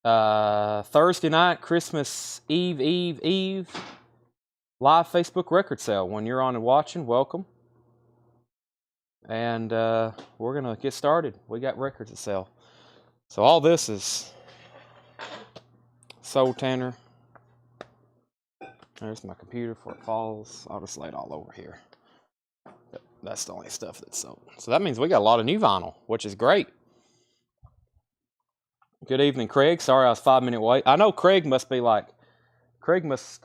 Thursday night, Christmas Eve, live Facebook record sale. When you're on and watching, welcome. And we're going to get started. We got records to sell. So all this is sold, Tanner. There's my computer before it falls. I'll just lay it all over here. That's the only stuff that's sold. So that means we got a lot of new vinyl, which is great. Good evening, Craig. Sorry I was 5 minute wait. I know Craig must be like, Craig must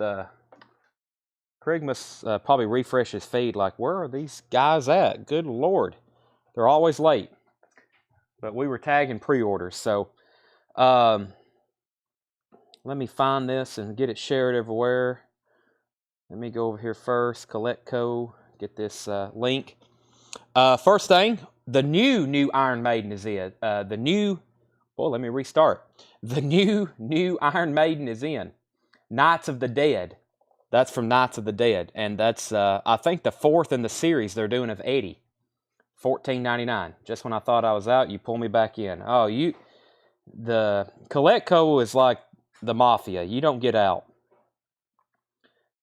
probably refresh his feed like, where are these guys at? Good Lord. They're always late. But we were tagging pre-orders. So let me find this and get it shared everywhere. Let me go over here first. Coletco. Get this link. First thing, the new Iron Maiden is in. Let me restart. The new Iron Maiden is in. Knights of the Dead. That's from Knights of the Dead. And that's, I think, the fourth in the series they're doing of Eddie. $14.99. Just when I thought I was out, you pull me back in. Oh, the Coletco is like the mafia. You don't get out.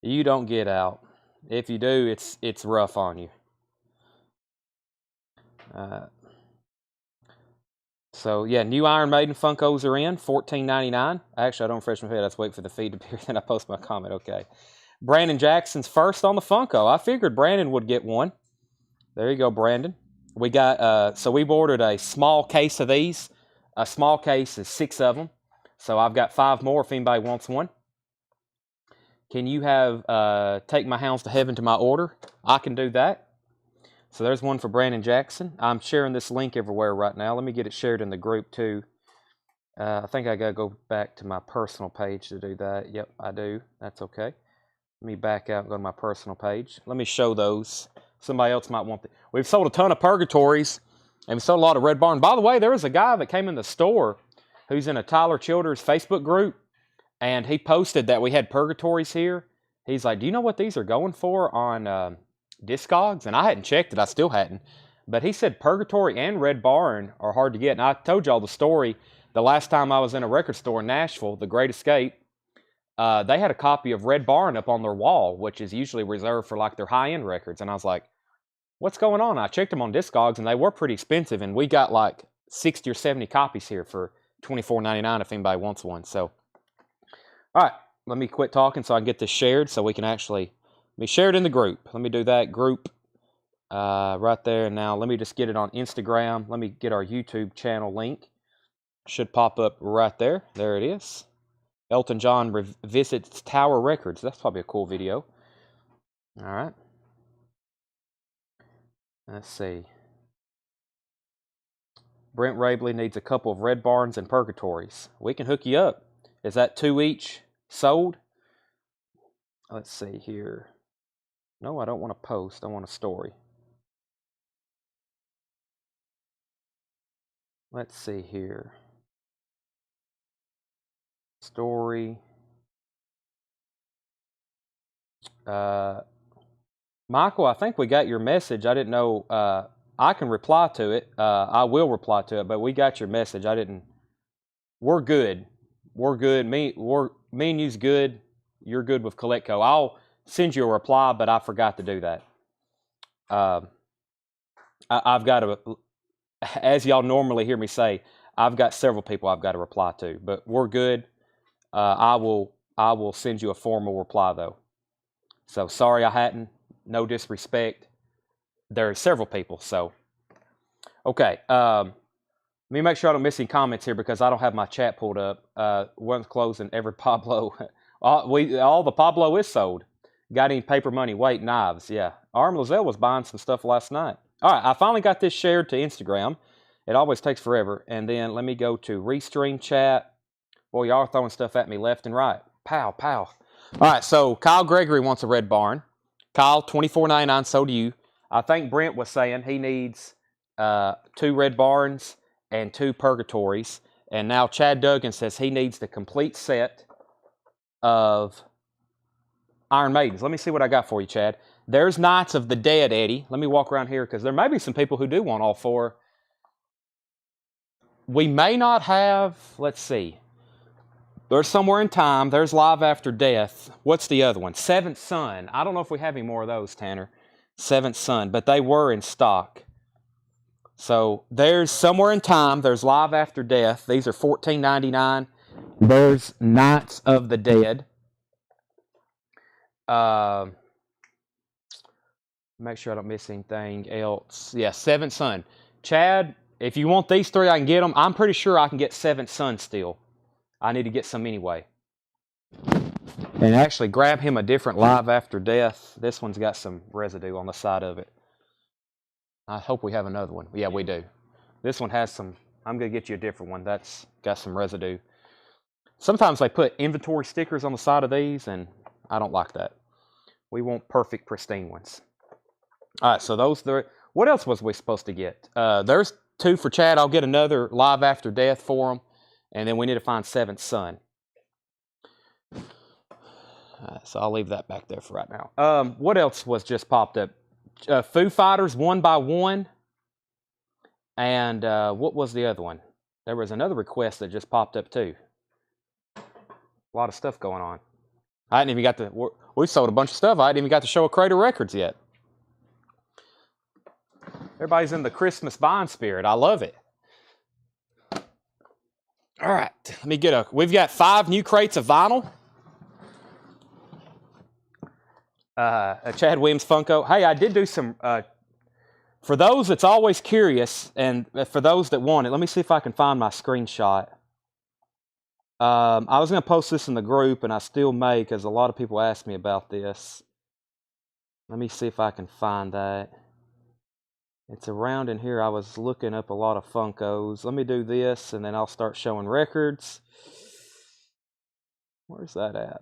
You don't get out. If you do, it's rough on you. So, yeah, new Iron Maiden Funkos are in, $14.99. Actually, I don't refresh my head. I just wait for the feed to appear, then I post my comment. Okay. Brandon Jackson's first on the Funko. I figured Brandon would get one. There you go, Brandon. We got, so we've ordered a small case of these. A small case is 6 of them. So I've got 5 more if anybody wants one. Can you have, Take My Hounds to Heaven to my order? I can do that. So there's one for Brandon Jackson. I'm sharing this link everywhere right now. Let me get it shared in the group too. I think I got to go back to my personal page to do that. Yep, I do. That's okay. Let me back out and go to my personal page. Let me show those. Somebody else might want them. We've sold a ton of Purgatories, and we sold a lot of Red Barn. By the way, there was a guy that came in the store who's in a Tyler Childers Facebook group, and he posted that we had Purgatories here. He's like, do you know what these are going for on Discogs? And I hadn't checked it. I still hadn't. But he said Purgatory and Red Barn are hard to get. And I told y'all the story the last time I was in a record store in Nashville, The Great Escape. They had a copy of Red Barn up on their wall, which is usually reserved for like their high-end records. And I was like, what's going on? I checked them on Discogs, and they were pretty expensive. And we got like 60 or 70 copies here for $24.99 if anybody wants one. So, all right, let me quit talking so I can get this shared so we can actually be shared in the group. Let me do that group right there. Now, let me just get it on Instagram. Let me get our YouTube channel link. Should pop up right there. There it is. Elton John revisits Tower Records. That's probably a cool video. All right. Let's see. Brent Rabley needs a couple of Red Barns and Purgatories. We can hook you up. Is that 2 each sold? Let's see here. No, I don't want to post. I want a story. Let's see here. Story. Michael, I think we got your message. I didn't know. I can reply to it. I will reply to it, but we got your message. I didn't. We're good. We're good. Me and you's good. You're good with Coletco. I'll send you a reply, but I forgot to do that. I've got to, as y'all normally hear me say, I've got several people I've got to reply to, but we're good. I will send you a formal reply though. So sorry I hadn't. No disrespect. There are several people. So okay. Let me make sure I don't miss any comments here because I don't have my chat pulled up. One's closing. Every Pablo. All the Pablo is sold. Got any paper money? Wait, knives. Yeah. Arm Lozelle was buying some stuff last night. All right. I finally got this shared to Instagram. It always takes forever. And then let me go to Restream chat. Boy, y'all are throwing stuff at me left and right. Pow, pow. All right. So Kyle Gregory wants a Red Barn. Kyle, $24.99. So do you. I think Brent was saying he needs 2 Red Barns and 2 Purgatories. And now Chad Duggan says he needs the complete set of Iron Maidens. Let me see what I got for you, Chad. There's Knights of the Dead, Eddie. Let me walk around here because there may be some people who do want all 4. We may not have, let's see. There's Somewhere in Time. There's Live After Death. What's the other one? Seventh Son. I don't know if we have any more of those, Tanner. Seventh Son, but they were in stock. So there's Somewhere in Time. There's Live After Death. These are $14.99. There's Nights of the Dead. Make sure I don't miss anything else. Yeah, Seventh Son. Chad, if you want these three, I can get them. I'm pretty sure I can get Seventh Son still. I need to get some anyway. And actually grab him a different Live After Death. This one's got some residue on the side of it. I hope we have another one. Yeah, we do. This one has some. I'm going to get you a different one. That's got some residue. Sometimes they put inventory stickers on the side of these, and I don't like that. We want perfect, pristine ones. All right, so those three. What else was we supposed to get? There's two for Chad. I'll get another Live After Death for him. And then we need to find Seventh Son. So I'll leave that back there for right now. What else was just popped up? Foo Fighters, One by One. And what was the other one? There was another request that just popped up too. A lot of stuff going on. I hadn't even got to... We sold a bunch of stuff. I hadn't even got to show a crate of records yet. Everybody's in the Christmas buying spirit. I love it. All right, let me get a... We've got 5 new crates of vinyl. A Chad Williams Funko. Hey, I did do some... for those that's always curious, and for those that want it, let me see if I can find my screenshot. I was going to post this in the group, and I still may, because a lot of people ask me about this. Let me see if I can find that. It's around in here. I was looking up a lot of Funkos. Let me do this, and then I'll start showing records. Where's that at?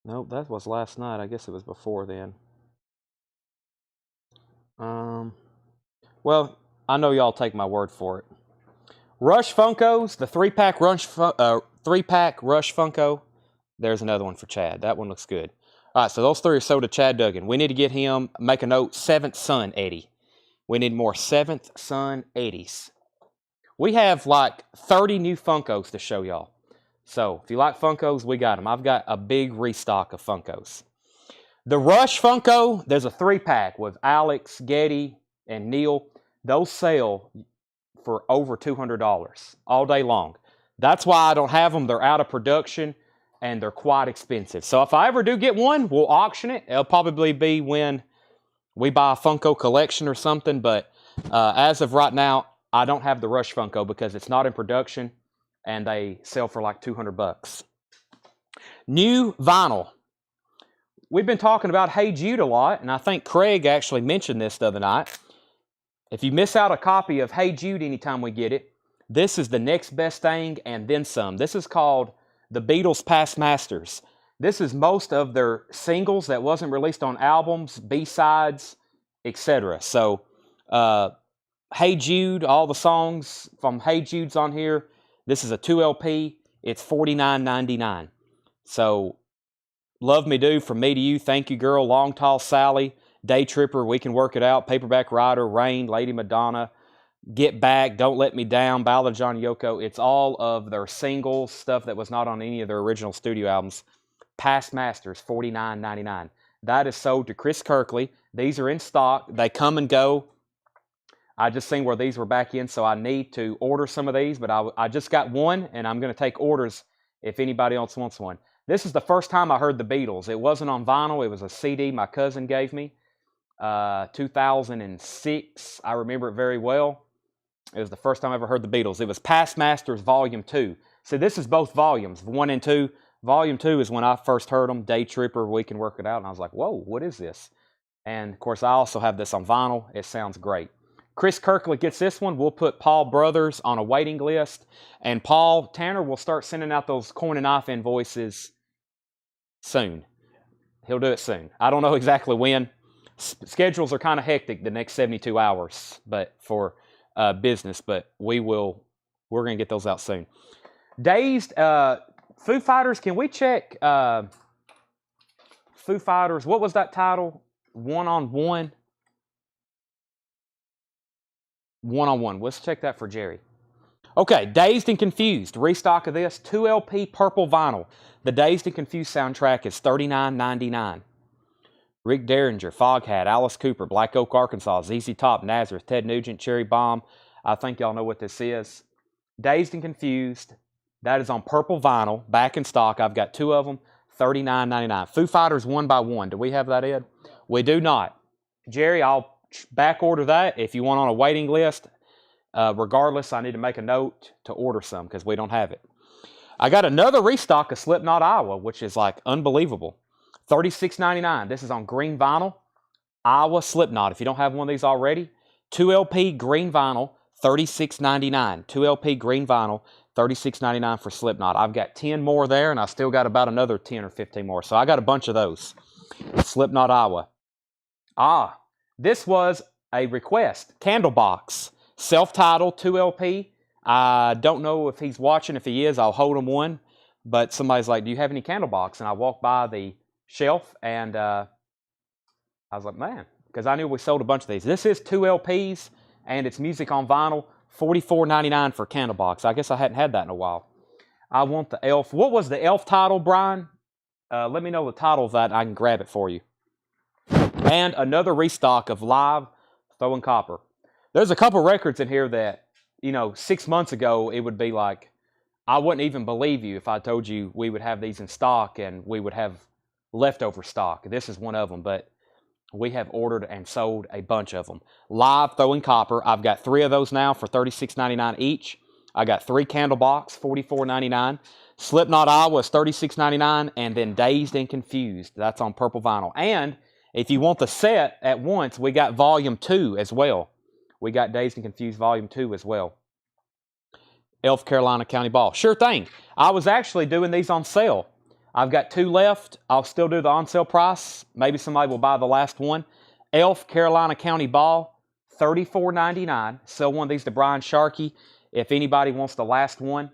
Nope, that was last night. I guess it was before then. Well, I know y'all take my word for it. Rush Funkos, the 3-pack Rush 3-pack Rush Funko. There's another one for Chad. That one looks good. All right, so those 3 are sold to Chad Duggan. We need to get him, make a note, 7th Son Eddie. We need more 7th Son Eddies. We have like 30 new Funkos to show y'all. So if you like Funkos, we got them. I've got a big restock of Funkos. The Rush Funko, there's a 3-pack with Alex, Getty, and Neil. Those sell for over $200 all day long. That's why I don't have them. They're out of production, and they're quite expensive. So if I ever do get one, we'll auction it. It'll probably be when we buy a Funko collection or something. But as of right now, I don't have the Rush Funko because it's not in production, and they sell for like $200. New vinyl. We've been talking about Hey Jude a lot, and I think Craig actually mentioned this the other night. If you miss out a copy of Hey Jude anytime we get it, this is the next best thing and then some. This is called The Beatles' Past Masters. This is most of their singles that wasn't released on albums, B-sides, etc. So, Hey Jude, all the songs from Hey Jude's on here. This is a 2LP. It's $49.99. So, Love Me Do, From Me to You, Thank You Girl, Long Tall Sally, Day Tripper, We Can Work It Out, Paperback Writer, Rain, Lady Madonna, Get Back, Don't Let Me Down, Ballad of John Yoko. It's all of their singles, stuff that was not on any of their original studio albums. Past Masters, $49.99. That is sold to Chris Kirkley. These are in stock. They come and go. I just seen where these were back in, so I need to order some of these, but I just got one, and I'm going to take orders if anybody else wants one. This is the first time I heard the Beatles. It wasn't on vinyl. It was a CD my cousin gave me. 2006. I remember it very well. It was the first time I ever heard the Beatles. It was Past Masters Volume 2. So this is both volumes, 1 and 2. Volume 2 is when I first heard them, Day Tripper, We Can Work It Out. And I was like, whoa, what is this? And, of course, I also have this on vinyl. It sounds great. Chris Kirkley gets this one. We'll put Paul Brothers on a waiting list. And Paul Tanner will start sending out those coin and knife invoices soon. He'll do it soon. I don't know exactly when. Schedules are kind of hectic the next 72 hours but for business, but we're going to get those out soon. Dazed, Foo Fighters, can we check Foo Fighters, what was that title? One-on-one? One-on-one. Let's check that for Jerry. Okay, Dazed and Confused. Restock of this. 2 LP purple vinyl. The Dazed and Confused soundtrack is $39.99. Rick Derringer, Foghat, Alice Cooper, Black Oak, Arkansas, ZZ Top, Nazareth, Ted Nugent, Cherry Bomb. I think y'all know what this is. Dazed and Confused. That is on purple vinyl, back in stock. I've got 2 of them, $39.99. Foo Fighters 1 by 1. Do we have that, Ed? We do not. Jerry, I'll back order that. If you want on a waiting list, regardless, I need to make a note to order some because we don't have it. I got another restock of Slipknot Iowa, which is like unbelievable. $36.99. This is on green vinyl. Iowa Slipknot. If you don't have one of these already, 2 LP green vinyl, $36.99. 2 LP green vinyl, $36.99 for Slipknot. I've got 10 more there, and I still got about another 10 or 15 more. So I got a bunch of those. Slipknot Iowa. This was a request. Candlebox. Self-titled 2 LP. I don't know if he's watching. If he is, I'll hold him one. But somebody's like, do you have any Candlebox? And I walked by the shelf, and I was like, man, because I knew we sold a bunch of these. This is 2 LPs, and it's music on vinyl. $44.99 for Candlebox. I guess I hadn't had that in a while. I want the Elf. What was the Elf title, Brian? Let me know the title of that. I can grab it for you. And another restock of Live Throwing Copper. There's a couple records in here that, 6 months ago, it would be like, I wouldn't even believe you if I told you we would have these in stock and we would have leftover stock. This is one of them, but we have ordered and sold a bunch of them. Live Throwing Copper. I've got 3 of those now for $36.99 each. I got 3 Candlebox, $44.99. Slipknot Iowa is $36.99, and then Dazed and Confused. That's on purple vinyl. And if you want the set at once, we got Volume 2 as well. We got Dazed and Confused Volume 2 as well. Elf Carolina County Ball. Sure thing. I was actually doing these on sale. I've got 2 left. I'll still do the on sale price. Maybe somebody will buy the last one. Elf Carolina County Ball, $34.99. Sell one of these to Brian Sharkey. If anybody wants the last one,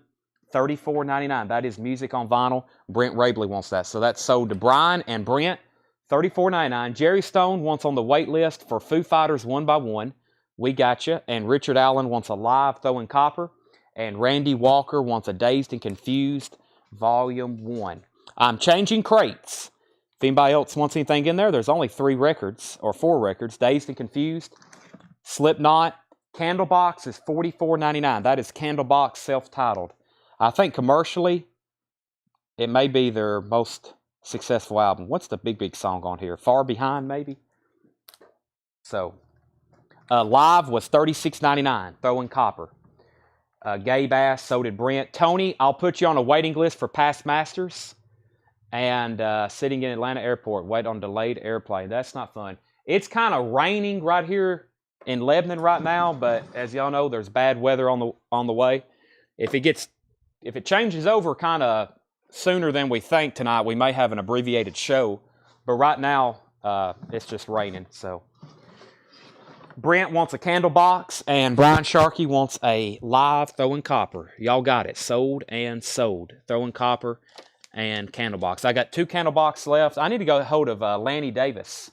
$34.99. That is music on vinyl. Brent Rabley wants that. So that's sold to Brian and Brent. $34.99. Jerry Stone wants on the wait list for Foo Fighters 1 by 1. We got you. And Richard Allen wants a Live Throwing Copper. And Randy Walker wants a Dazed and Confused Volume 1. I'm changing crates. If anybody else wants anything in there, there's only 3 records, or 4 records. Dazed and Confused, Slipknot. Candlebox is $44.99. That is Candlebox self-titled. I think commercially, it may be their most successful album. What's the big song on here? Far Behind, maybe? So, Live was $36.99, Throwing Copper. Gabe asked, so did Brent. Tony, I'll put you on a waiting list for Past Masters. And sitting in Atlanta Airport, wait on delayed airplane. That's not fun. It's kind of raining right here in Lebanon right now, but as y'all know, there's bad weather on the way. If it changes over kind of sooner than we think tonight, we may have an abbreviated show. But right now, it's just raining. So Brent wants a Candlebox, and Brian Sharkey wants a Live Throwing Copper. Y'all got it. Sold and sold. Throwing Copper and Candlebox. I got 2 Candlebox left. I need to go hold of Landy Davis.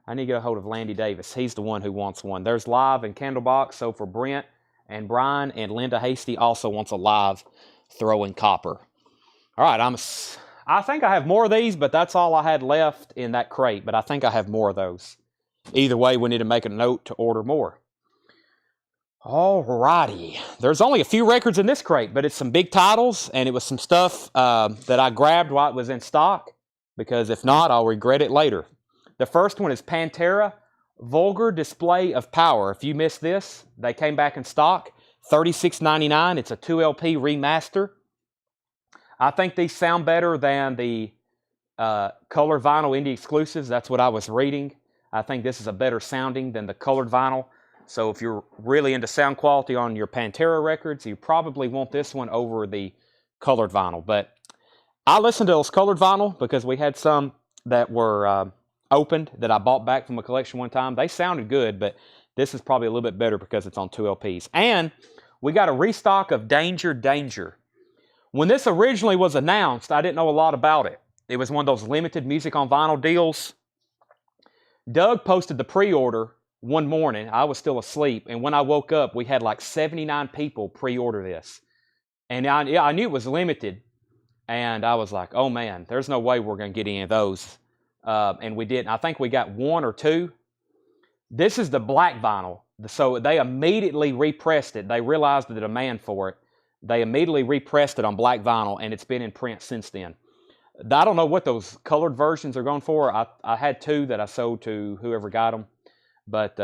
He's the one who wants one. There's Live and Candlebox. So for Brent and Brian and Linda Hasty also wants a Live Throwing Copper. All right, I think I have more of these, but that's all I had left in that crate. But I think I have more of those. Either way, we need to make a note to order more. All righty. There's only a few records in this crate, but it's some big titles, and it was some stuff that I grabbed while it was in stock, because if not, I'll regret it later. The first one is Pantera, Vulgar Display of Power. If you missed this, they came back in stock, $36.99. It's a 2 LP remaster. I think these sound better than the color vinyl indie exclusives. That's what I was reading. I think this is a better sounding than the colored vinyl. So if you're really into sound quality on your Pantera records, you probably want this one over the colored vinyl. But I listened to those colored vinyl because we had some that were opened that I bought back from a collection one time. They sounded good, but this is probably a little bit better because it's on 2 LPs. And we got a restock of Danger, Danger. When this originally was announced, I didn't know a lot about it. It was one of those limited music on vinyl deals. Doug posted the pre-order one morning. I was still asleep, and when I woke up, we had like 79 people pre-order this. And I knew it was limited, and I was like, oh man, there's no way we're going to get any of those. And we didn't. I think we got one or two. This is the black vinyl. So they immediately repressed it. They realized the demand for it. They immediately repressed it on black vinyl, and it's been in print since then. I don't know what those colored versions are going for. I had two that I sold to whoever got them. But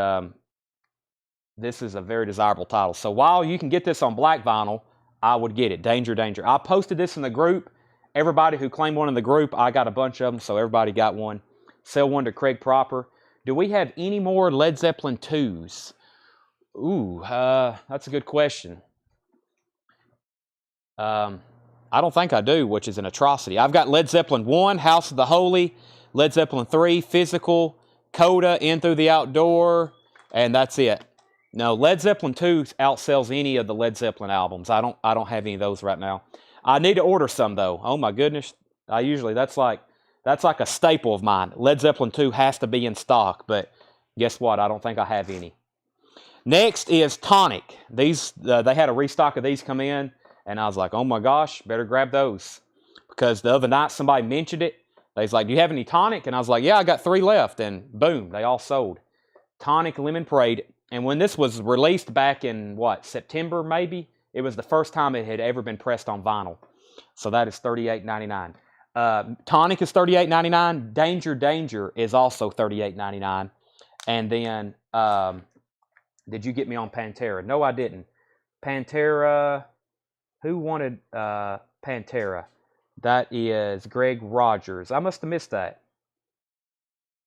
this is a very desirable title. So while you can get this on black vinyl, I would get it. Danger, danger. I posted this in the group. Everybody who claimed one in the group, I got a bunch of them, so everybody got one. Sell one to Craig Proper. Do we have any more Led Zeppelin 2s? Ooh, that's a good question. I don't think I do, which is an atrocity. I've got Led Zeppelin 1, House of the Holy, Led Zeppelin 3, Physical, Coda, In Through the Outdoor, and that's it. No, Led Zeppelin 2 outsells any of the Led Zeppelin albums. I don't have any of those right now. I need to order some though. Oh my goodness. That's like a staple of mine. Led Zeppelin 2 has to be in stock, but guess what? I don't think I have any. Next is Tonic. These they had a restock of these come in, and I was like, oh my gosh, better grab those. Because the other night somebody mentioned it. They was like, do you have any Tonic? And I was like, yeah, I got 3 left, and boom, they all sold. Tonic Lemon Parade. And when this was released back in, September maybe, it was the first time it had ever been pressed on vinyl. So that is $38.99. Tonic is $38.99. Danger, Danger is also $38.99. And then, did you get me on Pantera? No, I didn't. Pantera, who wanted Pantera? That is Greg Rogers. I must have missed that.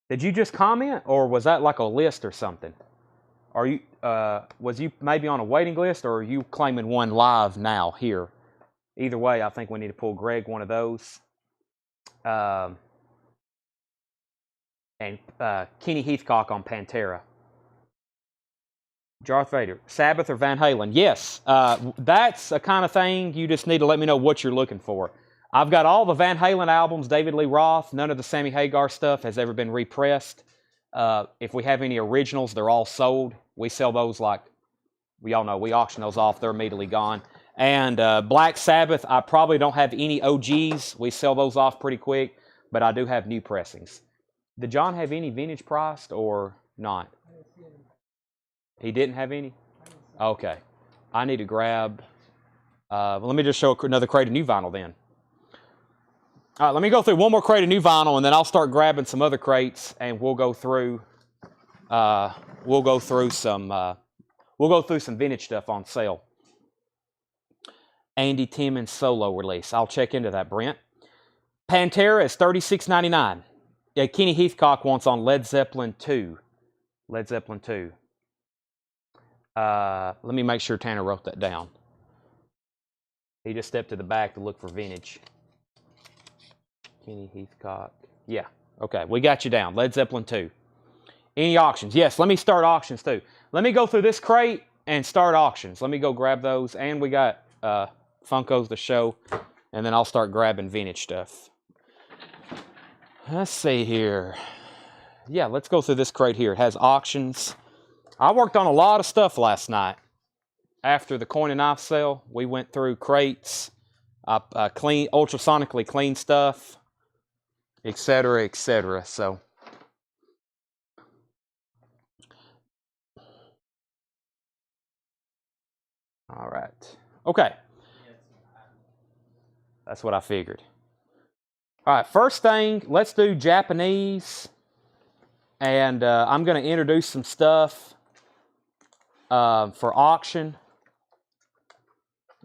Did you just comment, or was that like a list or something? Are you was you maybe on a waiting list, or are you claiming one live now here? Either way, I think we need to pull Greg one of those. And Kenny Heathcock on Pantera. Darth Vader, Sabbath or Van Halen? Yes, that's a kind of thing you just need to let me know what you're looking for. I've got all the Van Halen albums, David Lee Roth. None of the Sammy Hagar stuff has ever been repressed. If we have any originals, they're all sold. We sell those like, we all know, we auction those off. They're immediately gone. And Black Sabbath, I probably don't have any OGs. We sell those off pretty quick, but I do have new pressings. Did John have any vintage priced or not? He didn't have any? Okay. I need to grab, let me just show another crate of new vinyl then. All right, let me go through one more crate of new vinyl, and then I'll start grabbing some other crates, and we'll go through some vintage stuff on sale. Andy Timmons solo release. I'll check into that, Brent. Pantera is $36.99. Yeah, Kenny Heathcock wants on Led Zeppelin 2. Led Zeppelin 2. Let me make sure Tanner wrote that down. He just stepped to the back to look for vintage. Kenny Heathcock. Yeah, okay, we got you down. Led Zeppelin 2. Any auctions? Yes, let me start auctions too. Let me go through this crate and start auctions. Let me go grab those. And we got Funkos to show. And then I'll start grabbing vintage stuff. Let's see here. Yeah, let's go through this crate here. It has auctions. I worked on a lot of stuff last night. After the coin and knife sale, we went through crates. I clean, ultrasonically clean stuff, etc., etc. So, all right. Okay. That's what I figured. All right, first thing, let's do Japanese. And I'm going to introduce some stuff for auction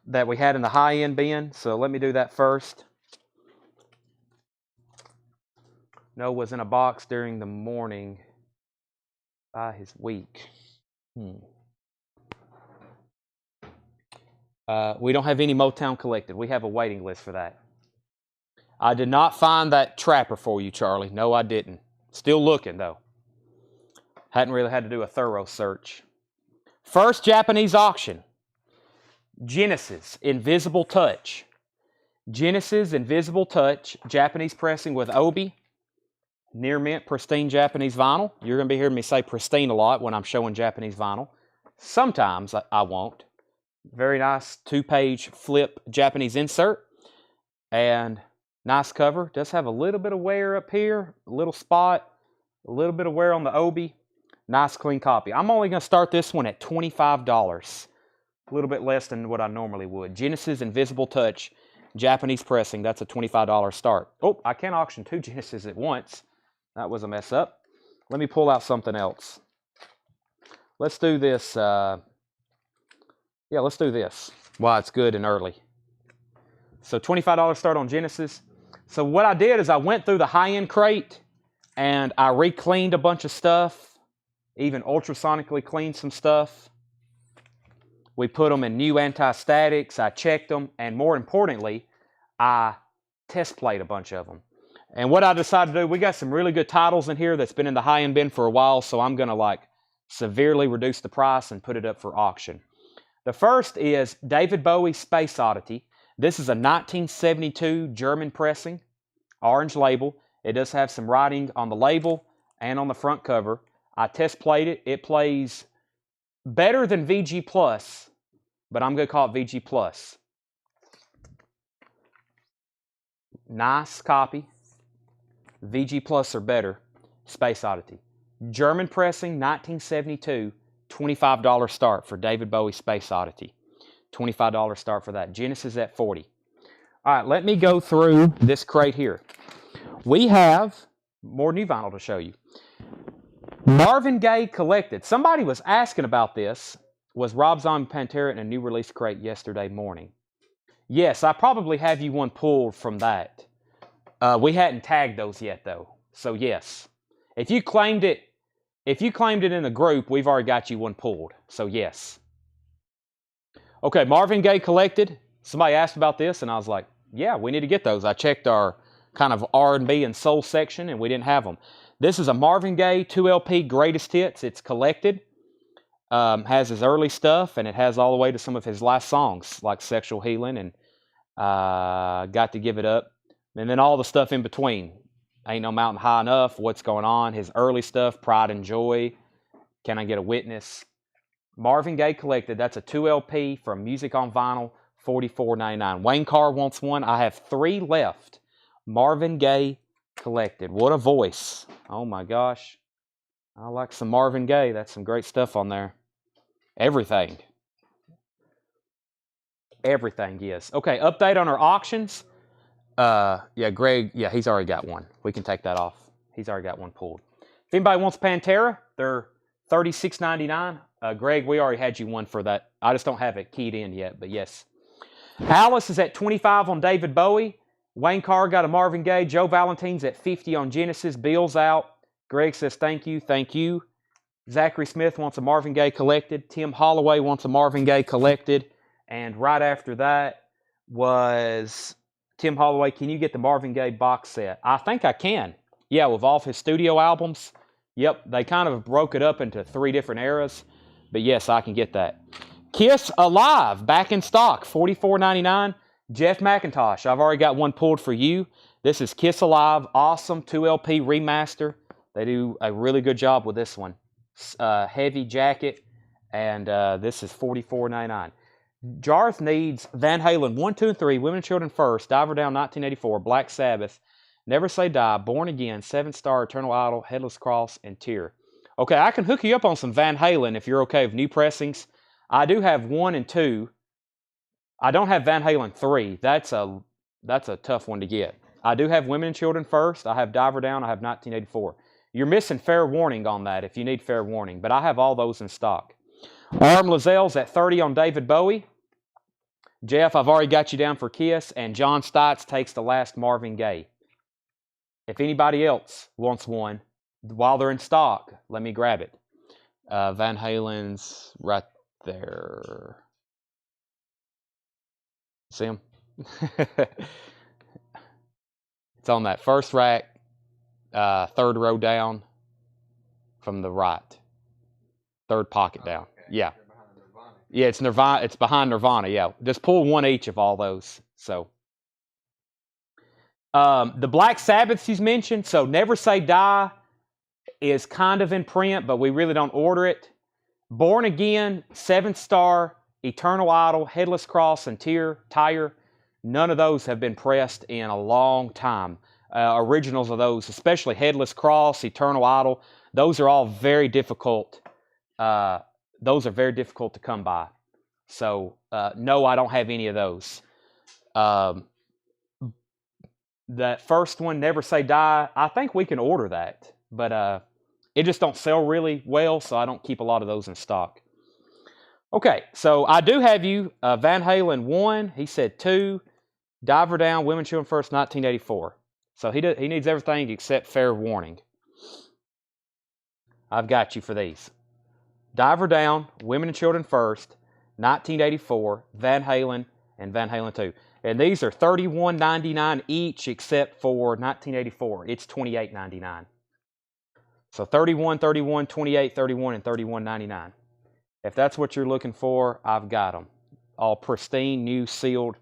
that we had in the high-end bin. So let me do that first. No was in a box during the morning by his week. We don't have any Motown collected. We have a waiting list for that. I did not find that trapper for you, Charlie. No, I didn't. Still looking, though. Hadn't really had to do a thorough search. First Japanese auction. Genesis Invisible Touch. Genesis Invisible Touch, Japanese pressing with Obi. near mint, pristine Japanese vinyl. You're going to be hearing me say pristine a lot when I'm showing Japanese vinyl. Sometimes I won't. Very nice 2-page flip Japanese insert. And nice cover. Does have a little bit of wear up here, a little spot, a little bit of wear on the obi. Nice clean copy. I'm only going to start this one at $25. A little bit less than what I normally would. Genesis Invisible Touch, Japanese pressing. That's a $25 start. Oh, I can't auction 2 Genesis at once. That was a mess up. Let me pull out something else. Let's do this. Yeah, let's do this while it's good and early. So $25 start on Genesis. So what I did is I went through the high-end crate and I re-cleaned a bunch of stuff, even ultrasonically cleaned some stuff. We put them in new anti-statics. I checked them. And more importantly, I test played a bunch of them. And what I decided to do, we got some really good titles in here that's been in the high-end bin for a while, so I'm going to like severely reduce the price and put it up for auction. The first is David Bowie Space Oddity. This is a 1972 German pressing, orange label. It does have some writing on the label and on the front cover. I test played it. It plays better than VG Plus, but I'm going to call it VG Plus. Nice copy. VG Plus or better. Space Oddity. German pressing, 1972, $25 start for David Bowie Space Oddity. $25 start for that. Genesis at $40. All right, let me go through this crate here. We have more new vinyl to show you. Marvin Gaye Collected. Somebody was asking about this. Was Rob Zombie Pantera in a new release crate yesterday morning? Yes, I probably have you one pulled from that. We hadn't tagged those yet, though. So yes, if you claimed it in the group, we've already got you one pulled. So yes. Okay, Marvin Gaye Collected. Somebody asked about this, and I was like, yeah, we need to get those. I checked our kind of R&B and soul section, and we didn't have them. This is a Marvin Gaye 2LP Greatest Hits. It's collected. Has his early stuff, and it has all the way to some of his last songs, like Sexual Healing and Got to Give It Up. And then all the stuff in between. Ain't No Mountain High Enough, What's Going On, his early stuff, Pride and Joy, Can I Get a Witness. Marvin Gaye Collected, that's a 2LP from Music on Vinyl, $44.99. Wayne Carr wants one. I have 3 left. Marvin Gaye Collected. What a voice. Oh my gosh. I like some Marvin Gaye. That's some great stuff on there. Everything. Everything, yes. Okay, update on our auctions. Yeah, Greg, yeah, he's already got one. We can take that off. He's already got one pulled. If anybody wants Pantera, they're $36.99. Greg, we already had you one for that. I just don't have it keyed in yet, but yes. Alice is at $25 on David Bowie. Wayne Carr got a Marvin Gaye. Joe Valentine's at $50 on Genesis. Bill's out. Greg says thank you, thank you. Zachary Smith wants a Marvin Gaye Collected. Tim Holloway wants a Marvin Gaye Collected. And right after that was Tim Holloway, can you get the Marvin Gaye box set? I think I can. Yeah, with all of his studio albums. Yep, they kind of broke it up into 3 different eras. But yes, I can get that. Kiss Alive, back in stock, $44.99. Jeff McIntosh, I've already got one pulled for you. This is Kiss Alive, awesome 2LP remaster. They do a really good job with this one. Heavy jacket, and this is $44.99. Jarth needs Van Halen 1, 2, and 3, Women and Children First, Diver Down 1984, Black Sabbath, Never Say Die, Born Again, 7 Star, Eternal Idol, Headless Cross, and Tear. Okay, I can hook you up on some Van Halen if you're okay with new pressings. I do have 1 and 2. I don't have Van Halen 3. That's a tough one to get. I do have Women and Children First. I have Diver Down. I have 1984. You're missing Fair Warning on that if you need Fair Warning, but I have all those in stock. Arm Lazelle's at $30 on David Bowie. Jeff, I've already got you down for Kiss, and John Stites takes the last Marvin Gaye. If anybody else wants one, while they're in stock, let me grab it. Van Halen's right there. See him? It's on that first rack, 3rd row down from the right. 3rd pocket down. Okay. Yeah. Yeah, it's Nirvana. It's behind Nirvana, yeah. Just pull one each of all those. So The Black Sabbaths he's mentioned. So Never Say Die is kind of in print, but we really don't order it. Born Again, Seventh Star, Eternal Idol, Headless Cross, and Tyre. None of those have been pressed in a long time. Originals of those, especially Headless Cross, Eternal Idol, those are all very difficult. Those are very difficult to come by. So, no, I don't have any of those. That first one, Never Say Die, I think we can order that. But it just don't sell really well, so I don't keep a lot of those in stock. Okay, so I do have you Van Halen 1, he said 2, Diver Down, Women, Children First, 1984. So he needs everything except Fair Warning. I've got you for these. Diver Down, Women and Children First, 1984, Van Halen, and Van Halen 2. And these are $31.99 each except for 1984. It's $28.99. So 31, 31, 28, 31, and $31.99. If that's what you're looking for, I've got them. All pristine, new, sealed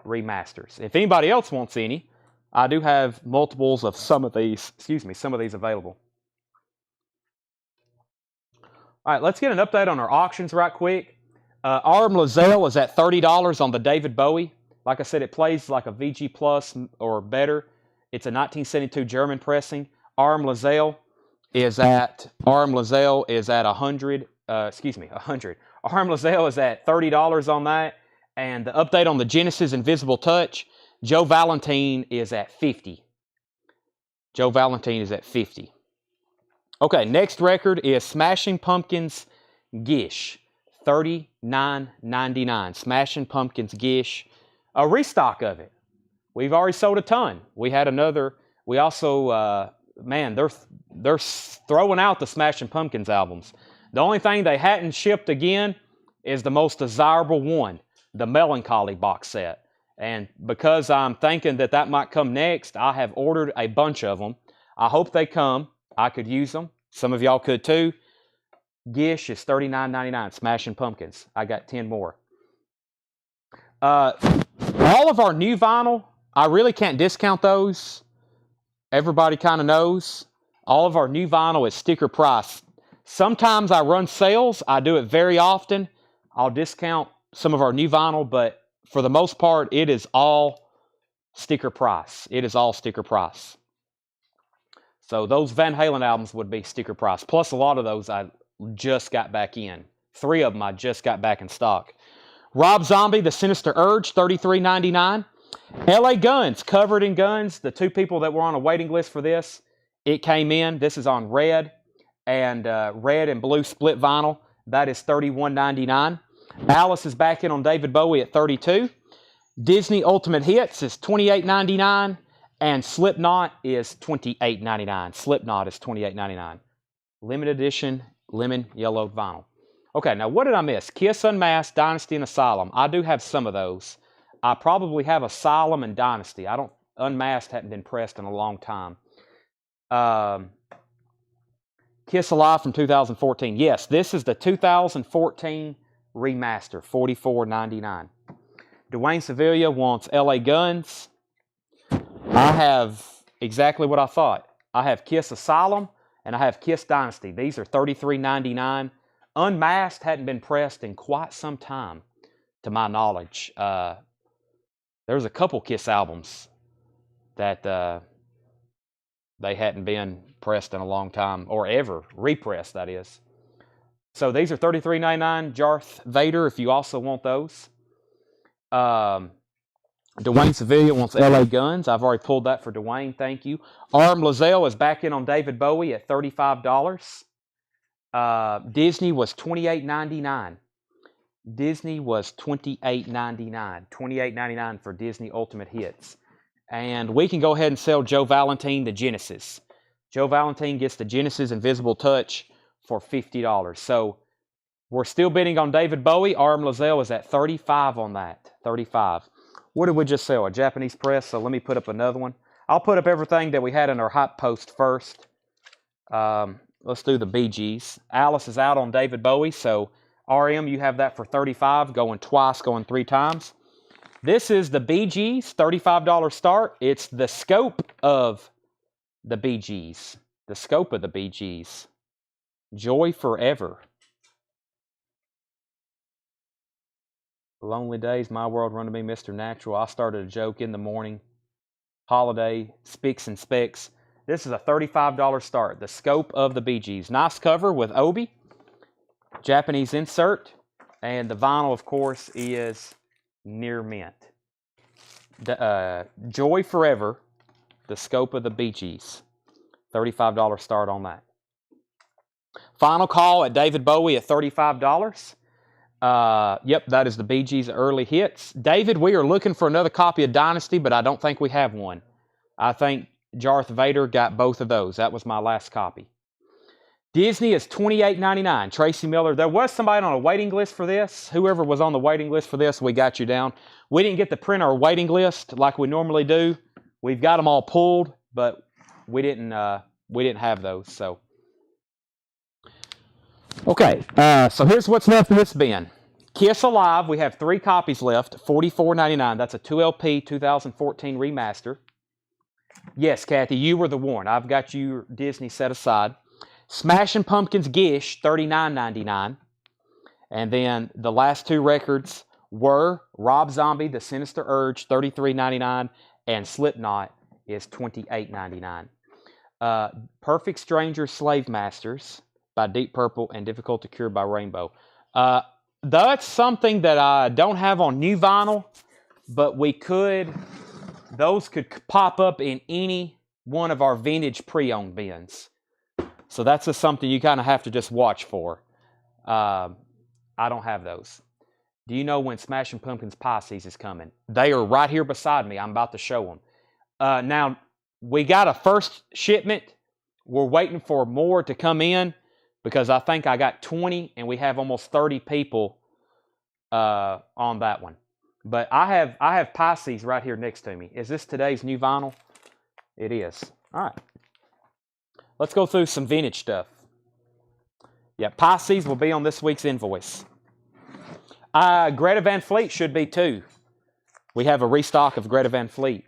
remasters. If anybody else wants any, I do have multiples of some of these available. All right, let's get an update on our auctions right quick. Arm Lozelle is at $30 on the David Bowie. Like I said, it plays like a VG Plus or better. It's a 1972 German pressing. Arm Lozelle is at 100. 100. Arm Lozelle is at $30 on that. And the update on the Genesis Invisible Touch, Joe Valentine is at $50. Joe Valentine is at $50. Okay, next record is Smashing Pumpkins Gish, $39.99. Smashing Pumpkins Gish, a restock of it. We've already sold a ton. We had another. We also, man, they're throwing out the Smashing Pumpkins albums. The only thing they hadn't shipped again is the most desirable one, the Melancholy box set. And because I'm thinking that might come next, I have ordered a bunch of them. I hope they come. I could use them. Some of y'all could too. Gish is $39.99. Smashing Pumpkins. I got 10 more. All of our new vinyl, I really can't discount those. Everybody kind of knows. All of our new vinyl is sticker price. Sometimes I run sales. I do it very often. I'll discount some of our new vinyl, but for the most part, it is all sticker price. It is all sticker price. So those Van Halen albums would be sticker price. Plus a lot of those I just got back in. 3 of them I just got back in stock. Rob Zombie, The Sinister Urge, $33.99. LA Guns, Covered in Guns. The 2 people that were on a waiting list for this, it came in. This is on red and blue split vinyl. That is $31.99. Alice is back in on David Bowie at $32. Disney Ultimate Hits is $28.99. And Slipknot is $28.99. Slipknot is $28.99. Limited edition, lemon yellowed vinyl. Okay, now what did I miss? Kiss Unmasked, Dynasty, and Asylum. I do have some of those. I probably have Asylum and Dynasty. Unmasked hadn't been pressed in a long time. Kiss Alive from 2014. Yes, this is the 2014 remaster, $44.99. Dwayne Sevilla wants LA Guns. I have exactly what I thought. I have Kiss Asylum and I have Kiss Dynasty. These are $33.99. Unmasked hadn't been pressed in quite some time, to my knowledge. There's a couple Kiss albums that they hadn't been pressed in a long time, or ever repressed, that is. So these are $33.99. Darth Vader, if you also want those. Dwayne Sevilla wants LA Guns. I've already pulled that for Dwayne. Thank you. Arm Lozelle is back in on David Bowie at $35. Disney was $28.99. Disney was $28.99. $28.99 for Disney Ultimate Hits. And we can go ahead and sell Joe Valentine the Genesis. Joe Valentine gets the Genesis Invisible Touch for $50. So we're still bidding on David Bowie. Arm Lozelle is at $35 on that. $35. What did we just sell? A Japanese press. So let me put up another one. I'll put up everything that we had in our hot post first. Let's do the Bee Gees. Alice is out on David Bowie. So RM, you have that for $35. Going twice, going 3 times. This is the Bee Gees, $35 start. It's the scope of the Bee Gees. The scope of the Bee Gees. Joy Forever. Lonely Days, My World, Run to Me, Mr. Natural. I started a joke in the morning. Holiday, Spicks and Specks. This is a $35 start. The scope of the Bee Gees. Nice cover with Obi. Japanese insert. And the vinyl, of course, is near mint. Joy Forever. The scope of the Bee Gees. $35 start on that. Final call at David Bowie at $35. Yep, that is the Bee Gees early hits. David, we are looking for another copy of Dynasty, but I don't think we have one. I think Darth Vader got both of those. That was my last copy. Disney is $28.99. Tracy Miller. There was somebody on a waiting list for this. Whoever was on the waiting list for this, we got you down. We didn't get to print our waiting list like we normally do. We've got them all pulled, but we didn't have those. So. Okay, so here's what's left of this bin. Kiss Alive, we have 3 copies left, $44.99. That's a 2LP 2014 remaster. Yes, Kathy, you were the one. I've got your Disney set aside. Smashing Pumpkins Gish, $39.99. And then the last 2 records were Rob Zombie, The Sinister Urge, $33.99. And Slipknot is $28.99. Perfect Stranger Slave Masters by Deep Purple and Difficult to Cure by Rainbow. That's something that I don't have on new vinyl, but those could pop up in any one of our vintage pre-owned bins. So that's just something you kind of have to just watch for. I don't have those. Do you know when Smashing Pumpkins Pisces is coming? They are right here beside me. I'm about to show them. Now, we got a first shipment. We're waiting for more to come in, because I think I got 20 and we have almost 30 people on that one. But I have Pisces right here next to me. Is this today's new vinyl? It is. All right. Let's go through some vintage stuff. Yeah, Pisces will be on this week's invoice. Greta Van Fleet should be too. We have a restock of Greta Van Fleet.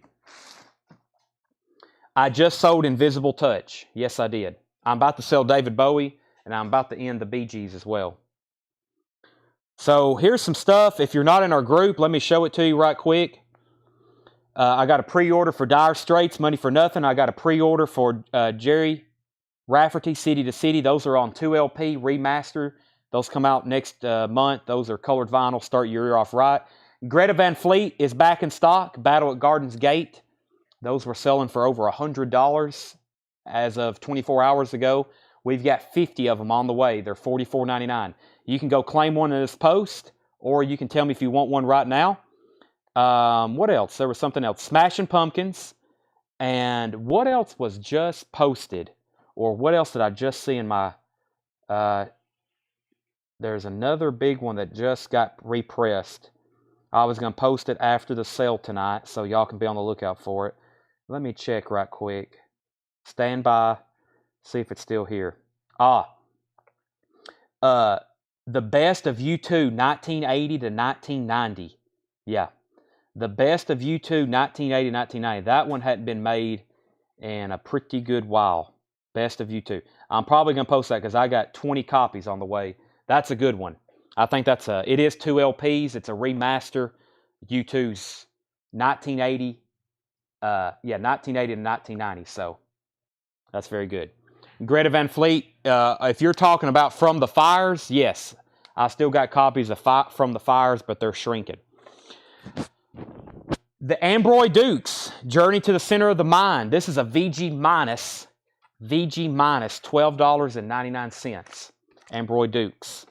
I just sold Invisible Touch. Yes, I did. I'm about to sell David Bowie. And I'm about to end the Bee Gees as well. So here's some stuff. If you're not in our group, let me show it to you right quick. I got a pre-order for Dire Straits, Money for Nothing. I got a pre-order for Jerry Rafferty, City to City. Those are on 2LP remaster. Those come out next month. Those are colored vinyl. Start your year off right. Greta Van Fleet is back in stock. Battle at Garden's Gate. Those were selling for over $100 as of 24 hours ago. We've got 50 of them on the way. They're $44.99. You can go claim one in this post, or you can tell me if you want one right now. What else? There was something else. Smashing Pumpkins. And what else was just posted? Or what else did I just see in my... there's another big one that just got repressed. I was going to post it after the sale tonight, so y'all can be on the lookout for it. Let me check right quick. Stand by. See if it's still here. The Best of U2, 1980 to 1990. Yeah. The Best of U2, 1980 to 1990. That one hadn't been made in a pretty good while. Best of U2. I'm probably going to post that because I got 20 copies on the way. That's a good one. I think it is 2 LPs. It's a remaster. U2's 1980. 1980 to 1990. So that's very good. Greta Van Fleet, if you're talking about From the Fires, yes. I still got copies of From the Fires, but they're shrinking. The Amboy Dukes, Journey to the Center of the Mind. This is a VG minus, $12.99. Amboy Dukes.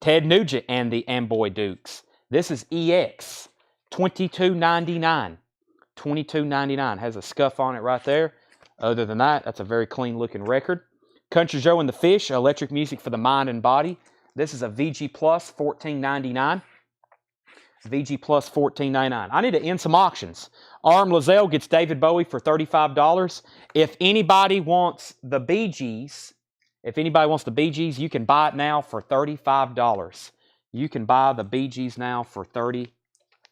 Ted Nugent and the Amboy Dukes. This is EX, $22.99. $22.99. Has a scuff on it right there. Other than that, that's a very clean looking record. Country Joe and the Fish, Electric Music for the Mind and Body. This is a VG Plus, $14.99. VG Plus, $14.99. I need to end some auctions. Arm Lozelle gets David Bowie for $35. If anybody wants the Bee Gees, you can buy it now for $35. You can buy the Bee Gees now for $35.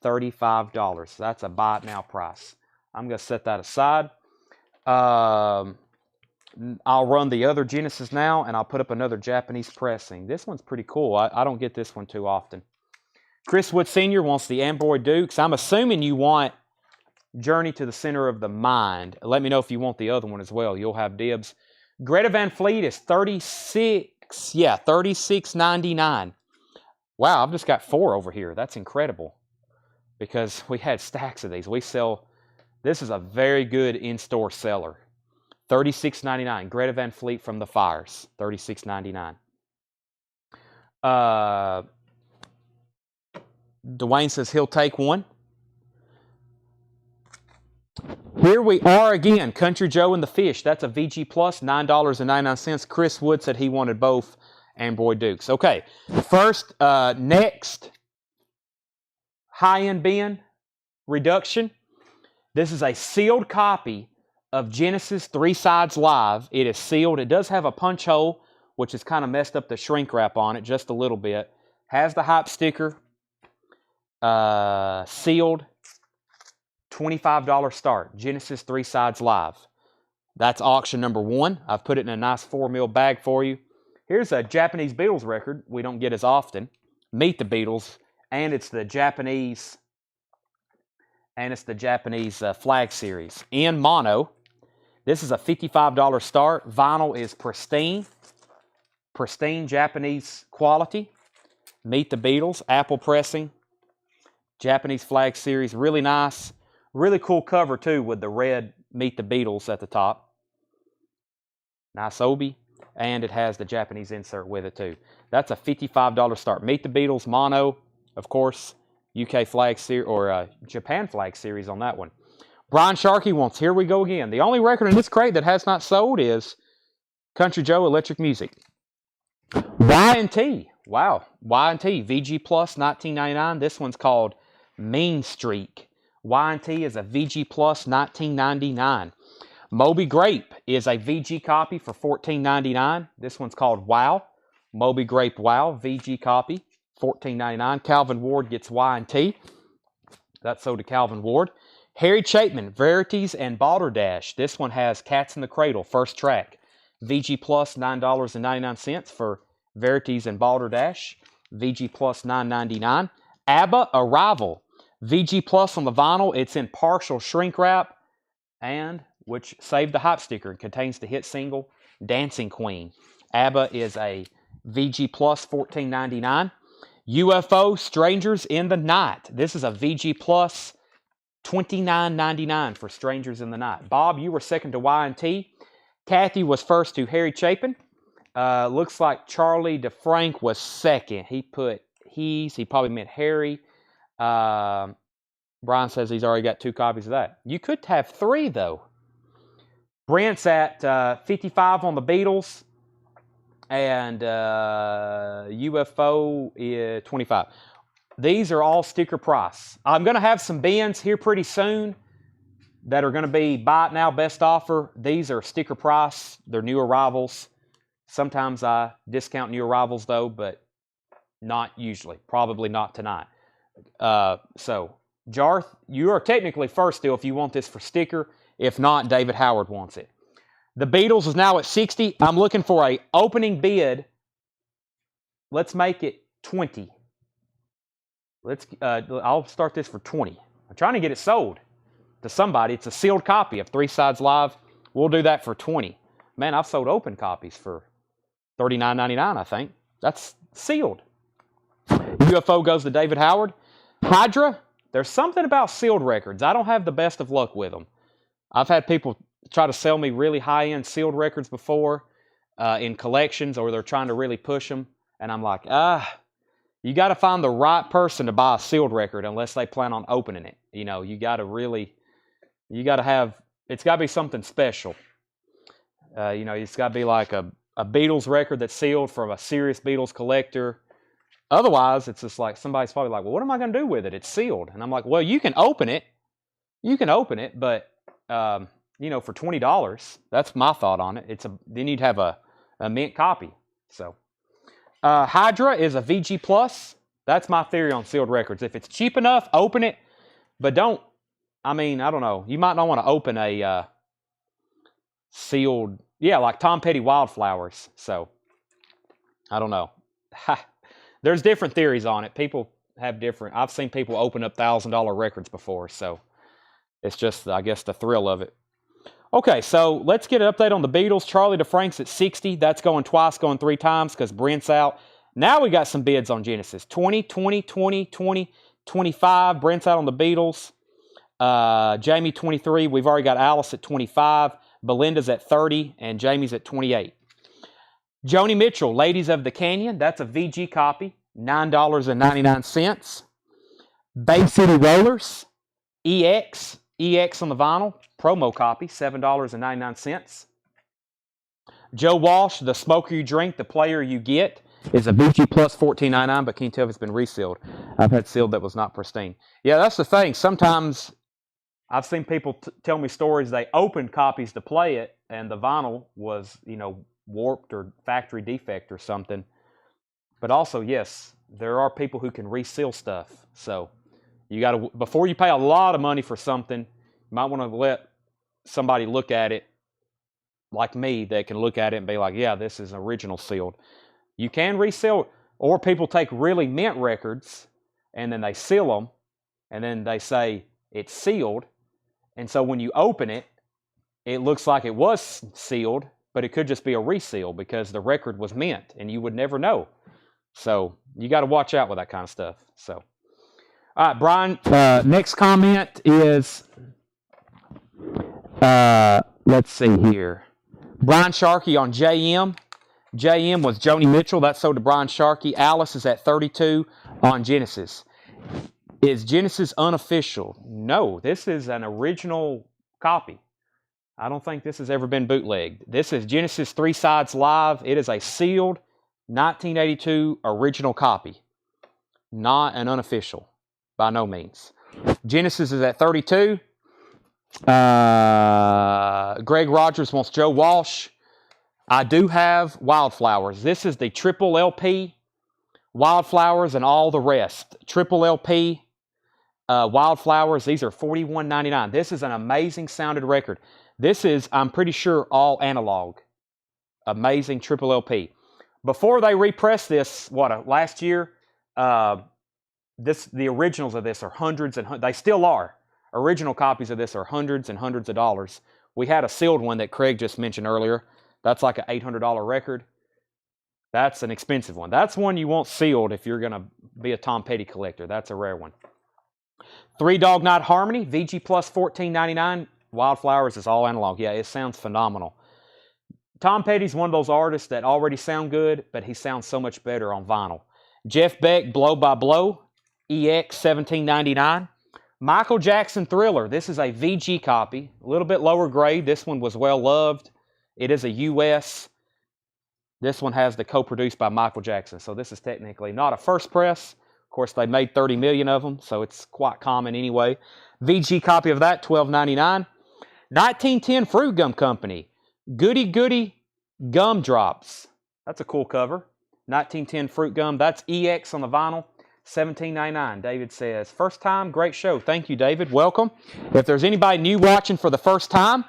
$35. That's a buy it now price. I'm going to set that aside. I'll run the other Genesis now, and I'll put up another Japanese pressing. This one's pretty cool. I don't get this one too often. Chris Wood Sr. wants the Amboy Dukes. I'm assuming you want Journey to the Center of the Mind. Let me know if you want the other one as well. You'll have dibs. Greta Van Fleet is $36.99. Wow, I've just got 4 over here. That's incredible because we had stacks of these. This is a very good in-store seller. $36.99. Greta Van Fleet from the Fires. $36.99. Dwayne says he'll take one. Here we are again. Country Joe and the Fish. That's a VG Plus, $9.99. Chris Wood said he wanted both Amboy Dukes. Okay, first, next high-end bin reduction. This is a sealed copy of Genesis 3 Sides Live. It is sealed. It does have a punch hole, which has kind of messed up the shrink wrap on it just a little bit. Has the hype sticker. Sealed. $25 start. Genesis 3 Sides Live. That's auction number 1. I've put it in a nice 4 mil bag for you. Here's a Japanese Beatles record we don't get as often. Meet the Beatles. And it's the Japanese flag series in mono. This is a $55 start. Vinyl is pristine Japanese quality. Meet the Beatles, Apple pressing, Japanese flag series, really nice. Really cool cover too with the red Meet the Beatles at the top. Nice obi. And it has the Japanese insert with it too. That's a $55 start. Meet the Beatles, mono, of course, UK flag series or Japan flag series on that one. Brian Sharkey wants Here We Go Again. The only record in this crate that has not sold is Country Joe Electric Music. Y&T. Wow. Y&T. VG Plus, $19.99. This one's called Mean Streak. Y&T is a VG Plus, $19.99. Moby Grape is a VG copy for $14.99. This one's called Wow. Moby Grape Wow. VG copy, $14.99. Calvin Ward gets Y&T. That's sold to Calvin Ward. Harry Chapman, Verities and Balderdash. This one has Cats in the Cradle, first track. VG Plus, $9.99 for Verities and Balderdash. VG Plus, $9.99. ABBA, Arrival. VG Plus on the vinyl. It's in partial shrink wrap, and which saved the hype sticker. It contains the hit single, Dancing Queen. ABBA is a VG Plus, $14.99. UFO, Strangers in the Night. This is a VG Plus, $29.99 for Strangers in the Night. Bob, you were second to Y&T. Kathy was first to Harry Chapin. Looks like Charlie DeFrank was second. He put he probably meant Harry. Brian says he's already got 2 copies of that. You could have 3 though. Brent's at 55 on the Beatles. And UFO is 25. These are all sticker price. I'm going to have some bins here pretty soon that are going to be buy it now, best offer. These are sticker price. They're new arrivals. Sometimes I discount new arrivals though, but not usually. Probably not tonight. So, Jarth, you are technically first still if you want this for sticker. If not, David Howard wants it. The Beatles is now at 60. I'm looking for a opening bid. Let's make it 20. I'll start this for 20. I'm trying to get it sold to somebody. It's a sealed copy of 3 Sides Live. We'll do that for 20. Man, I've sold open copies for $39.99, I think. That's sealed. UFO goes to David Howard. Hydra, there's something about sealed records. I don't have the best of luck with them. I've had people try to sell me really high-end sealed records before in collections, or they're trying to really push them. And I'm like, you got to find the right person to buy a sealed record unless they plan on opening it. You know, it's got to be something special. It's got to be like a Beatles record that's sealed from a serious Beatles collector. Otherwise, it's just like somebody's probably like, well, what am I going to do with it? It's sealed. And I'm like, well, you can open it. But, for $20, that's my thought on it. Then you'd have a mint copy. So, Hydra is a VG Plus. That's my theory on sealed records. If it's cheap enough, open it, but don't, I mean, I don't know. You might not want to open a sealed, yeah, like Tom Petty Wildflowers. So, I don't know. There's different theories on it. People have different, I've seen people open up $1,000 records before, so it's just, I guess, the thrill of it. Okay, so let's get an update on the Beatles. Charlie DeFrank's at 60. That's going twice, going 3 times because Brent's out. Now we got some bids on Genesis. 20, 20, 20, 20, 25. Brent's out on the Beatles. Jamie, 23. We've already got Alice at 25. Belinda's at 30. And Jamie's at 28. Joni Mitchell, Ladies of the Canyon. That's a VG copy. $9.99. Bay City Rollers. EX. EX on the vinyl. Promo copy. $7.99. Joe Walsh, The Smoker You Drink, The Player You Get, is a VG Plus $14.99, but can't tell if it's been resealed. I've had sealed that was not pristine. Yeah, that's the thing. Sometimes I've seen people tell me stories. They opened copies to play it, and the vinyl was, you know, warped or factory defect or something. But also, yes, there are people who can reseal stuff. So you got to, before you pay a lot of money for something, you might want to let somebody look at it like me that can look at it and be like, yeah, this is original sealed. You can reseal, or people take really mint records and then they seal them and then they say it's sealed. And so when you open it, it looks like it was sealed, but it could just be a reseal because the record was mint and you would never know. So you got to watch out with that kind of stuff. So, all right, Brian, next comment is, let's see here. Brian Sharkey on JM. JM was Joni Mitchell. That's sold to Brian Sharkey. Alice is at 32 on Genesis. Is Genesis unofficial? No, this is an original copy. I don't think this has ever been bootlegged. This is Genesis 3 Sides Live. It is a sealed 1982 original copy. Not an unofficial, by no means. Genesis is at 32. Greg Rogers wants Joe Walsh. I do have Wildflowers. This is the triple LP, Wildflowers and all the rest. Triple LP, Wildflowers. These are $41.99. This is an amazing sounded record. This is, I'm pretty sure, all analog. Amazing triple LP. Before they repressed this, last year, the originals of this are hundreds and they still are. Original copies of this are hundreds and hundreds of dollars. We had a sealed one that Craig just mentioned earlier. That's like an $800 record. That's an expensive one. That's one you want sealed if you're going to be a Tom Petty collector. That's a rare one. Three Dog Night Harmony, VG Plus $14.99. Wildflowers is all analog. Yeah, it sounds phenomenal. Tom Petty's one of those artists that already sound good, but he sounds so much better on vinyl. Jeff Beck, Blow by Blow, EX $17.99. Michael Jackson Thriller. This is a VG copy, a little bit lower grade. This one was well loved. It is a US. This one has the co-produced by Michael Jackson. So this is technically not a first press. Of course, they made 30 million of them, so it's quite common anyway. VG copy of that, $12.99. 1910 Fruit Gum Company. Goody Goody Gumdrops. That's a cool cover. 1910 Fruit Gum. That's EX on the vinyl. $17.99. David says, first time, great show. Thank you, David. Welcome. If there's anybody new watching for the first time,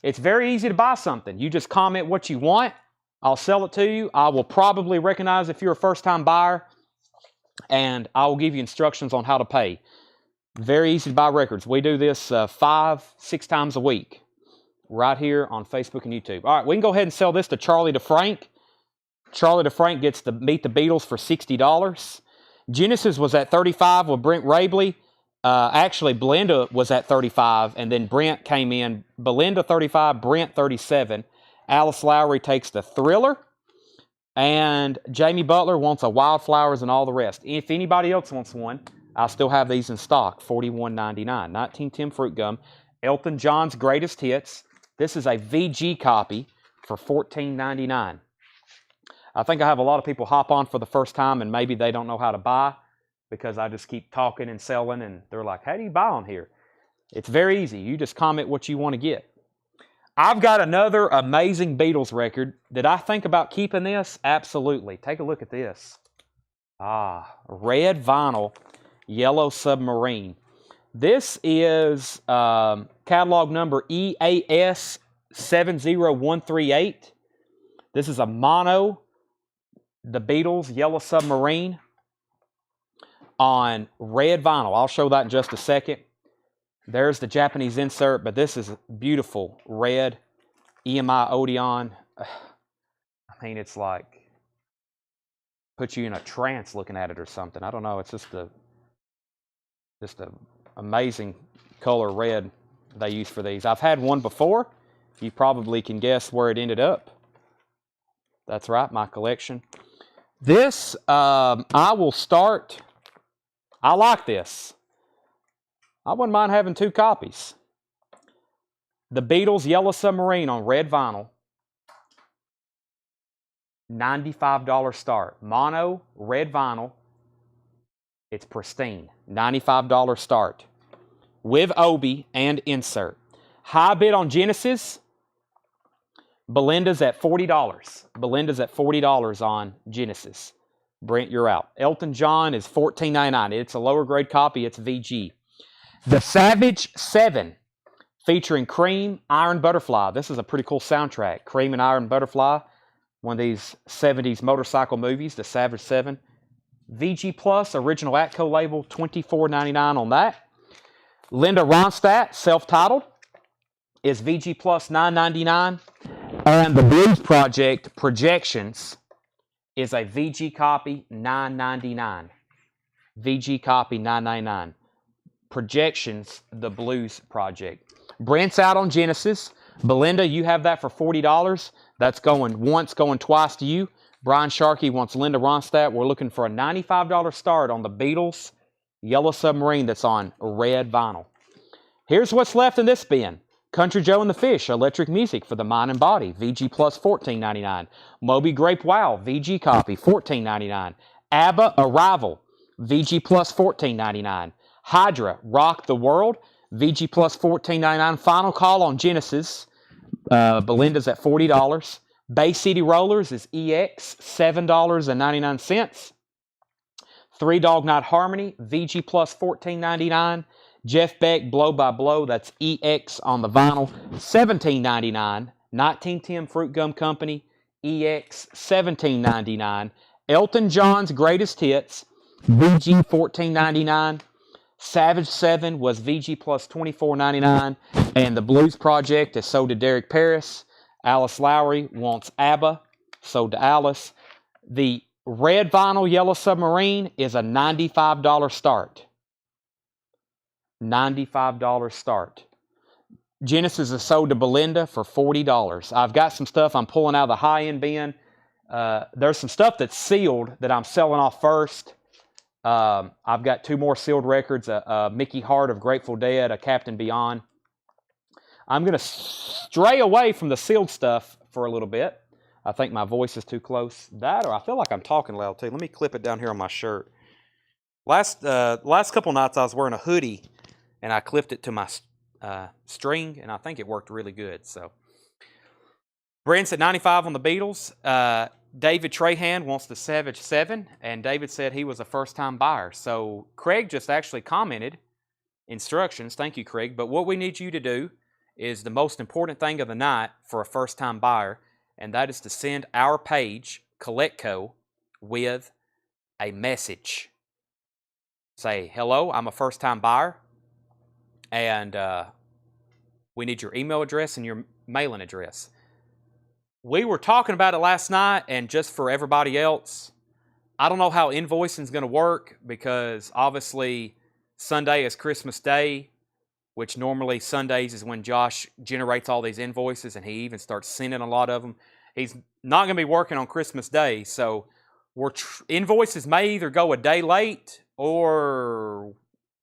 it's very easy to buy something. You just comment what you want. I'll sell it to you. I will probably recognize if you're a first-time buyer, and I will give you instructions on how to pay. Very easy to buy records. We do this 5-6 times a week right here on Facebook and YouTube. All right, we can go ahead and sell this to Charlie DeFrank. Charlie DeFrank gets to meet the Beatles for $60. Genesis was at 35 with Brent Rabley. Actually, Belinda was at 35, and then Brent came in. Belinda 35, Brent 37. Alice Lowry takes the Thriller, and Jamie Butler wants a Wildflowers and all the rest. If anybody else wants one, I still have these in stock, $41.99. 1910 Fruit Gum, Elton John's Greatest Hits. This is a VG copy for $14.99. I think I have a lot of people hop on for the first time, and maybe they don't know how to buy, because I just keep talking and selling, and they're like, how do you buy on here? It's very easy. You just comment what you want to get. I've got another amazing Beatles record. Did I think about keeping this? Absolutely. Take a look at this. Red vinyl, Yellow Submarine. This is catalog number EAS 70138. This is a mono, the Beatles, Yellow Submarine, on red vinyl. I'll show that in just a second. There's the Japanese insert, but this is beautiful red EMI Odeon. I mean, it's like puts you in a trance looking at it or something. I don't know. It's just a amazing color red they use for these. I've had one before. You probably can guess where it ended up. That's right, my collection. This, I will start. I like this. I wouldn't mind having 2 copies. The Beatles Yellow Submarine on red vinyl. $95 start. Mono, red vinyl. It's pristine. $95 start. With Obi and insert. High bid on Genesis. Belinda's at $40. Belinda's at $40 on Genesis. Brent, you're out. Elton John is $14.99. It's a lower grade copy. It's VG. The Savage 7 featuring Cream, Iron Butterfly. This is a pretty cool soundtrack. Cream and Iron Butterfly. One of these 70s motorcycle movies, The Savage 7. VG Plus, original Atco label, $24.99 on that. Linda Ronstadt, self-titled, is VG Plus $9.99. And the Blues Project, Projections, is a VG copy, $9.99. VG copy, $9.99. Projections, the Blues Project. Brent's out on Genesis. Belinda, you have that for $40. That's going once, going twice to you. Brian Sharkey wants Linda Ronstadt. We're looking for a $95 start on the Beatles Yellow Submarine that's on red vinyl. Here's what's left in this bin. Country Joe and the Fish, Electric Music for the Mind and Body, VG Plus $14.99. Moby Grape Wow, VG copy, $14.99. ABBA Arrival, VG Plus $14.99. Hydra, Rock the World, VG Plus $14.99. Final Call on Genesis, Belinda's at $40. Bay City Rollers is EX, $7.99. Three Dog Night Harmony, VG Plus $14.99. Jeff Beck, Blow by Blow, that's EX on the vinyl, $17.99. 1910 Fruit Gum Company, EX, $17.99. Elton John's Greatest Hits, VG $14.99. Savage 7 was VG plus $24.99. And the Blues Project is sold to Derek Paris. Alice Lowry wants ABBA, sold to Alice. The red vinyl Yellow Submarine is a $95 start. $95 start. Genesis is sold to Belinda for $40. I've got some stuff I'm pulling out of the high-end bin. There's some stuff that's sealed that I'm selling off first. I've got 2 more sealed records, a Mickey Hart of Grateful Dead, a Captain Beyond. I'm going to stray away from the sealed stuff for a little bit. I think my voice is too close. That, or I feel like I'm talking loud too. Let me clip it down here on my shirt. Last couple nights I was wearing a hoodie, and I clipped it to my string, and I think it worked really good. So, Brent's at 95 on the Beatles. David Trahan wants the Savage 7, and David said he was a first-time buyer. So, Craig just actually commented instructions. Thank you, Craig. But what we need you to do is the most important thing of the night for a first-time buyer, and that is to send our page, CollectCo, with a message. Say, hello, I'm a first-time buyer, and we need your email address and your mailing address. We were talking about it last night, and just for everybody else, I don't know how invoicing is going to work, because obviously Sunday is Christmas Day, which normally Sundays is when Josh generates all these invoices, and he even starts sending a lot of them. He's not going to be working on Christmas Day, so invoices may either go a day late, or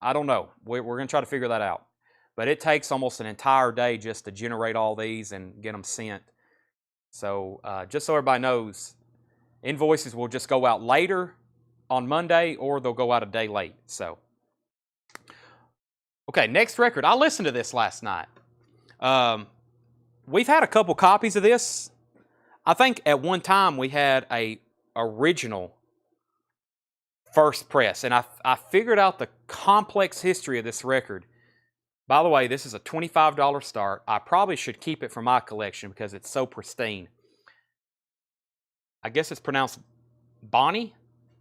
I don't know. We're going to try to figure that out. But it takes almost an entire day just to generate all these and get them sent. So just so everybody knows, invoices will just go out later on Monday, or they'll go out a day late. So, okay, next record. I listened to this last night. We've had a couple copies of this. I think at one time we had a original first press. And I figured out the complex history of this record. By the way, this is a $25 start. I probably should keep it for my collection because it's so pristine. I guess it's pronounced Bonnie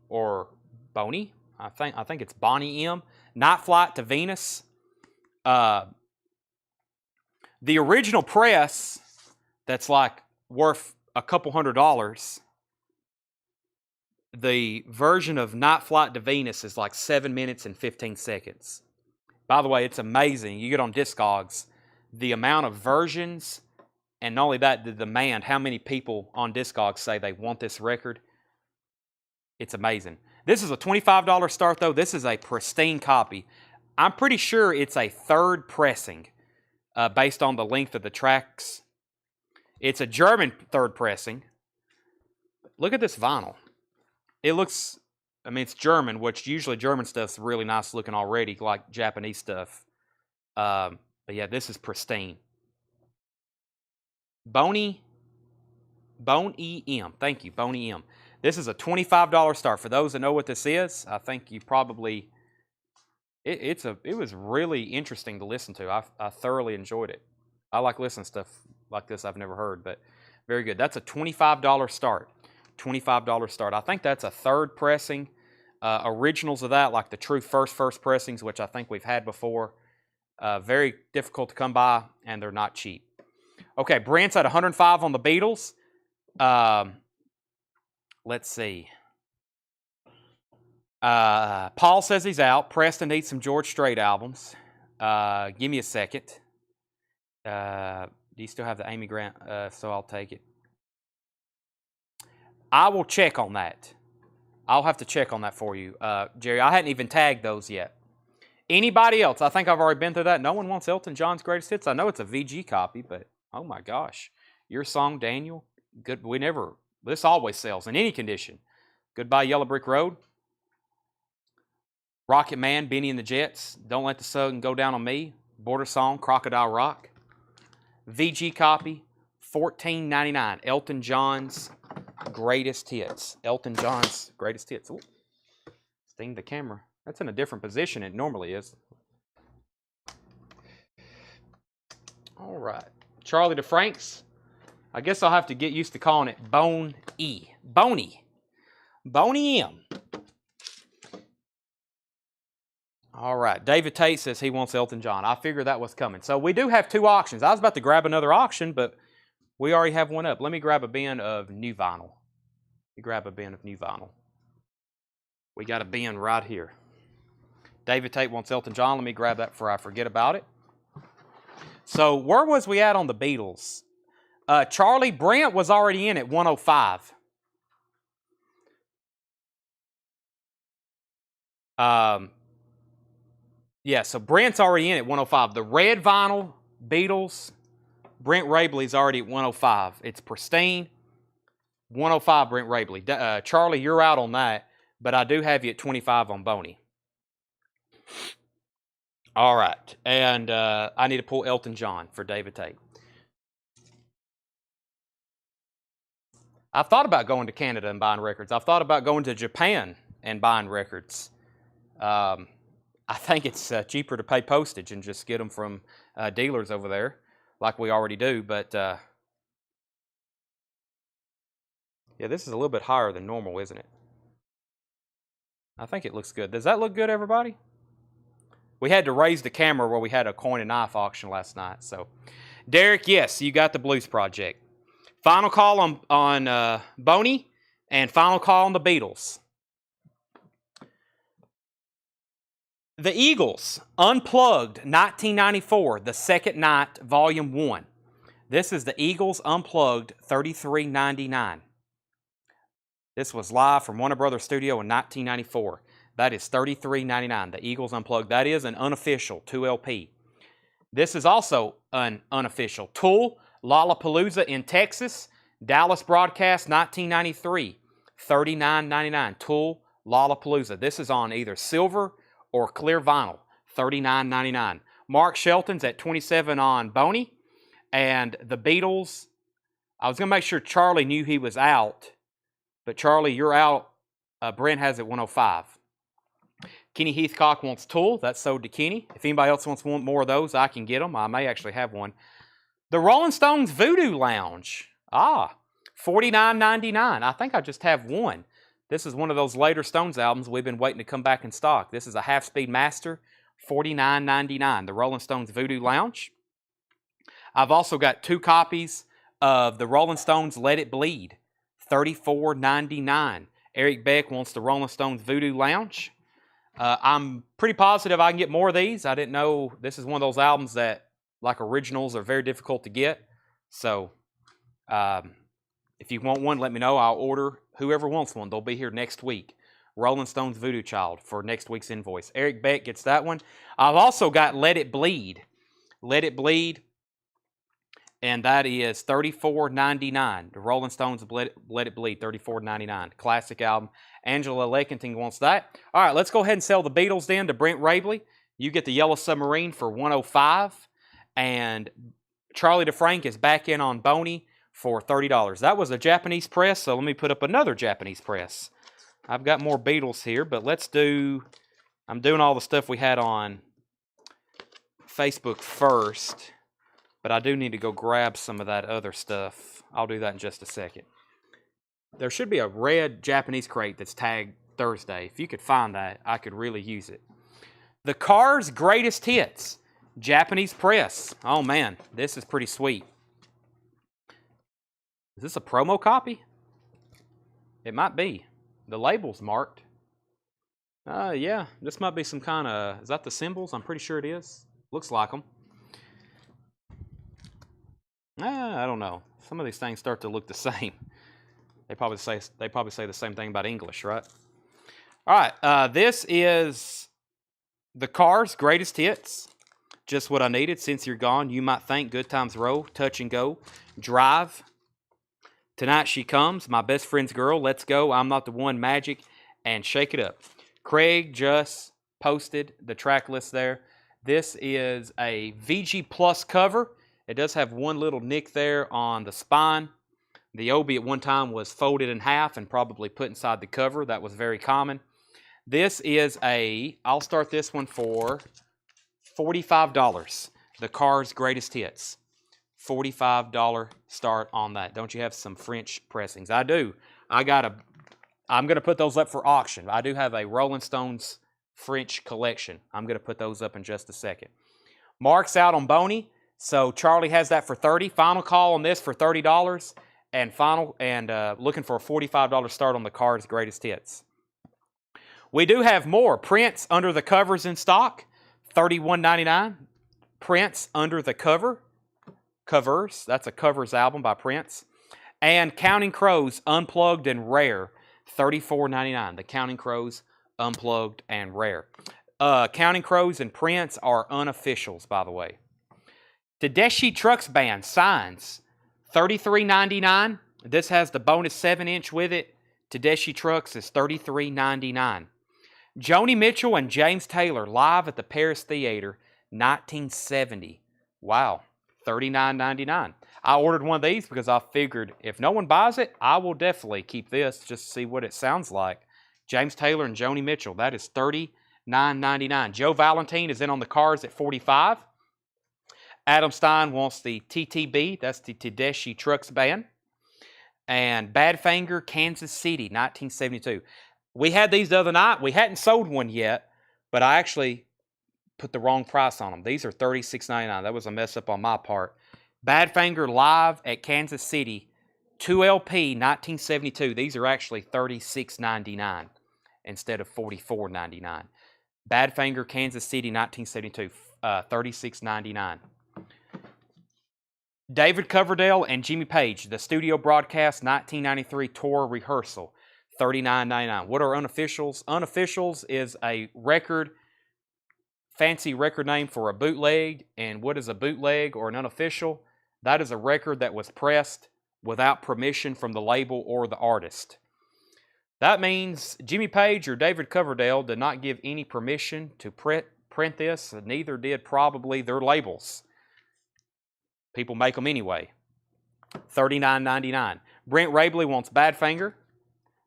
or Boney. I think it's Bonnie M. Night Flight to Venus. The original press that's like worth a couple $100. The version of Night Flight to Venus is like 7 minutes and 15 seconds. By the way, it's amazing. You get on Discogs, the amount of versions, and not only that, the demand, how many people on Discogs say they want this record. It's amazing. This is a $25 start, though. This is a pristine copy. I'm pretty sure it's a third pressing based on the length of the tracks. It's a German third pressing. Look at this vinyl. It looks, I mean, it's German, which usually German stuff's really nice looking already, like Japanese stuff. But yeah, this is pristine. Boney M. Thank you, Boney M. This is a $25 start. For those that know what this is, I think you probably, it was really interesting to listen to. I thoroughly enjoyed it. I like listening to stuff like this I've never heard, but very good. That's a $25 start. $25 start. I think that's a third pressing. Originals of that, like the true first pressings, which I think we've had before. Very difficult to come by, and they're not cheap. Okay, Brent's at 105 on the Beatles. Let's see. Paul says he's out. Preston needs some George Strait albums. Give me a second. Do you still have the Amy Grant? So I'll take it. I will check on that. I'll have to check on that for you, Jerry. I hadn't even tagged those yet. Anybody else? I think I've already been through that. No one wants Elton John's greatest hits. I know it's a VG copy, but oh my gosh. Your song, Daniel, good. This always sells in any condition. Goodbye, Yellow Brick Road. Rocket Man, Benny and the Jets. Don't Let the Sun Go Down on Me. Border Song, Crocodile Rock. VG copy, $14.99. Elton John's greatest hits. Elton John's greatest hits. Ooh. Sting the camera. That's in a different position than it normally is. All right. Charlie DeFranks. I guess I'll have to get used to calling it Bone E. Boney. Boney M. All right. David Tate says he wants Elton John. I figured that was coming. So we do have two auctions. I was about to grab another auction, but we already have one up. Let me grab a bin of new vinyl. We got a bin right here. David Tate wants Elton John. Let me grab that before I forget about it. So where was we at on the Beatles? Charlie Brent was already in at 105. Yeah, so Brent's already in at 105. The red vinyl, Beatles, Brent Rabley's already at 105. It's pristine. 105 Brent Rabley. Charlie, you're out on that, but I do have you at 25 on Boney. All right, and I need to pull Elton John for David Tate. I've thought about going to Canada and buying records. I've thought about going to Japan and buying records. I think it's cheaper to pay postage and just get them from dealers over there, like we already do. But yeah, this is a little bit higher than normal, isn't it? I think it looks good. Does that look good, everybody? We had to raise the camera where we had a coin and knife auction last night. So, Derek, yes, you got the Blues Project. Final call on Boney and final call on the Beatles. The Eagles, Unplugged, 1994, The Second Night, Volume 1. This is the Eagles Unplugged, $33.99. This was live from Warner Brothers Studio in 1994. That is $33.99, the Eagles Unplugged. That is an unofficial 2LP. This is also an unofficial. Tool, Lollapalooza in Texas, Dallas broadcast 1993, $39.99. Tool, Lollapalooza. This is on either silver or clear vinyl, $39.99. Mark Shelton's at 27 on Boney. And the Beatles, I was going to make sure Charlie knew he was out, but Charlie, you're out. Brent has it 105. Kenny Heathcock wants Tool. That's sold to Kenny. If anybody else wants more of those, I can get them. I may actually have one. The Rolling Stones Voodoo Lounge. $49.99. I think I just have one. This is one of those later Stones albums we've been waiting to come back in stock. This is a half-speed master, $49.99. The Rolling Stones Voodoo Lounge. I've also got 2 copies of the Rolling Stones Let It Bleed, $34.99. Eric Beck wants the Rolling Stones Voodoo Lounge. I'm pretty positive I can get more of these. I didn't know this is one of those albums that, like originals, are very difficult to get. So, if you want one, let me know. I'll order whoever wants one. They'll be here next week. Rolling Stones Voodoo Child for next week's invoice. Eric Beck gets that one. I've also got Let It Bleed. Let It Bleed. And that is $34.99. The Rolling Stones Let It Bleed, $34.99. Classic album. Angela Lakenting wants that. All right, let's go ahead and sell the Beatles then to Brent Rabley. You get the Yellow Submarine for $105. And Charlie DeFrank is back in on Boney for $30. That was a Japanese press, so let me put up another Japanese press. I've got more Beatles here, but I'm doing all the stuff we had on Facebook first. But I do need to go grab some of that other stuff. I'll do that in just a second. There should be a red Japanese crate that's tagged Thursday. If you could find that, I could really use it. The Cars Greatest Hits. Japanese press. Oh man, this is pretty sweet. Is this a promo copy? It might be. The label's marked. Yeah, this might be some kind of... Is that the symbols? I'm pretty sure it is. Looks like them. I don't know. Some of these things start to look the same. They probably say the same thing about English, right? All right. This is the Cars Greatest Hits. Just what I needed. Since you're gone, you might think. Good Times Row, Touch and Go, Drive. Tonight She Comes, My Best Friend's Girl, Let's Go, I'm Not the One, Magic, and Shake It Up. Craig just posted the track list there. This is a VG Plus cover. It does have one little nick there on the spine. The Obi at one time was folded in half and probably put inside the cover. That was very common. This is I'll start this one for $45. The Cars Greatest Hits. $45 start on that. Don't you have some French pressings? I do. I'm going to put those up for auction. I do have a Rolling Stones French collection. I'm going to put those up in just a second. Mark's out on Boney. So Charlie has that for $30. Final call on this for $30, and looking for a $45 start on the Cars Greatest Hits. We do have more Prince Under the Covers in stock, $31.99. Prince Under the Covers. That's a covers album by Prince, and Counting Crows Unplugged and Rare, $34.99. The Counting Crows Unplugged and Rare. Counting Crows and Prince are unofficials, by the way. Tedeschi Trucks Band Signs, $33.99. This has the bonus 7-inch with it. Tedeschi Trucks is $33.99. Joni Mitchell and James Taylor live at the Paris Theater, 1970. Wow, $39.99. I ordered one of these because I figured if no one buys it, I will definitely keep this just to see what it sounds like. James Taylor and Joni Mitchell, that is $39.99. Joe Valentine is in on the Cars at $45. Adam Stein wants the TTB, that's the Tedeschi Trucks Band. And Badfinger, Kansas City, 1972. We had these the other night. We hadn't sold one yet, but I actually put the wrong price on them. These are $36.99. That was a mess up on my part. Badfinger live at Kansas City, 2LP, 1972. These are actually $36.99 instead of $44.99. Badfinger, Kansas City, 1972, $36.99. David Coverdale and Jimmy Page, the studio broadcast 1993 tour rehearsal, $39.99. What are unofficials? Unofficials is a record, fancy record name for a bootleg. And what is a bootleg or an unofficial? That is a record that was pressed without permission from the label or the artist. That means Jimmy Page or David Coverdale did not give any permission to print this, and neither did probably their labels. People make them anyway. $39.99. Brent Rabley wants Badfinger.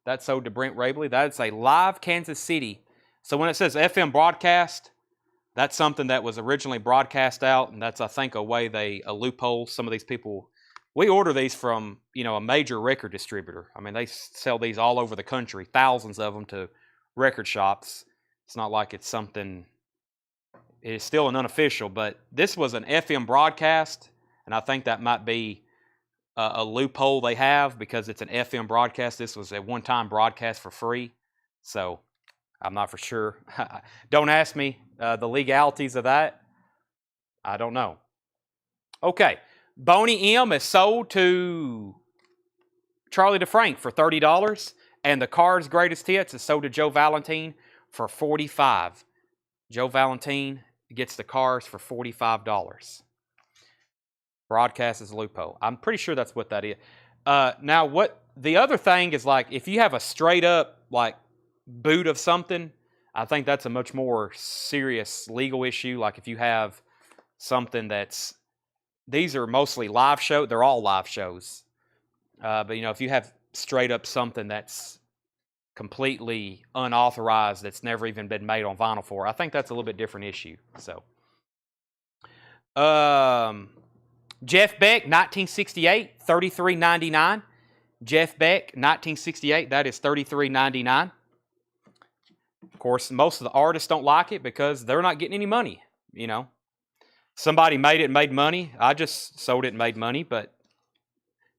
That's sold to Brent Rabley. That's a live Kansas City So when it says FM broadcast, that's something that was originally broadcast out, and that's, I think, a loophole. Some of these people, we order these from, a major record distributor. I mean, they sell these all over the country, thousands of them to record shops. It's not like it's something, it's still an unofficial, but this was an FM broadcast, and I think that might be a loophole they have because it's an FM broadcast. This was a one-time broadcast for free, so I'm not for sure. Don't ask me the legalities of that. I don't know. Okay, Boney M is sold to Charlie DeFrank for $30, and the Cars Greatest Hits is sold to Joe Valentine for $45. Joe Valentine gets the Cars for $45. Broadcast is a loophole. I'm pretty sure that's what that is. Now, what the other thing is, like, if you have a straight up like boot of something, I think that's a much more serious legal issue. Like if you have something that's, these are mostly live show. They're all live shows. But if you have straight up something that's completely unauthorized, that's never even been made on vinyl for, I think that's a little bit different issue. So, Jeff Beck, 1968, $33.99. Jeff Beck, 1968, that is $33.99. Of course, most of the artists don't like it because they're not getting any money, Somebody made it and made money. I just sold it and made money, but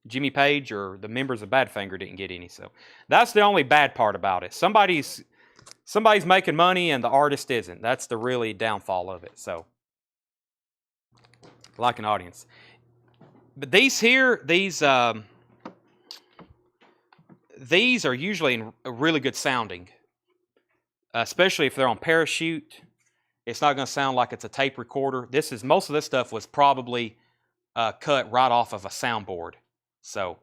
Jimmy Page or the members of Badfinger didn't get any. So that's the only bad part about it. Somebody's making money and the artist isn't. That's the really downfall of it. So, like an audience. But these are usually in really good sounding, especially if they're on Parachute. It's not going to sound like it's a tape recorder. Most of this stuff was probably cut right off of a soundboard. So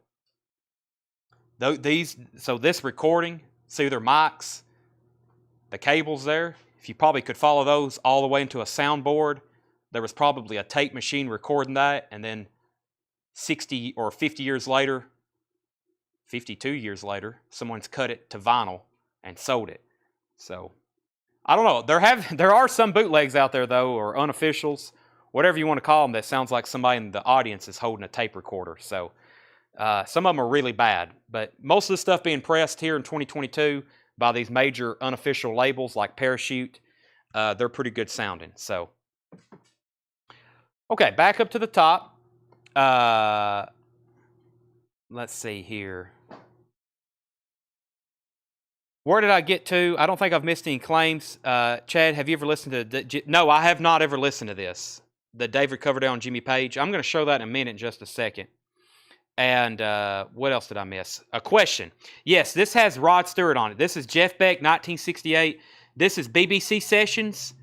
this recording, see their mics, the cables there. If you probably could follow those all the way into a soundboard, there was probably a tape machine recording that, and then 60 or 50 years later, 52 years later, someone's cut it to vinyl and sold it. So I don't know. There are some bootlegs out there though, or unofficials, whatever you want to call them, that sounds like somebody in the audience is holding a tape recorder. So some of them are really bad, but most of the stuff being pressed here in 2022 by these major unofficial labels like Parachute, they're pretty good sounding. So, okay, back up to the top. Let's see here. Where did I get to? I don't think I've missed any claims. Chad, have you ever listened to... No, I have not ever listened to this. The David Coverdale and Jimmy Page. I'm going to show that in a minute in just a second. And what else did I miss? A question. Yes, this has Rod Stewart on it. This is Jeff Beck, 1968. This is BBC Sessions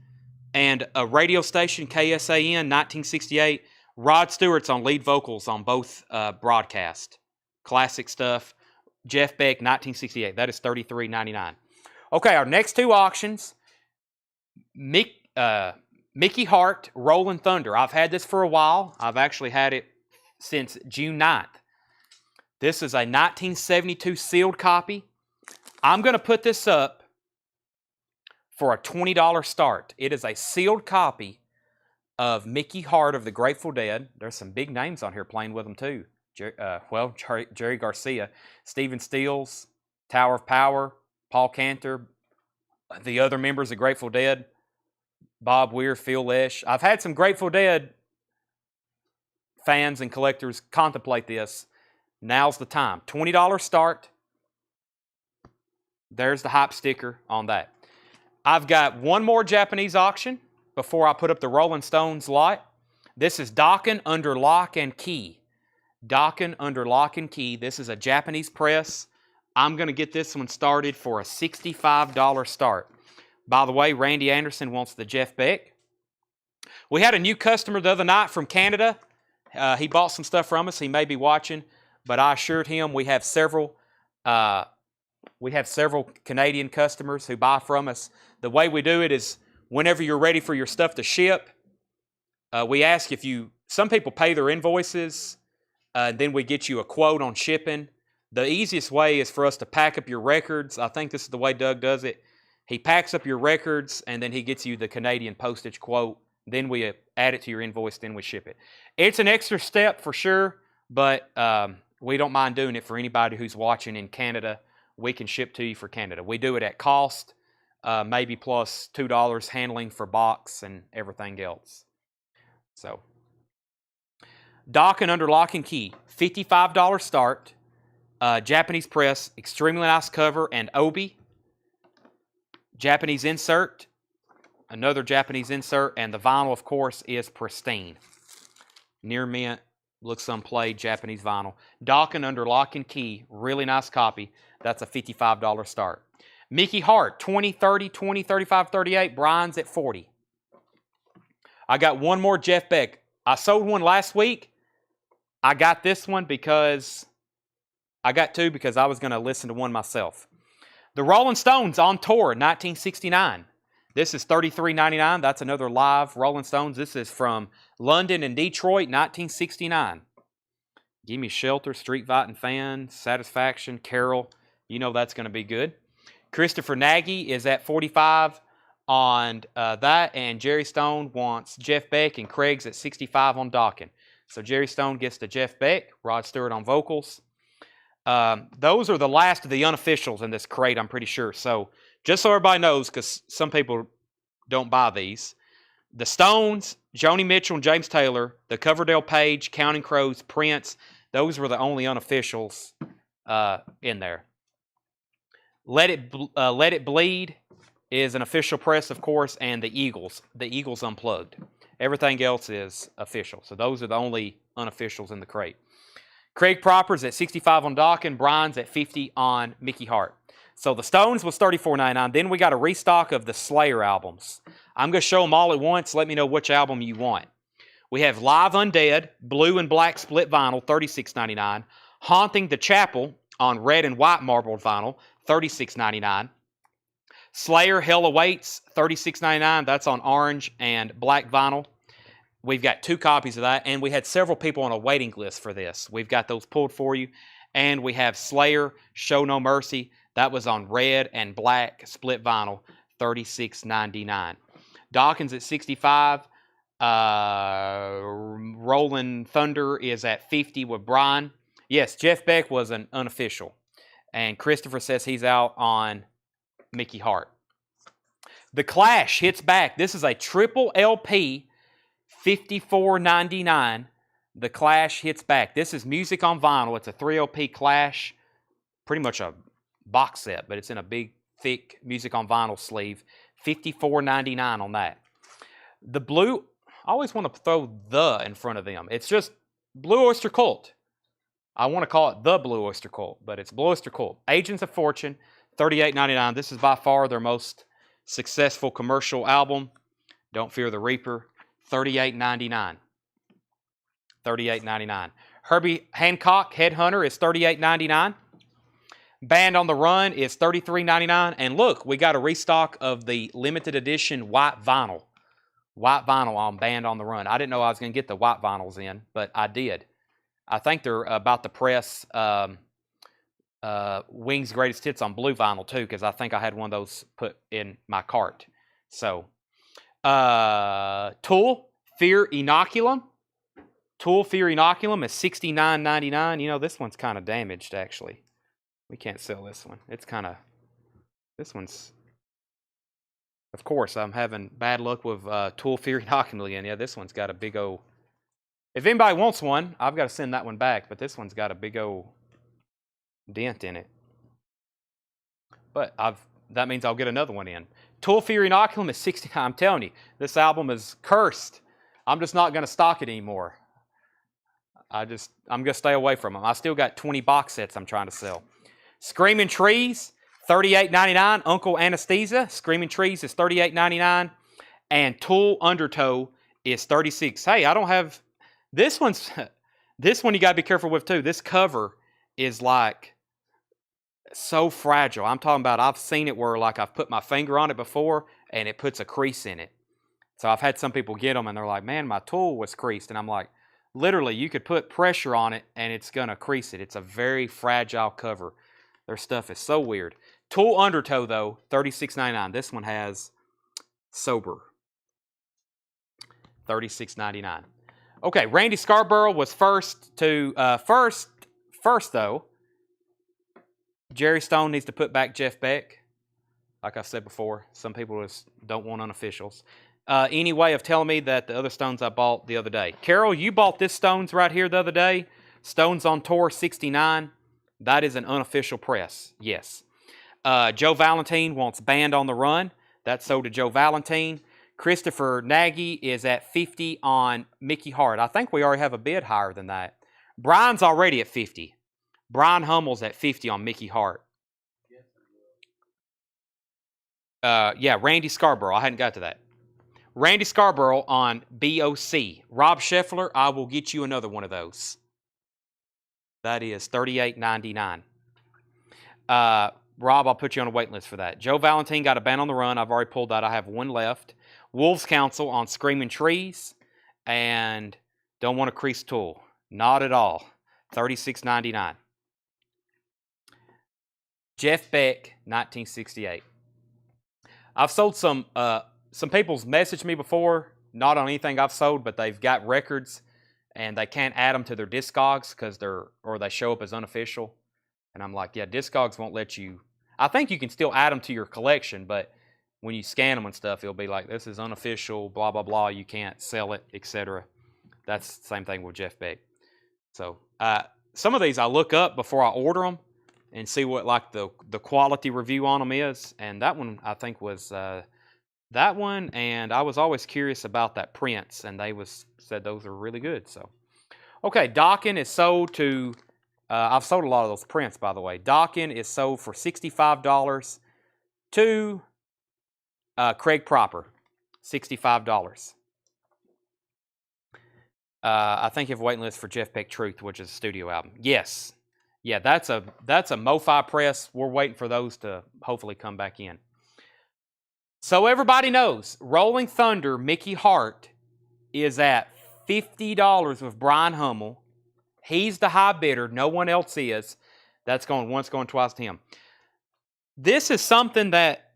and a radio station, KSAN, 1968. Rod Stewart's on lead vocals on both broadcasts. Classic stuff. Jeff Beck, 1968. That is $33.99. Okay, our next two auctions. Mickey Hart, Rolling Thunder. I've had this for a while. I've actually had it since June 9th. This is a 1972 sealed copy. I'm going to put this up for a $20 start. It is a sealed copy of Mickey Hart of the Grateful Dead. There's some big names on here playing with them too. Jerry Garcia, Stephen Stills, Tower of Power, Paul Cantor, the other members of Grateful Dead, Bob Weir, Phil Lesh. I've had some Grateful Dead fans and collectors contemplate this. Now's the time. $20 start. There's the hype sticker on that. I've got one more Japanese auction before I put up the Rolling Stones lot. This is Dokken Under Lock and Key. Dokken Under Lock and Key. This is a Japanese press. I'm going to get this one started for a $65 start. By the way, Randy Anderson wants the Jeff Beck. We had a new customer the other night from Canada. He bought some stuff from us. He may be watching, but I assured him we have several Canadian customers who buy from us. The way we do it is whenever you're ready for your stuff to ship, we ask if you, some people pay their invoices, then we get you a quote on shipping. The easiest way is for us to pack up your records. I think this is the way Doug does it. He packs up your records, and then he gets you the Canadian postage quote. Then we add it to your invoice, then we ship it. It's an extra step for sure, but we don't mind doing it for anybody who's watching in Canada. We can ship to you for Canada. We do it at cost, maybe plus $2 handling for box and everything else. So, dock and under lock and key, $55 start. Japanese press, extremely nice cover, and obi. Japanese insert, another Japanese insert, and the vinyl, of course, is pristine. Near mint, looks unplayed, Japanese vinyl. Dock and under lock and key, really nice copy. That's a $55 start. Mickey Hart, 20, 30, 20, 35, 38. Brian's at 40. I got one more Jeff Beck. I sold one last week. I got this one because I got two because I was going to listen to one myself. The Rolling Stones on tour, 1969. This is $33.99. That's another live Rolling Stones. This is from London and Detroit, 1969. Give Me Shelter, Street Fighting Fan, Satisfaction, Carol. You know that's going to be good. Christopher Nagy is at 45 on that, and Jerry Stone wants Jeff Beck, and Craig's at 65 on docking. So Jerry Stone gets to Jeff Beck, Rod Stewart on vocals. Those are the last of the unofficials in this crate, I'm pretty sure. So just so everybody knows, because some people don't buy these, the Stones, Joni Mitchell and James Taylor, the Coverdale Page, Counting Crows, Prince, those were the only unofficials in there. Let It Bleed is an official press, of course, and the Eagles Unplugged. Everything else is official. So those are the only unofficials in the crate. Craig Proper's at 65 on docking. Brian's at 50 on Mickey Hart. So the Stones was $34.99. Then we got a restock of the Slayer albums. I'm going to show them all at once. Let me know which album you want. We have Live Undead, blue and black split vinyl, $36.99. Haunting the Chapel on red and white marbled vinyl, $36.99. Slayer Hell Awaits, $36.99. That's on orange and black vinyl. We've got 2 copies of that, and we had several people on a waiting list for this. We've got those pulled for you. And we have Slayer Show No Mercy. That was on red and black split vinyl, $36.99. Dawkins at 65. Rolling Thunder is at 50 with Brian. Yes, Jeff Beck was an unofficial. And Christopher says he's out on Mickey Hart. The Clash hits back. This is a triple LP, $54.99. The Clash hits back. This is music on vinyl. It's a 3 LP Clash, pretty much a box set, but it's in a big, thick music on vinyl sleeve. $54.99 on that. The blue, I always want to throw the in front of them. It's just Blue Oyster Cult. I want to call it the Blue Oyster Cult, but it's Blue Oyster Cult. Agents of Fortune, $38.99. This is by far their most successful commercial album. Don't Fear the Reaper, $38.99. $38.99. Herbie Hancock, Headhunter, is $38.99. Band on the Run is $33.99. And look, we got a restock of the limited edition white vinyl. White vinyl on Band on the Run. I didn't know I was going to get the white vinyls in, but I did. I think they're about to press Wings Greatest Hits on blue vinyl too, because I think I had one of those put in my cart. So, Tool, Fear Inoculum. Tool Fear Inoculum is $69.99. You know, this one's kind of damaged, actually. We can't sell this one. It's kind of, this one's, of course, I'm having bad luck with Tool Fear Inoculum again. Yeah, this one's got a big old, if anybody wants one, I've got to send that one back, but this one's got a big old dent in it. But that means I'll get another one in. Tool Fear Inoculum is $69. I'm telling you, this album is cursed. I'm just not going to stock it anymore. I'm going to stay away from them. I still got 20 box sets I'm trying to sell. Screaming Trees, $38.99. Uncle Anesthesia, Screaming Trees is $38.99. And Tool Undertow is $36. Hey, I don't have, this one you got to be careful with too. This cover is like so fragile. I'm talking about, I've seen it where like I've put my finger on it before and it puts a crease in it. So I've had some people get them and they're like, man, my tool was creased. And I'm like, literally, you could put pressure on it and it's going to crease it. It's a very fragile cover. Their stuff is so weird. Tool Undertow, though, $36.99. This one has sober. $36.99. Okay, Randy Scarborough was first to first though. Jerry Stone needs to put back Jeff Beck. Like I said before, some people just don't want unofficials. Any way of telling me that the other stones I bought the other day? Carol, you bought this stones right here the other day. Stones on Tour 69. That is an unofficial press. Yes. Joe Valentine wants Band on the Run. That's sold to Joe Valentine. Christopher Nagy is at 50 on Mickey Hart. I think we already have a bid higher than that. Brian's already at 50. Brian Hummel's at 50 on Mickey Hart. Yeah, Randy Scarborough. I hadn't got to that. Randy Scarborough on BOC. Rob Scheffler, I will get you another one of those. That is $38.99. Rob, I'll put you on a wait list for that. Joe Valentine got a Band on the Run. I've already pulled that. I have one left. Wolves Council on Screaming Trees. And don't want a crease tool. Not at all. $36.99. Jeff Beck, 1968. I've sold some people's messaged me before, not on anything I've sold, but they've got records and they can't add them to their Discogs because they show up as unofficial. And I'm like, yeah, Discogs won't let you. I think you can still add them to your collection, but when you scan them and stuff, it'll be like, this is unofficial, blah, blah, blah. You can't sell it, etc. That's the same thing with Jeff Beck. So some of these I look up before I order them and see what like the quality review on them is. And that one I think was that one. And I was always curious about that Prince, and they said those are really good. So okay, Dockin is sold to. I've sold a lot of those Prints, by the way. Dockin is sold for $65 to Craig Proper, $65. I think you have a waiting list for Jeff Beck Truth, which is a studio album. Yes. Yeah, that's a MoFi press. We're waiting for those to hopefully come back in. So everybody knows, Rolling Thunder Mickey Hart is at $50 with Brian Hummel. He's the high bidder. No one else is. That's going once, going twice to him. This is something that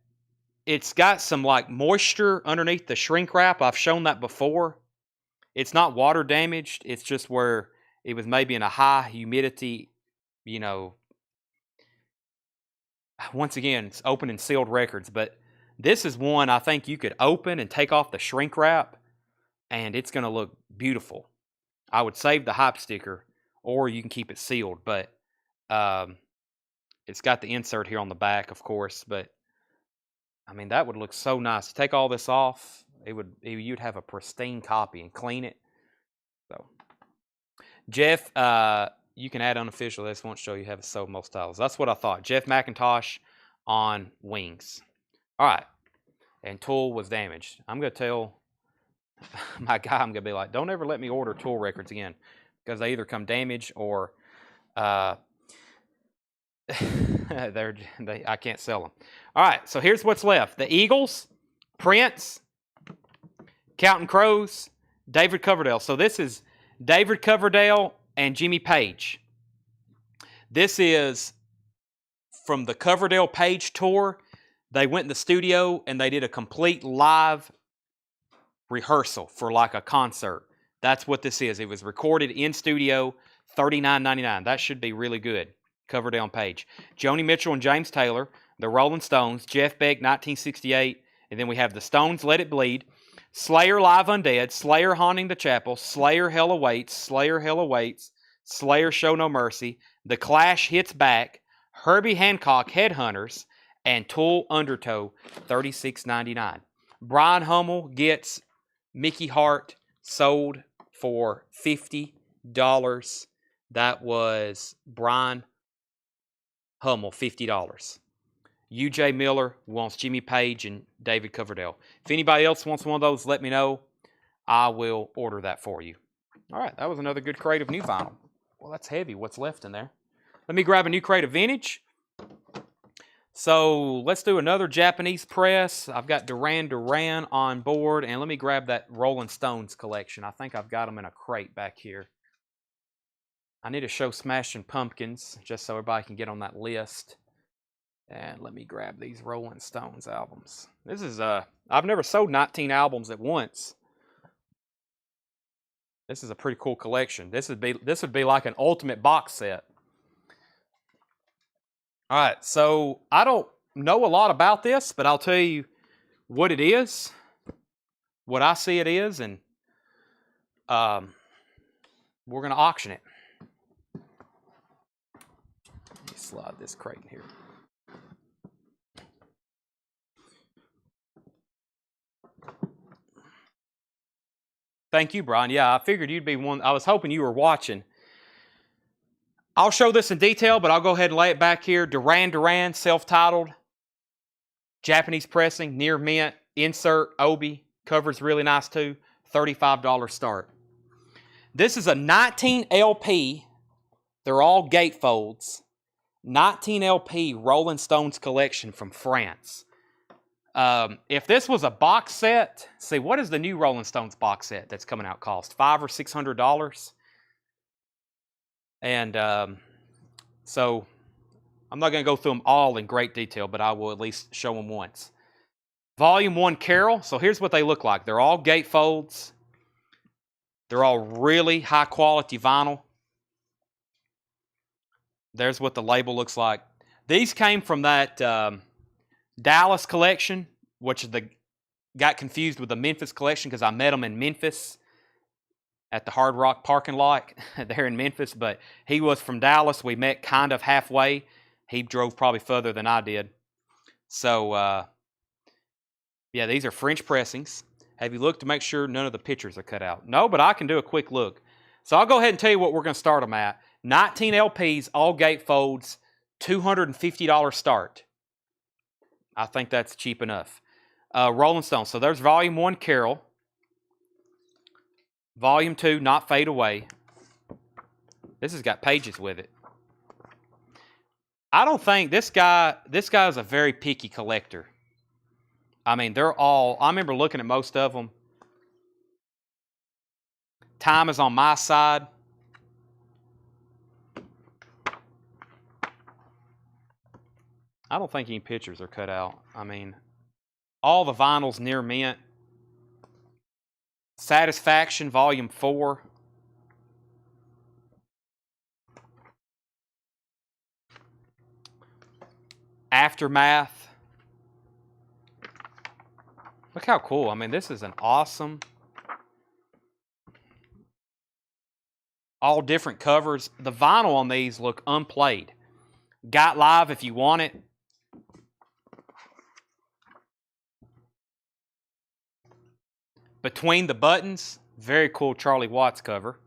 it's got some like moisture underneath the shrink wrap. I've shown that before. It's not water damaged. It's just where it was maybe in a high humidity, once again, it's open and sealed records. But this is one I think you could open and take off the shrink wrap, and it's going to look beautiful. I would save the hype sticker, or you can keep it sealed. But it's got the insert here on the back, of course. But I mean, that would look so nice. Take all this off, you'd have a pristine copy and clean it. So, Jeff, you can add unofficial. This won't show you have it sold most styles. That's what I thought. Jeff McIntosh on wings. All right. And tool was damaged. I'm going to tell my guy, I'm going to be like, don't ever let me order tool records again, because they either come damaged or I can't sell them. All right, so here's what's left. The Eagles, Prince, Counting Crows, David Coverdale. So this is David Coverdale and Jimmy Page. This is from the Coverdale Page tour. They went in the studio and they did a complete live rehearsal for like a concert. That's what this is. It was recorded in studio, $39.99. That should be really good. Coverdale and Page. Joni Mitchell and James Taylor, the Rolling Stones, Jeff Beck, 1968, and then we have the Stones, Let It Bleed, Slayer, Live Undead, Slayer, Haunting the Chapel, Slayer, Hell Awaits, Slayer, Hell Awaits, Slayer, Show No Mercy, The Clash, Hits Back, Herbie Hancock, Headhunters, and Tool, Undertow, $36.99. Brian Hummel gets Mickey Hart sold for $50. That was Brian Hummel, $50. UJ Miller wants Jimmy Page and David Coverdale. If anybody else wants one of those, let me know. I will order that for you. All right, that was another good crate of new vinyl. Well, that's heavy. What's left in there? Let me grab a new crate of vintage. So let's do another Japanese press. I've got Duran Duran on board, and let me grab that Rolling Stones collection. I think I've got them in a crate back here. I need to show Smashing Pumpkins just so everybody can get on that list. And let me grab these Rolling Stones albums. This is I've never sold 19 albums at once. This is a pretty cool collection. This would be like an ultimate box set. All right, so I don't know a lot about this, but I'll tell you what it is, what I see it is, and we're going to auction it. Let me slide this crate in here. Thank you, Brian. Yeah, I figured you'd be one. I was hoping you were watching. I'll show this in detail, but I'll go ahead and lay it back here. Duran Duran, self-titled, Japanese pressing, near mint, insert, Obi. Cover's really nice too. $35 start. This is a 19 LP. They're all gatefolds. 19 LP Rolling Stones collection from France. If this was a box set, see, what is the new Rolling Stones box set that's coming out cost? $500 or $600? And so I'm not going to go through them all in great detail, but I will at least show them once. Volume 1 Carol. So here's what they look like. They're all gatefolds. They're all really high quality vinyl. There's what the label looks like. These came from that Dallas collection, which got confused with the Memphis collection because I met him in Memphis at the Hard Rock parking lot there in Memphis. But he was from Dallas. We met kind of halfway. He drove probably further than I did. So, yeah, these are French pressings. Have you looked to make sure none of the pictures are cut out? No, but I can do a quick look. So I'll go ahead and tell you what we're going to start them at. 19 LPs, all gatefolds, $250 start. I think that's cheap enough. Rolling Stones. So there's Volume 1 Carol. Volume 2, Not Fade Away. This has got pages with it. I don't think this guy is a very picky collector. I mean, they're all, I remember looking at most of them. Time is on my side. I don't think any pictures are cut out. I mean, all the vinyl's near mint. Satisfaction, Volume 4. Aftermath. Look how cool. I mean, this is an awesome. All different covers. The vinyl on these look unplayed. Got Live if you want it. Between the Buttons. Very cool Charlie Watts cover.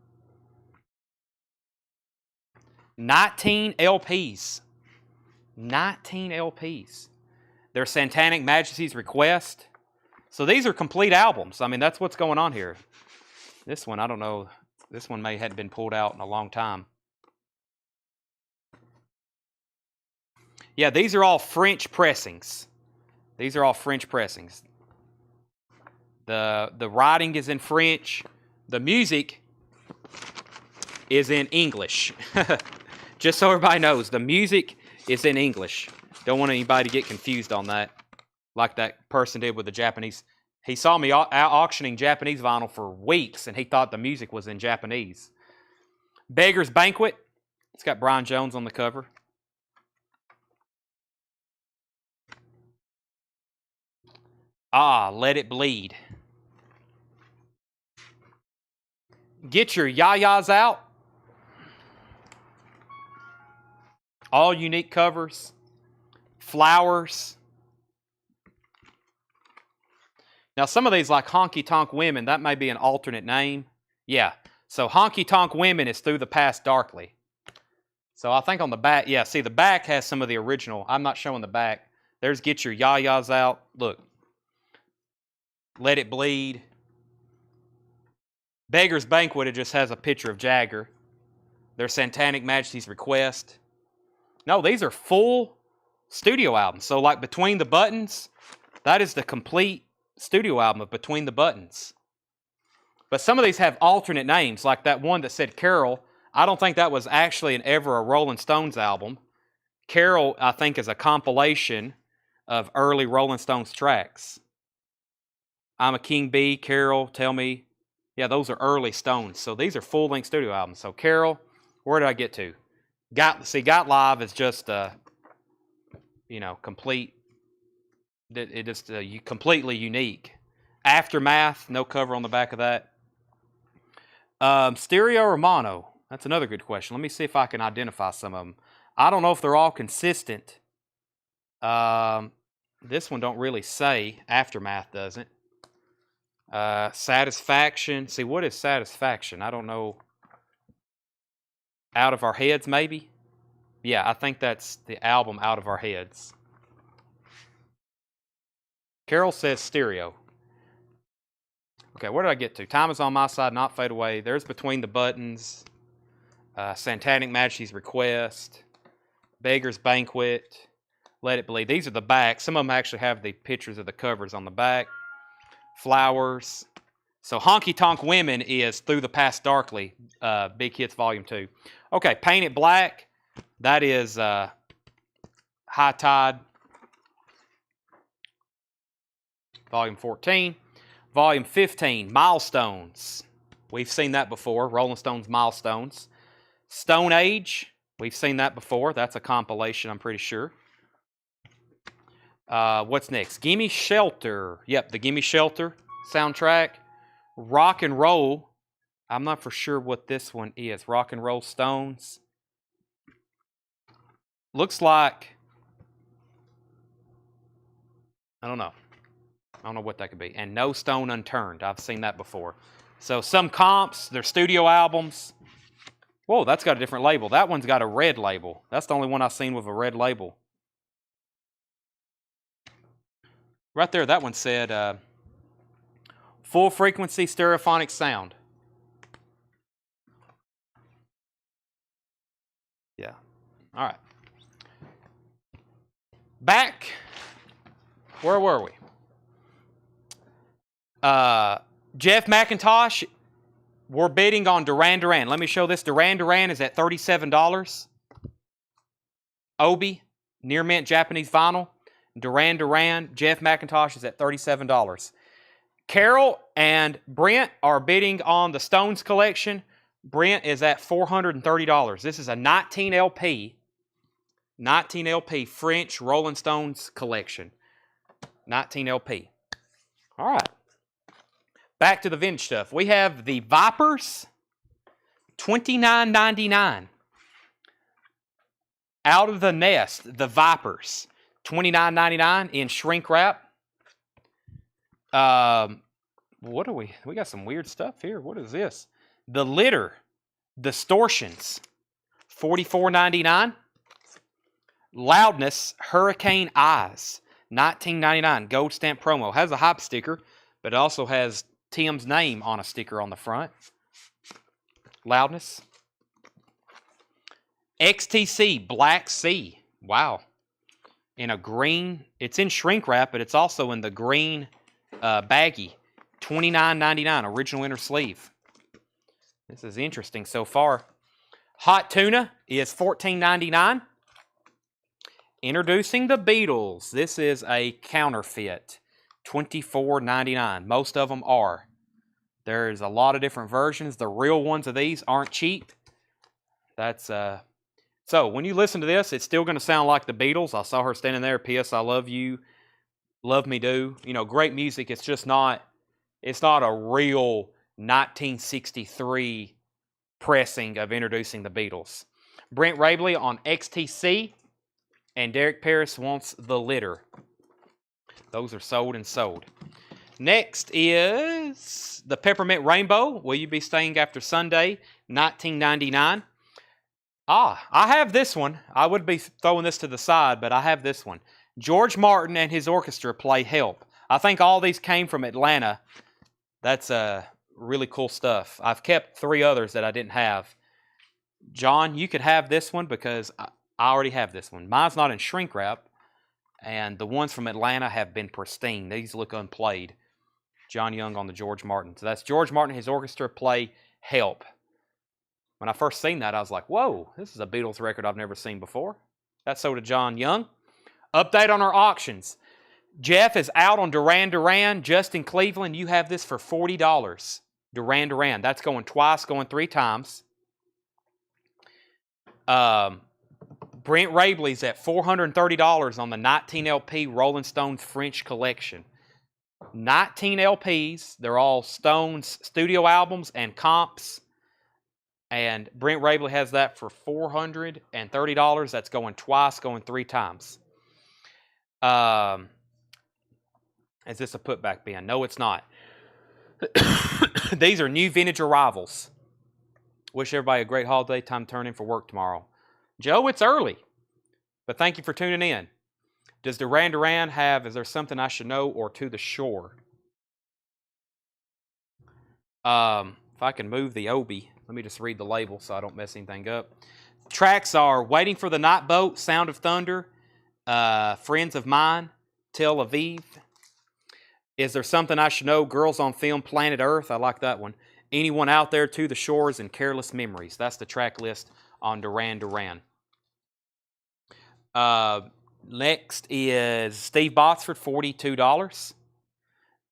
19 LPs. 19 LPs. Their Satanic Majesty's Request. So these are complete albums. I mean, that's what's going on here. This one, I don't know. This one may have been pulled out in a long time. Yeah, these are all French pressings. These are all French pressings. The writing is in French. The music is in English. Just so everybody knows, the music is in English. Don't want anybody to get confused on that, like that person did with the Japanese. He saw me auctioning Japanese vinyl for weeks, and he thought the music was in Japanese. Beggar's Banquet. It's got Brian Jones on the cover. Ah, Let It Bleed. Get Your Yayas Out. All unique covers. Flowers. Now, some of these, like Honky Tonk Women, that may be an alternate name. Yeah. So, Honky Tonk Women is Through the Past Darkly. So, I think on the back, yeah, see, the back has some of the original. I'm not showing the back. There's Get Your Yayas Out. Look. Let It Bleed. Beggar's Banquet, it just has a picture of Jagger. Their Satanic Majesty's Request. No, these are full studio albums. So, like Between the Buttons, that is the complete studio album of Between the Buttons. But some of these have alternate names, like that one that said Carol. I don't think that was actually ever a Rolling Stones album. Carol, I think, is a compilation of early Rolling Stones tracks. I'm a King Bee, Carol, Tell Me. Yeah, those are early Stones. So these are full-length studio albums. So Carol, where did I get to? Got Live is just, complete. It just completely unique. Aftermath, no cover on the back of that. Stereo or mono? That's another good question. Let me see if I can identify some of them. I don't know if they're all consistent. This one don't really say. Aftermath doesn't. Satisfaction. See, what is Satisfaction? I don't know. Out of Our Heads, maybe? Yeah, I think that's the album Out of Our Heads. Carol says stereo. Okay, where did I get to? Time Is on My Side, Not Fade Away. There's Between the Buttons. Satanic Majesty's Request. Beggar's Banquet. Let It Bleed. These are the back. Some of them actually have the pictures of the covers on the back. Flowers. So Honky Tonk Women is Through the Past Darkly. Big Hits Volume 2. Okay, Paint It Black. That is High Tide. Volume 14. Volume 15, Milestones. We've seen that before. Rolling Stones Milestones. Stone Age. We've seen that before. That's a compilation, I'm pretty sure. What's next? Gimme Shelter. Yep, the Gimme Shelter soundtrack. Rock and Roll. I'm not for sure what this one is. Rock and Roll Stones. Looks like... I don't know. I don't know what that could be. And No Stone Unturned. I've seen that before. So some comps, they're studio albums. Whoa, that's got a different label. That one's got a red label. That's the only one I've seen with a red label. Right there, that one said Full Frequency Stereophonic Sound. Yeah. All right. Back. Where were we? Jeff McIntosh, we're bidding on Duran Duran. Let me show this. Duran Duran is at $37. Obi, near mint Japanese vinyl. Duran Duran, Jeff McIntosh is at $37. Carol and Brent are bidding on the Stones collection. Brent is at $430. This is a 19 LP French Rolling Stones collection. 19 LP. All right. Back to the vintage stuff. We have the Vipers, $29.99. Out of the Nest, the Vipers, $29.99 in shrink wrap. What are we? We got some weird stuff here. What is this? The Litter, Distortions, $44.99. Loudness, Hurricane Eyes, $19.99. Gold stamp promo. Has a hype sticker, but it also has Tim's name on a sticker on the front. Loudness. XTC Black Sea. Wow. In a green. It's in shrink wrap, but it's also in the green baggie. $29.99. Original inner sleeve. This is interesting so far. Hot Tuna is $14.99. Introducing the Beatles. This is a counterfeit. $24.99. Most of them are. There's a lot of different versions. The real ones of these aren't cheap. That's so when you listen to this, it's still going to sound like the Beatles. I saw her standing there. P.S. I love you. Love Me Do. You know, great music. It's just not. It's not a real 1963 pressing of Introducing the Beatles. Brent Rabley on XTC, and Derek Paris wants The Litter. Those are sold and sold. Next is the Peppermint Rainbow. Will You Be Staying After Sunday? $19.99. I have this one. I would be throwing this to the side, but I have this one. George Martin and his orchestra play Help. I think all these came from Atlanta. That's really cool stuff. I've kept 3 others that I didn't have. John, you could have this one because I already have this one. Mine's not in shrink wrap, and the ones from Atlanta have been pristine. These look unplayed. John Young on the George Martin. So that's George Martin and his orchestra play Help. When I first seen that, I was like, whoa, this is a Beatles record I've never seen before. That's sold to John Young. Update on our auctions. Jeff is out on Duran Duran. Justin Cleveland, you have this for $40. Duran Duran. That's going twice, going 3 times. Brent Rabley's at $430 on the 19 LP Rolling Stones French collection. 19 LPs. They're all Stones studio albums and comps. And Brent Rabley has that for $430. That's going twice, going 3 times. Is this a putback bin? No, it's not. These are new vintage arrivals. Wish everybody a great holiday. Time to turn in for work tomorrow. Joe, it's early, but thank you for tuning in. Does Duran Duran have, is there something I should know, or To the Shore? If I can move the Obi, let me just read the label so I don't mess anything up. Tracks are Waiting for the Night Boat, Sound of Thunder, Friends of Mine, Tel Aviv. Is There Something I Should Know, Girls on Film, Planet Earth. I like that one. Anyone Out There, To the Shores, and Careless Memories. That's the track list on Duran Duran. Next is Steve Botsford, $42.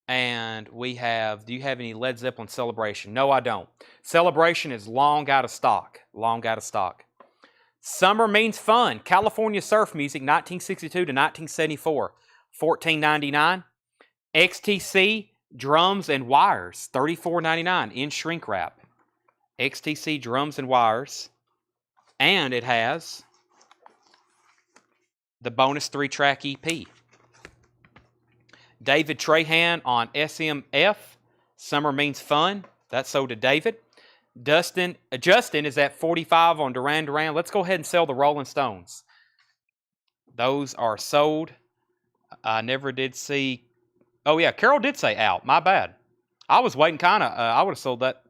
And we have, do you have any Led Zeppelin Celebration? No, I don't. Celebration is long out of stock. Long out of stock. Summer Means Fun, California Surf Music, 1962 to 1974, $14.99. XTC Drums and Wires, $34.99 in shrink wrap. XTC Drums and Wires. And it has the bonus 3-track EP. David Trahan on SMF, Summer Means Fun. That's sold to David. Justin is at $45 on Duran Duran. Let's go ahead and sell the Rolling Stones. Those are sold. I never did see. Oh, yeah, Carol did say out. My bad. I was waiting kind of. I would have sold that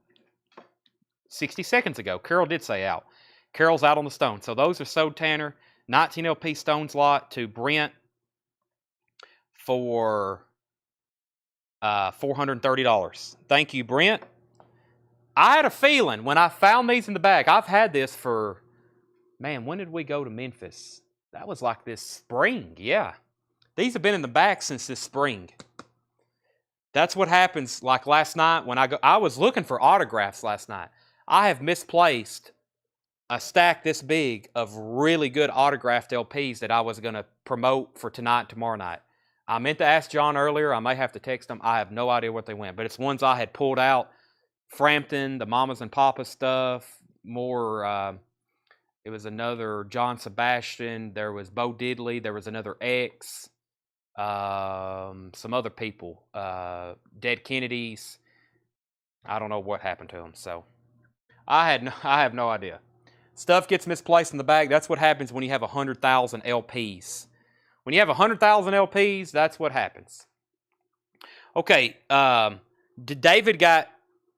60 seconds ago. Carol did say out. Carol's out on the Stones. So those are sold, Tanner. 19 LP Stones lot to Brent for $430. Thank you, Brent. I had a feeling when I found these in the bag. I've had this for, man, when did we go to Memphis? That was like this spring, yeah. These have been in the bag since this spring. That's what happens like last night when I was looking for autographs last night. I have misplaced a stack this big of really good autographed LPs that I was going to promote for tonight and tomorrow night. I meant to ask John earlier. I may have to text him. I have no idea what they went, but it's ones I had pulled out. Frampton, the Mamas and Papas stuff, more, it was another John Sebastian, there was Bo Diddley, there was another X, some other people, Dead Kennedys. I don't know what happened to them, so I have no idea. Stuff gets misplaced in the bag. That's what happens when you have 100,000 LPs. When you have 100,000 LPs, that's what happens. Okay, David got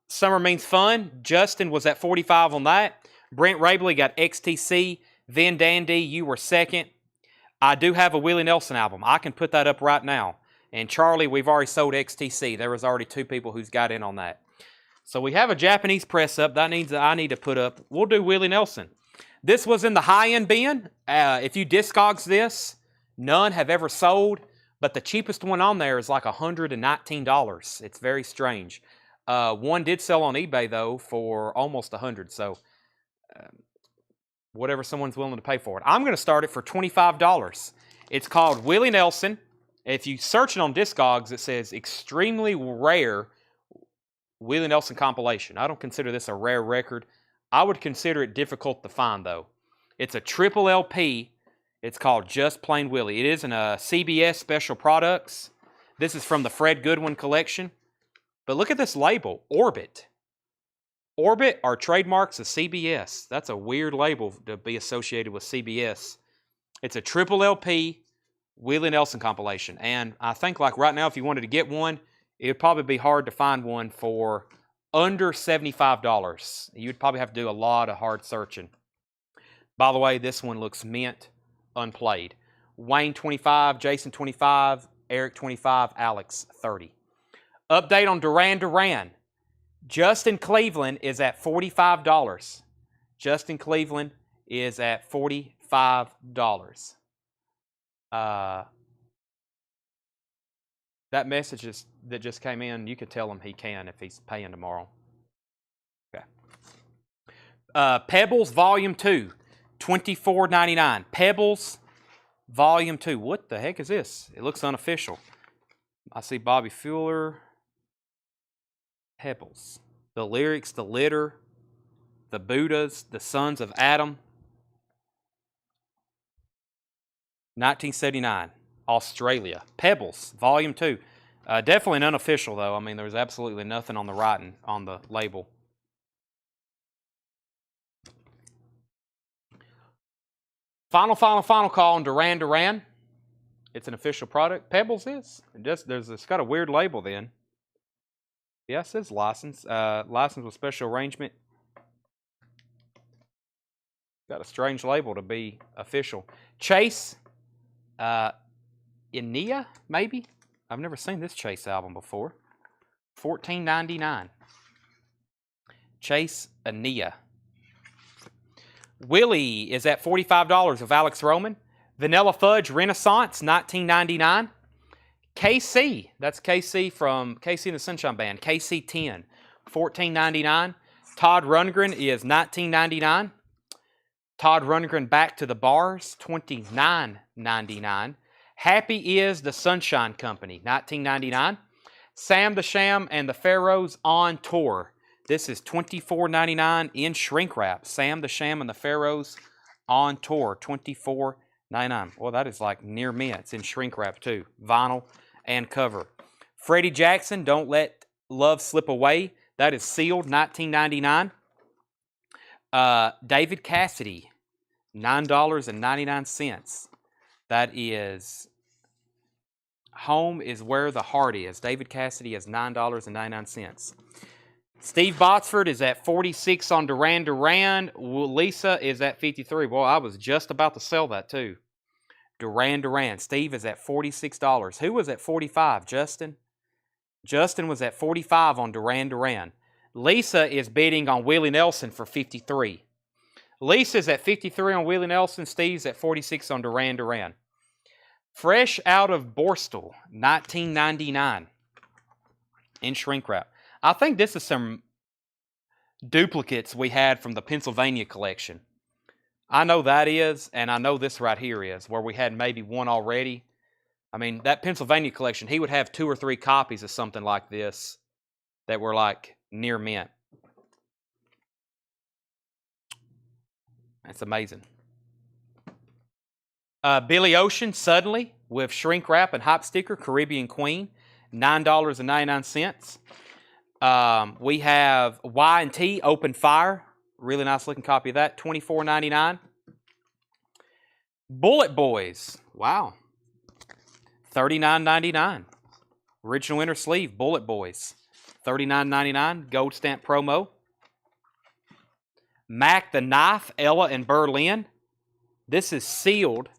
Summer Means Fun. Justin was at 45 on that. Brent Rabley got XTC. Vin Dandy, you were second. I do have a Willie Nelson album. I can put that up right now. And Charlie, we've already sold XTC. There was already 2 people who's got in on that. So we have a Japanese press up. That means that I need to put up. We'll do Willie Nelson. This was in the high-end bin. If you Discogs this, none have ever sold. But the cheapest one on there is like $119. It's very strange. One did sell on eBay, though, for almost $100. So whatever someone's willing to pay for it. I'm going to start it for $25. It's called Willie Nelson. If you search it on Discogs, it says extremely rare Willie Nelson compilation. I don't consider this a rare record. I would consider it difficult to find, though. It's a triple LP. It's called Just Plain Willie. It is in a CBS Special Products. This is from the Fred Goodwin collection. But look at this label, Orbit. Orbit are trademarks of CBS. That's a weird label to be associated with CBS. It's a triple LP Willie Nelson compilation. And I think like right now, if you wanted to get one, it would probably be hard to find one for under $75. You'd probably have to do a lot of hard searching. By the way, this one looks mint, unplayed. Wayne 25, Jason 25, Eric 25, Alex 30. Update on Duran Duran. Justin Cleveland is at $45. Justin Cleveland is at $45. That message that just came in, you could tell him he can if he's paying tomorrow. Okay. Pebbles Volume 2, $24.99. Pebbles Volume 2. What the heck is this? It looks unofficial. I see Bobby Fuller. Pebbles. The lyrics, the litter, the Buddhas, the sons of Adam. 1979, Australia. Pebbles, Volume 2. Definitely an unofficial, though. I mean, there's absolutely nothing on the writing on the label. Final call on Duran Duran. It's an official product. Pebbles is. It's got a weird label then. Yeah, it says license. License with special arrangement. Got a strange label to be official. Chase. Enia, maybe? I've never seen this Chase album before. $14.99. Chase Enia. Willie is at $45 of Alex Roman. Vanilla Fudge Renaissance, $19.99. KC, that's KC from KC and the Sunshine Band. KC 10, $14.99. Todd Rundgren is $19.99. Todd Rundgren Back to the Bars, $29.99. Happy is the Sunshine Company, $19.99. Sam the Sham and the Pharaohs on Tour. This is $24.99 in shrink wrap. Sam the Sham and the Pharaohs on Tour, $24.99. Well, that is like near mint. It's in shrink wrap too. Vinyl and cover. Freddie Jackson, Don't Let Love Slip Away. That is sealed, $19.99. David Cassidy, $9.99. That is Home is Where the Heart Is. David Cassidy is $9.99. Steve Botsford is at $46 on Duran Duran. Lisa is at $53. Well, I was just about to sell that too. Duran Duran. Steve is at $46. Who was at $45? Justin? Justin was at $45 on Duran Duran. Lisa is bidding on Willie Nelson for $53. Lisa's at $53 on Willie Nelson. Steve's at $46 on Duran Duran. Fresh out of Borstal, $19.99 in shrink wrap. I think this is some duplicates we had from the Pennsylvania collection. I know that is, and I know this right here is, where we had maybe one already. I mean, that Pennsylvania collection, he would have 2 or 3 copies of something like this that were like near mint. That's amazing. Billy Ocean, Suddenly, with shrink wrap and hop sticker, Caribbean Queen, $9.99. We have Y&T, Open Fire, really nice looking copy of that, $24.99. Bullet Boys, wow, $39.99. Original inner sleeve, Bullet Boys, $39.99, gold stamp promo. Mac the Knife, Ella and Berlin. This is sealed.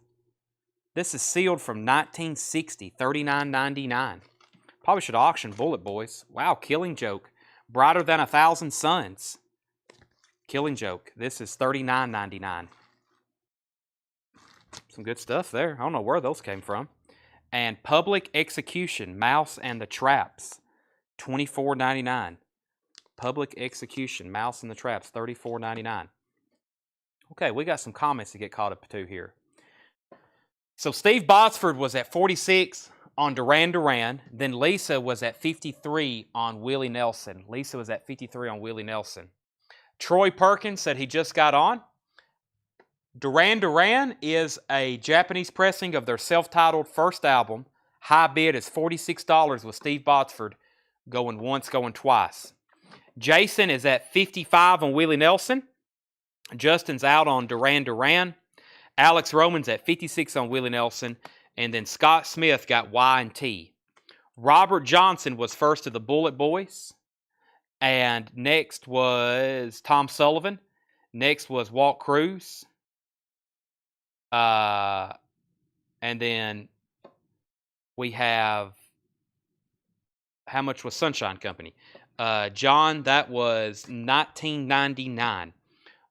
This is sealed from 1960, $39.99. Probably should auction Bullet Boys. Wow, Killing Joke. Brighter Than 1,000 Suns. Killing Joke. This is $39.99. Some good stuff there. I don't know where those came from. And Public Execution, Mouse and the Traps, $24.99. Public Execution, Mouse and the Traps, $34.99. Okay, we got some comments to get caught up to here. So Steve Botsford was at 46 on Duran Duran. Then Lisa was at 53 on Willie Nelson. Lisa was at 53 on Willie Nelson. Troy Perkins said he just got on. Duran Duran is a Japanese pressing of their self-titled first album. High bid is $46 with Steve Botsford going once, going twice. Jason is at 55 on Willie Nelson. Justin's out on Duran Duran. Alex Roman's at 56 on Willie Nelson. And then Scott Smith got Y&T. Robert Johnson was first of the Bullet Boys. And next was Tom Sullivan. Next was Walt Cruz. And then we have, how much was Sunshine Company? John, that was $19.99.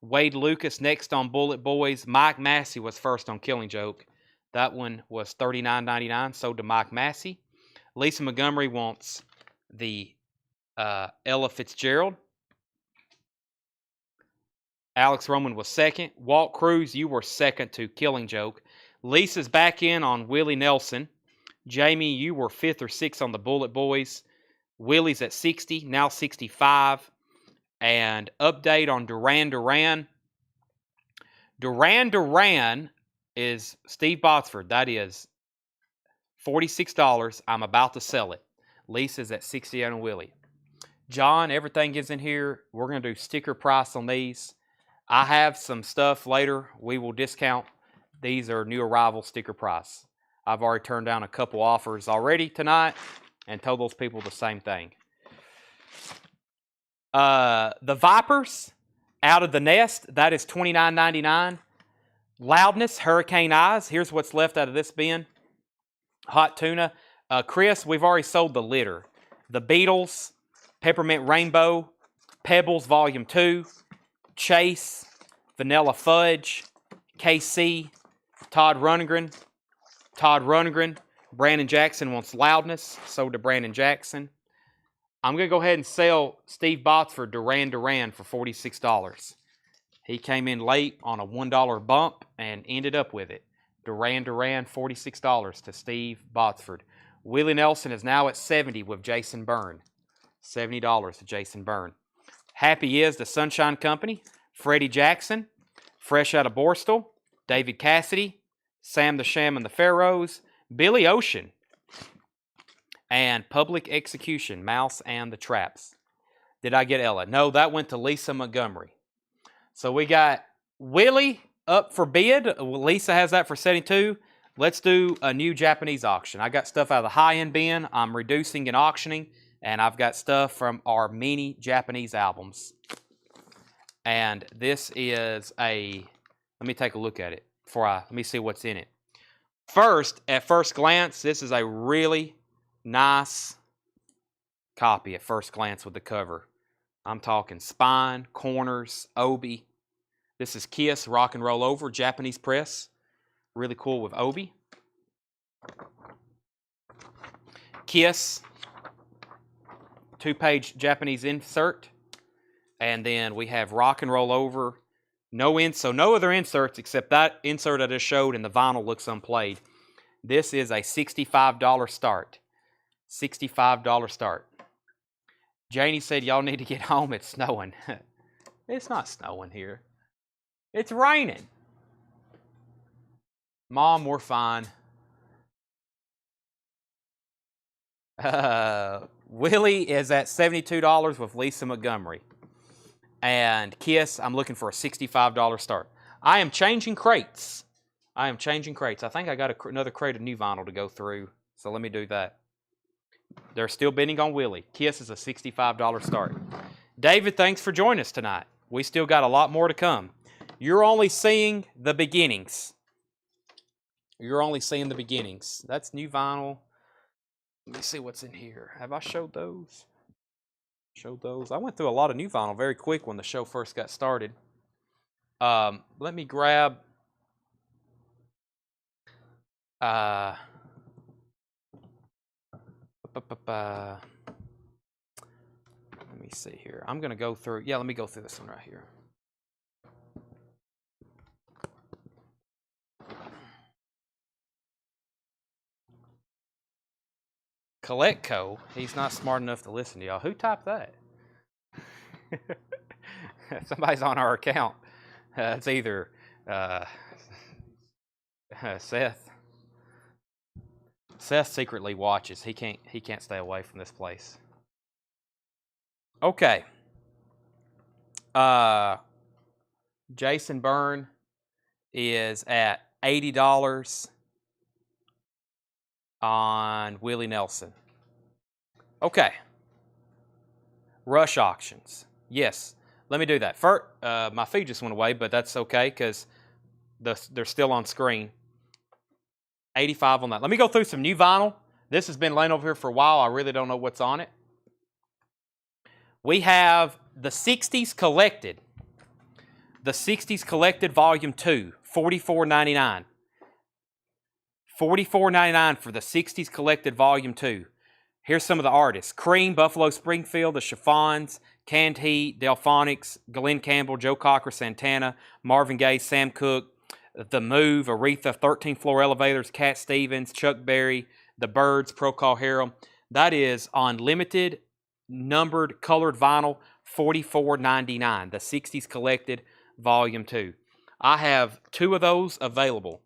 Wade Lucas next on Bullet Boys. Mike Massey was first on Killing Joke. That one was $39.99, sold to Mike Massey. Lisa Montgomery wants the Ella Fitzgerald. Alex Roman was second. Walt Cruz, you were second to Killing Joke. Lisa's back in on Willie Nelson. Jamie, you were 5th or 6th on the Bullet Boys. Willie's at 60, now 65. And update on Duran Duran. Duran Duran is Steve Botsford. That is $46. I'm about to sell it. Lisa's at 68 on Willie. John, everything is in here. We're going to do sticker price on these. I have some stuff later we will discount. These are new arrival sticker price. I've already turned down a couple offers already tonight and told those people the same thing. The Vipers, Out of the Nest, that is $29.99. Loudness, Hurricane Eyes. Here's what's left out of this bin. Hot Tuna. Chris, we've already sold the litter. The Beatles, Peppermint Rainbow, Pebbles Volume 2, Chase, Vanilla Fudge, KC, Todd Rundgren. Brandon Jackson wants Loudness, sold to Brandon Jackson. I'm going to go ahead and sell Steve Botsford Duran Duran for $46. He came in late on a $1 bump and ended up with it. Duran Duran, $46 to Steve Botsford. Willie Nelson is now at 70 with Jason Byrne. $70 to Jason Byrne. Happy is the Sunshine Company. Freddie Jackson, fresh out of Borstal. David Cassidy, Sam the Sham and the Pharaohs. Billy Ocean. And Public Execution, Mouse and the Traps. Did I get Ella? No, that went to Lisa Montgomery. So we got Willie up for bid. Lisa has that for 72. Let's do a new Japanese auction. I got stuff out of the high-end bin. I'm reducing and auctioning. And I've got stuff from our mini Japanese albums. And this is a... Let me take a look at it. Let me see what's in it. First, at first glance, this is a really nice copy at first glance with the cover. I'm talking spine, corners, obi. This is Kiss Rock and Roll Over, Japanese press. Really cool with obi. Kiss, 2-page Japanese insert. And then we have Rock and Roll Over. No other inserts except that insert I just showed, and the vinyl looks unplayed. This is a $65 start. $65 start. Janie said, y'all need to get home. It's snowing. It's not snowing here. It's raining. Mom, we're fine. Willie is at $72 with Lisa Montgomery. And Kiss, I'm looking for a $65 start. I am changing crates. I think I got another crate of new vinyl to go through. So let me do that. They're still bidding on Willie. Kiss is a $65 start. David, thanks for joining us tonight. We still got a lot more to come. You're only seeing the beginnings. That's new vinyl. Let me see what's in here. Have I showed those? I went through a lot of new vinyl very quick when the show first got started. Let me grab... Let me see here. I'm going to go through... Yeah, let me go through this one right here. Coletco, he's not smart enough to listen to y'all. Who typed that? Somebody's on our account. It's either Seth. Seth secretly watches. He can't stay away from this place. Okay. Jason Byrne is at $80 on Willie Nelson. Okay. Rush auctions. Yes. Let me do that. First, my feed just went away, but that's okay because they're still on screen. 85 on that. Let me go through some new vinyl. This has been laying over here for a while. I really don't know what's on it. We have the 60s collected. The 60s Collected Volume 2, $44.99. $44.99 for the 60s Collected Volume 2. Here's some of the artists. Cream, Buffalo Springfield, The Chiffons, Canned Heat, Delphonics, Glenn Campbell, Joe Cocker, Santana, Marvin Gaye, Sam Cooke, The Move, Aretha, 13th Floor Elevators, Cat Stevens, Chuck Berry, The Byrds, Procol Harum. That is on limited, numbered, colored vinyl, $44.99. The 60s Collected Volume 2. I have 2 of those available.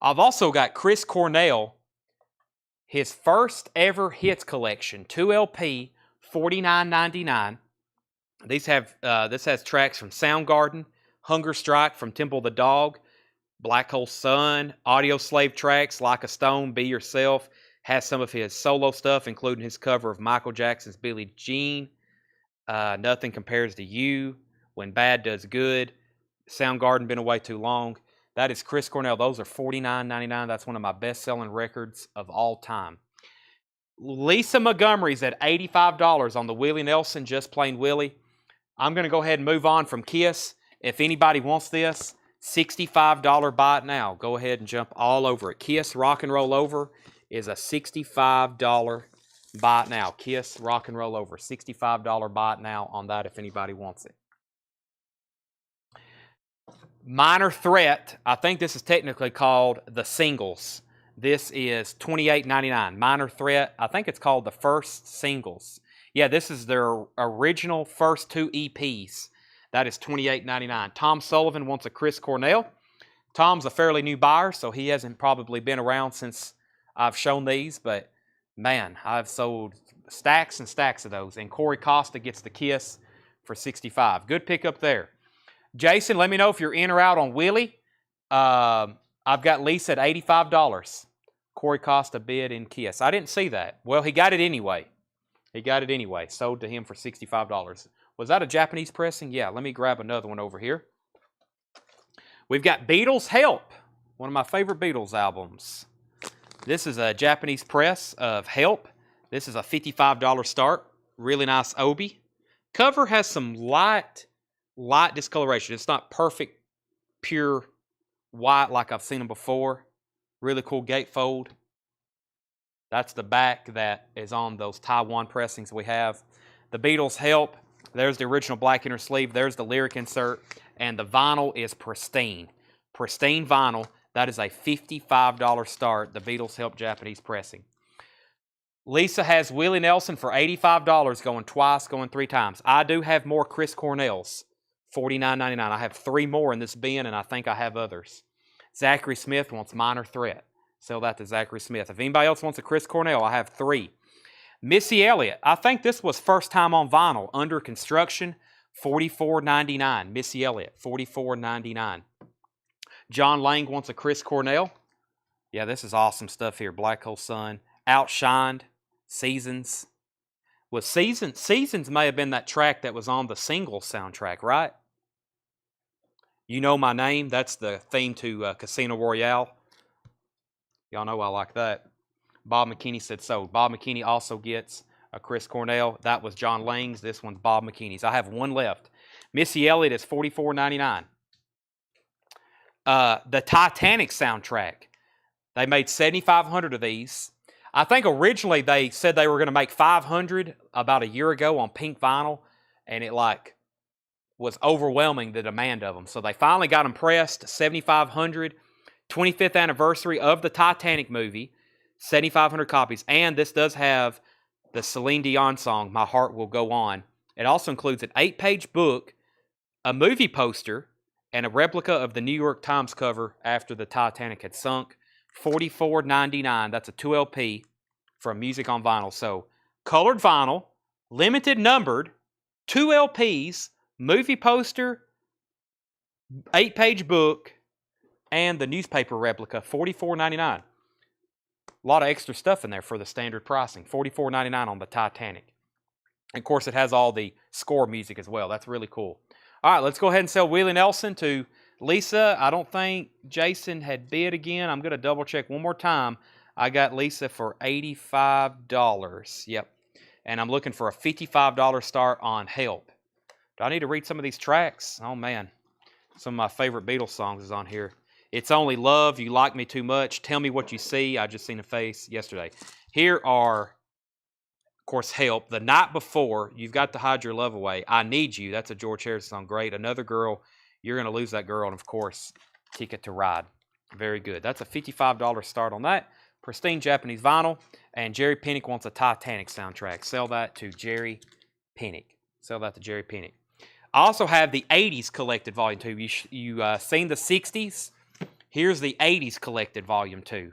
I've also got Chris Cornell, his first ever hits collection, 2 LP, $49.99. This has tracks from Soundgarden, Hunger Strike from Temple of the Dog, Black Hole Sun, Audio Slave tracks, Like a Stone, Be Yourself. Has some of his solo stuff, including his cover of Michael Jackson's Billie Jean, Nothing Compares to You, When Bad Does Good, Soundgarden, Been Away Too Long. That is Chris Cornell. Those are $49.99. That's one of my best-selling records of all time. Lisa Montgomery's at $85 on the Willie Nelson, Just Plain Willie. I'm going to go ahead and move on from Kiss. If anybody wants this, $65 buy it now. Go ahead and jump all over it. Kiss Rock and Roll Over is a $65 buy it now. Kiss Rock and Roll Over, $65 buy it now on that if anybody wants it. Minor Threat, I think this is technically called the Singles. This is $28.99. Minor Threat, I think it's called the First Singles. Yeah, this is their original first 2 EPs. That is $28.99. Tom Sullivan wants a Chris Cornell. Tom's a fairly new buyer, so he hasn't probably been around since I've shown these, but man, I've sold stacks and stacks of those. And Corey Costa gets the Kiss for $65. Good pickup there. Jason, let me know if you're in or out on Willie. I've got Lisa at $85. Corey Costa bid in Kiss. I didn't see that. Well, he got it anyway. Sold to him for $65. Was that a Japanese pressing? Yeah, let me grab another one over here. We've got Beatles Help, one of my favorite Beatles albums. This is a Japanese press of Help. This is a $55 start. Really nice obi. Cover has some light discoloration. It's not perfect, pure white like I've seen them before. Really cool gatefold. That's the back that is on those Taiwan pressings we have. The Beatles Help. There's the original black inner sleeve. There's the lyric insert. And the vinyl is pristine. Pristine vinyl. That is a $55 start. The Beatles Help Japanese pressing. Lisa has Willie Nelson for $85 going twice, going 3 times. I do have more Chris Cornells. $49.99. I have 3 more in this bin, and I think I have others. Zachary Smith wants Minor Threat. Sell that to Zachary Smith. If anybody else wants a Chris Cornell, I have 3. Missy Elliott. I think this was first time on vinyl. Under construction, $44.99. Missy Elliott, $44.99. John Lang wants a Chris Cornell. Yeah, this is awesome stuff here. Black Hole Sun. Outshined. Seasons. Well, Seasons may have been that track that was on the Singles soundtrack, right? You Know My Name. That's the theme to Casino Royale. Y'all know I like that. Bob McKinney said so. Bob McKinney also gets a Chris Cornell. That was John Lang's. This one's Bob McKinney's. I have 1 left. Missy Elliott is $44.99. The Titanic soundtrack. They made 7,500 of these. I think originally they said they were going to make 500 about a year ago on pink vinyl, and it was overwhelming, the demand of them. So they finally got them pressed, 7,500, 25th anniversary of the Titanic movie, 7,500 copies. And this does have the Celine Dion song, My Heart Will Go On. It also includes an 8-page book, a movie poster, and a replica of the New York Times cover after the Titanic had sunk. $44.99. That's a 2 LP from Music on Vinyl. So, colored vinyl, limited numbered, 2 LPs, movie poster, 8-page book, and the newspaper replica, $44.99. A lot of extra stuff in there for the standard pricing. $44.99 on the Titanic. And of course, it has all the score music as well. That's really cool. All right, let's go ahead and sell Willie Nelson to Lisa. I don't think Jason had bid again. I'm going to double check one more time. I got Lisa for $85. Yep. And I'm looking for a $55 start on Help. Do I need to read some of these tracks? Oh, man. Some of my favorite Beatles songs is on here. It's Only Love, You Like Me Too Much, Tell Me What You See, I Just Seen a Face yesterday. Here are, of course, Help. The Night Before, You've Got to Hide Your Love Away. I Need You, that's a George Harrison song, great. Another Girl, You're Gonna Lose That Girl, and of course, Ticket to Ride. Very good. That's a $55 start on that. Pristine Japanese vinyl. And Jerry Pinnick wants a Titanic soundtrack. Sell that to Jerry Pinnick. Sell that to Jerry Pinnick. I also have the 80s collected volume 2. You seen the 60s? Here's the 80s collected volume 2.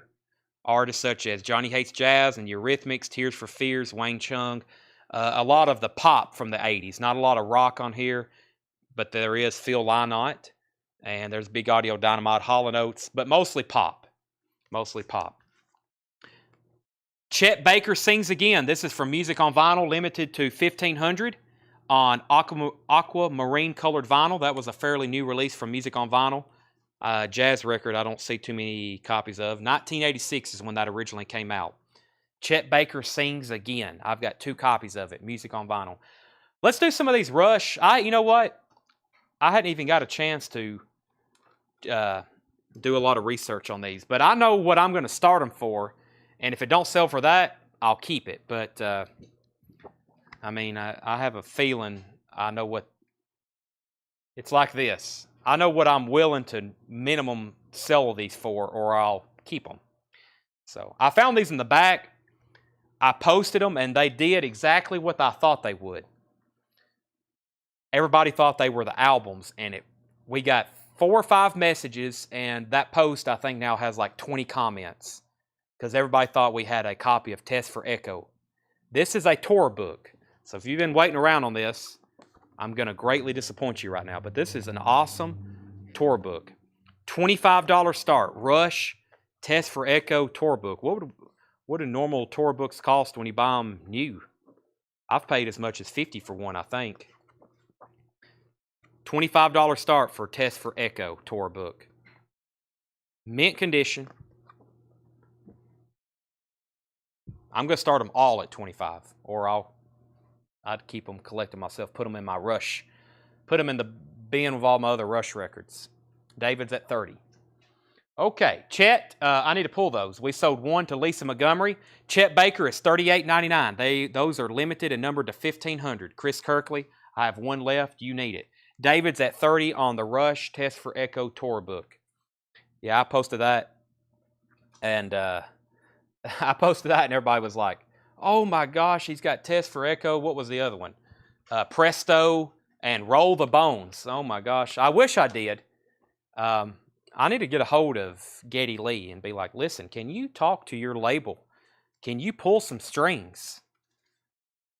Artists such as Johnny Hates Jazz and Eurythmics, Tears for Fears, Wayne Chung. A lot of the pop from the 80s. Not a lot of rock on here, but there is Phil Lynott. And there's Big Audio Dynamite, Hall & Oates, but mostly pop. Mostly pop. Chet Baker Sings Again. This is from Music on Vinyl, limited to 1,500 on aquamarine colored vinyl. That was a fairly new release from Music on Vinyl. Jazz record I don't see too many copies of. 1986 is when that originally came out. Chet Baker Sings Again. I've got 2 copies of it, Music on Vinyl. Let's do some of these Rush. You know what? I hadn't even got a chance to do a lot of research on these, but I know what I'm going to start them for, and if it don't sell for that, I'll keep it. But I mean, I have a feeling I know what it's like. This I know what I'm willing to minimum sell these for, or I'll keep them. So I found these in the back. I posted them, and they did exactly what I thought they would. Everybody thought they were the albums, and we got 4 or 5 messages, and that post I think now has like 20 comments because everybody thought we had a copy of Test for Echo. This is a tour book, so if you've been waiting around on this, I'm going to greatly disappoint you right now, but this is an awesome tour book. $25 start, Rush, Test for Echo tour book. What do normal tour books cost when you buy them new? I've paid as much as $50 for one, I think. $25 start for Test for Echo tour book. Mint condition. I'm going to start them all at $25, or I'd keep them collecting myself, put them in my Rush, put them in the bin with all my other Rush records. David's at $30. Okay, Chet, I need to pull those. We sold 1 to Lisa Montgomery. Chet Baker is $38.99. Those are limited and numbered to 1,500. Chris Kirkley, I have 1 left. You need it. David's at $30 on the Rush Test for Echo tour book. Yeah, I posted that, and everybody was like, "Oh my gosh, he's got Test for Echo." What was the other one? Presto and Roll the Bones. Oh my gosh, I wish I did. I need to get a hold of Geddy Lee and be like, "Listen, can you talk to your label? Can you pull some strings?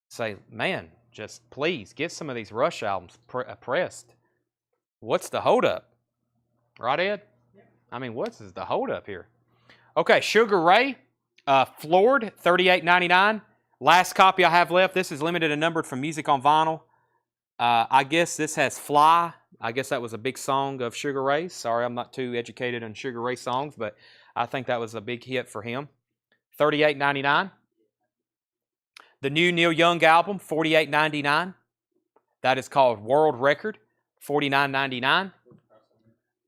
Say, man, just please get some of these Rush albums pressed. What's the holdup?" Right, Ed? Yeah. I mean, what's the holdup here? Okay, Sugar Ray, floored, $38.99. Last copy I have left. This is limited and numbered from Music on Vinyl. I guess this has Fly. I guess that was a big song of Sugar Ray's. Sorry, I'm not too educated on Sugar Ray songs, but I think that was a big hit for him. $38.99. The new Neil Young album, $48.99. That is called World Record, $49.99.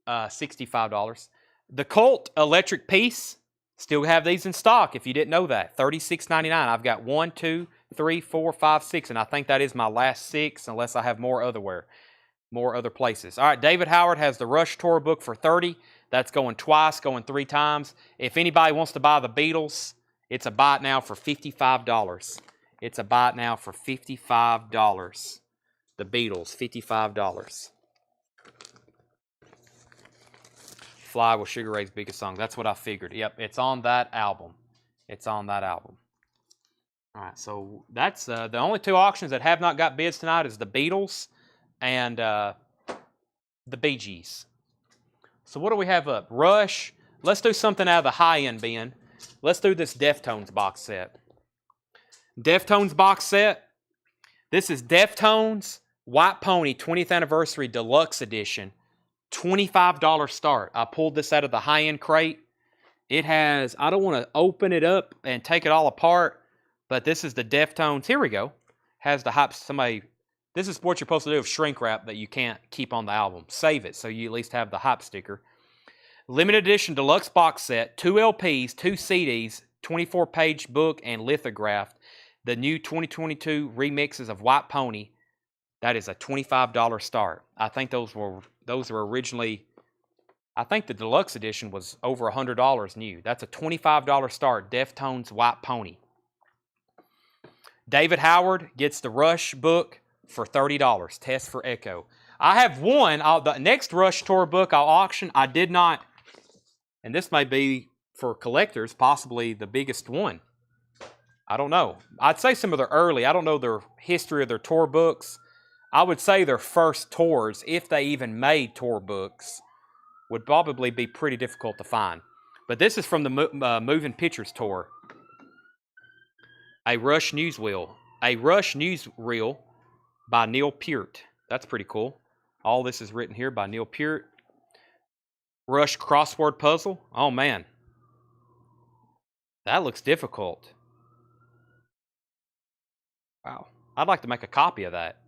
$65. The Cult Electric Peace, still have these in stock if you didn't know that. $36.99. I've got 1, 2, 3, 4, 5, 6, and I think that is my last 6 unless I have more other places. All right, David Howard has the Rush tour book for $30. That's going twice, going 3 times. If anybody wants to buy the Beatles, it's a buy it now for $55. It's a buy it now for $55. The Beatles, $55. Fly was Sugar Ray's biggest song. That's what I figured. Yep, it's on that album. It's on that album. All right, so that's the only 2 auctions that have not got bids tonight is the Beatles and the Bee Gees. So what do we have up? Rush. Let's do something out of the high-end bin. Let's do this Deftones box set. Deftones box set. This is Deftones White Pony 20th Anniversary Deluxe Edition. $25 start. I pulled this out of the high-end crate. It has, I don't want to open it up and take it all apart, but this is the Deftones. Here we go. Has the hype. Somebody This is what you're supposed to do with shrink wrap that you can't keep on the album. Save it so you at least have the hype sticker. Limited edition deluxe box set, 2 LPs, 2 CDs, 24-page book, and lithographed. The new 2022 remixes of White Pony. That is a $25 start. I think those were originally. I think the deluxe edition was over $100 new. That's a $25 start. Deftones White Pony. David Howard gets the Rush book for $30. Test for Echo. I have one. The next Rush tour book I'll auction. I did not, and this may be for collectors, possibly the biggest one. I don't know. I'd say some of their early. I don't know their history of their tour books. I would say their first tours, if they even made tour books, would probably be pretty difficult to find. But this is from the Moving Pictures tour. A Rush newsreel. A Rush newsreel by Neil Peart. That's pretty cool. All this is written here by Neil Peart. Rush crossword puzzle. Oh, man. That looks difficult. Wow. I'd like to make a copy of that.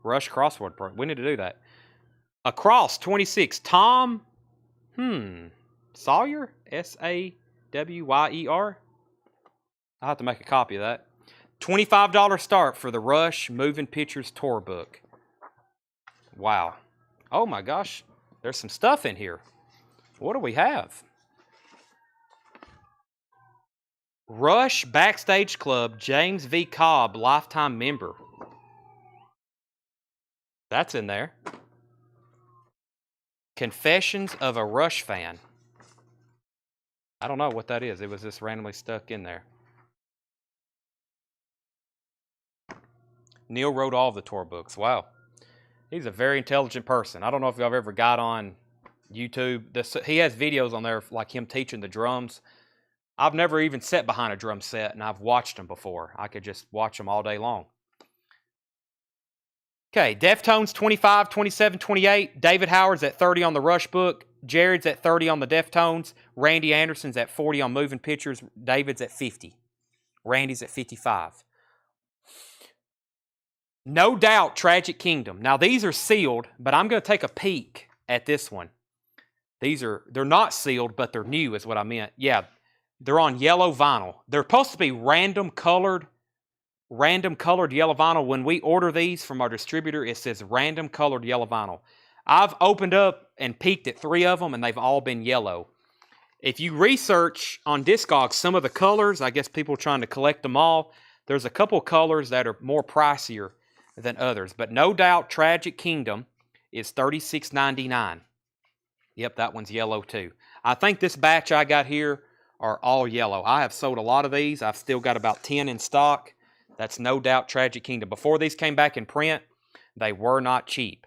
Rush crossword puzzle. We need to do that. Across 26. Tom Sawyer? Sawyer? I'll have to make a copy of that. $25 start for the Rush Moving Pictures tour book. Wow. Oh my gosh. There's some stuff in here. What do we have? Rush Backstage Club, James V. Cobb, lifetime member. That's in there. Confessions of a Rush fan. I don't know what that is. It was just randomly stuck in there. Neil wrote all of the tour books. Wow. He's a very intelligent person. I don't know if y'all ever got on YouTube. He has videos on there like him teaching the drums. I've never even sat behind a drum set, and I've watched them before. I could just watch them all day long. Okay, Deftones 25, 27, 28. David Howard's at 30 on the Rush book. Jared's at 30 on the Deftones. Randy Anderson's at 40 on Moving Pictures. David's at 50. Randy's at 55. No Doubt, Tragic Kingdom. Now, these are sealed, but I'm going to take a peek at this one. They're not sealed, but they're new is what I meant. Yeah, they're on yellow vinyl. They're supposed to be random colored yellow vinyl. When we order these from our distributor, it says random colored yellow vinyl. I've opened up and peeked at 3 of them, and they've all been yellow. If you research on Discogs some of the colors, I guess people are trying to collect them all. There's a couple colors that are more pricier than others. But No Doubt, Tragic Kingdom is $36.99. Yep, that one's yellow too. I think this batch I got here are all yellow. I have sold a lot of these. I've still got about 10 in stock. That's No Doubt, Tragic Kingdom. Before these came back in print, they were not cheap.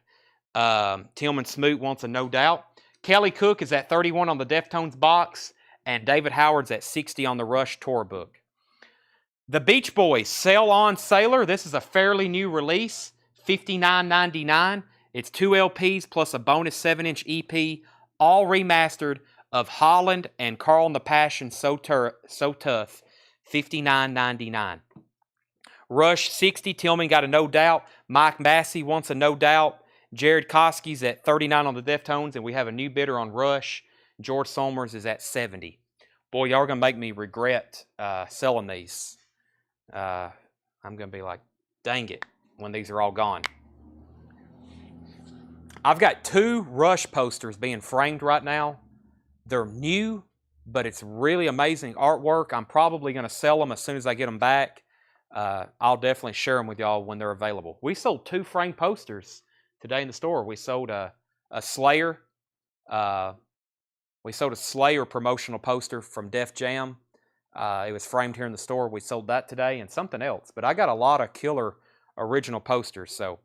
Tillman Smoot wants a No Doubt. Kelly Cook is at 31 on the Deftones box, and David Howard's at 60 on the Rush tour book. The Beach Boys, Sail On Sailor. This is a fairly new release, $59.99. It's 2 LPs plus a bonus 7-inch EP, all remastered of Holland and Carl and the Passion So Tough, $59.99. Rush 60, Tillman got a No Doubt. Mike Massey wants a No Doubt. Jared Koski's at 39 on the Deftones, and we have a new bidder on Rush. George Somers is at 70. Boy, y'all are going to make me regret selling these. I'm going to be like, dang it, when these are all gone. I've got 2 Rush posters being framed right now. They're new, but it's really amazing artwork. I'm probably going to sell them as soon as I get them back. I'll definitely share them with y'all when they're available. We sold 2 framed posters today in the store. We sold a Slayer. We sold a Slayer promotional poster from Def Jam. It was framed here in the store. We sold that today and something else. But I got a lot of killer original posters. So,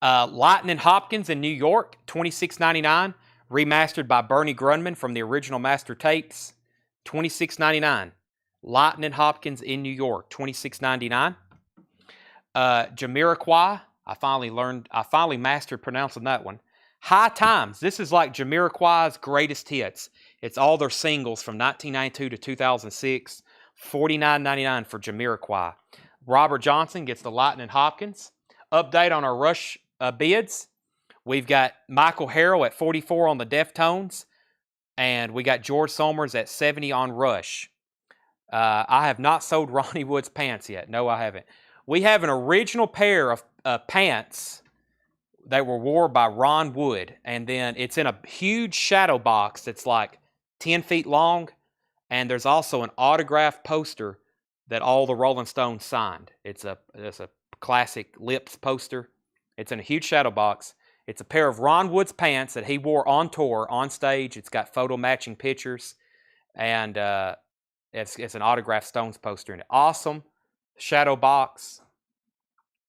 Lightning Hopkins in New York, $26.99. Remastered by Bernie Grundman from the original master tapes, $26.99. Lightning Hopkins in New York, $26.99. Jamiroquai, I finally mastered pronouncing that one. High Times. This is like Jamiroquai's greatest hits. It's all their singles from 1992 to 2006. $49.99 for Jamiroquai. Robert Johnson gets the Lightning Hopkins. update on our Rush bids. We've got Michael Harrell at 44 on the Deftones, and we got George Somers at 70 on Rush. I have not sold Ronnie Wood's pants yet. No, I haven't. We have an original pair of pants that were worn by Ron Wood, and then it's in a huge shadow box that's like 10 feet long, and there's also an autographed poster that all the Rolling Stones signed. It's a classic Lips poster. It's in a huge shadow box. It's a pair of Ron Wood's pants that he wore on tour, on stage. It's got photo matching pictures, and it's an autographed Stones poster in it. Awesome shadow box,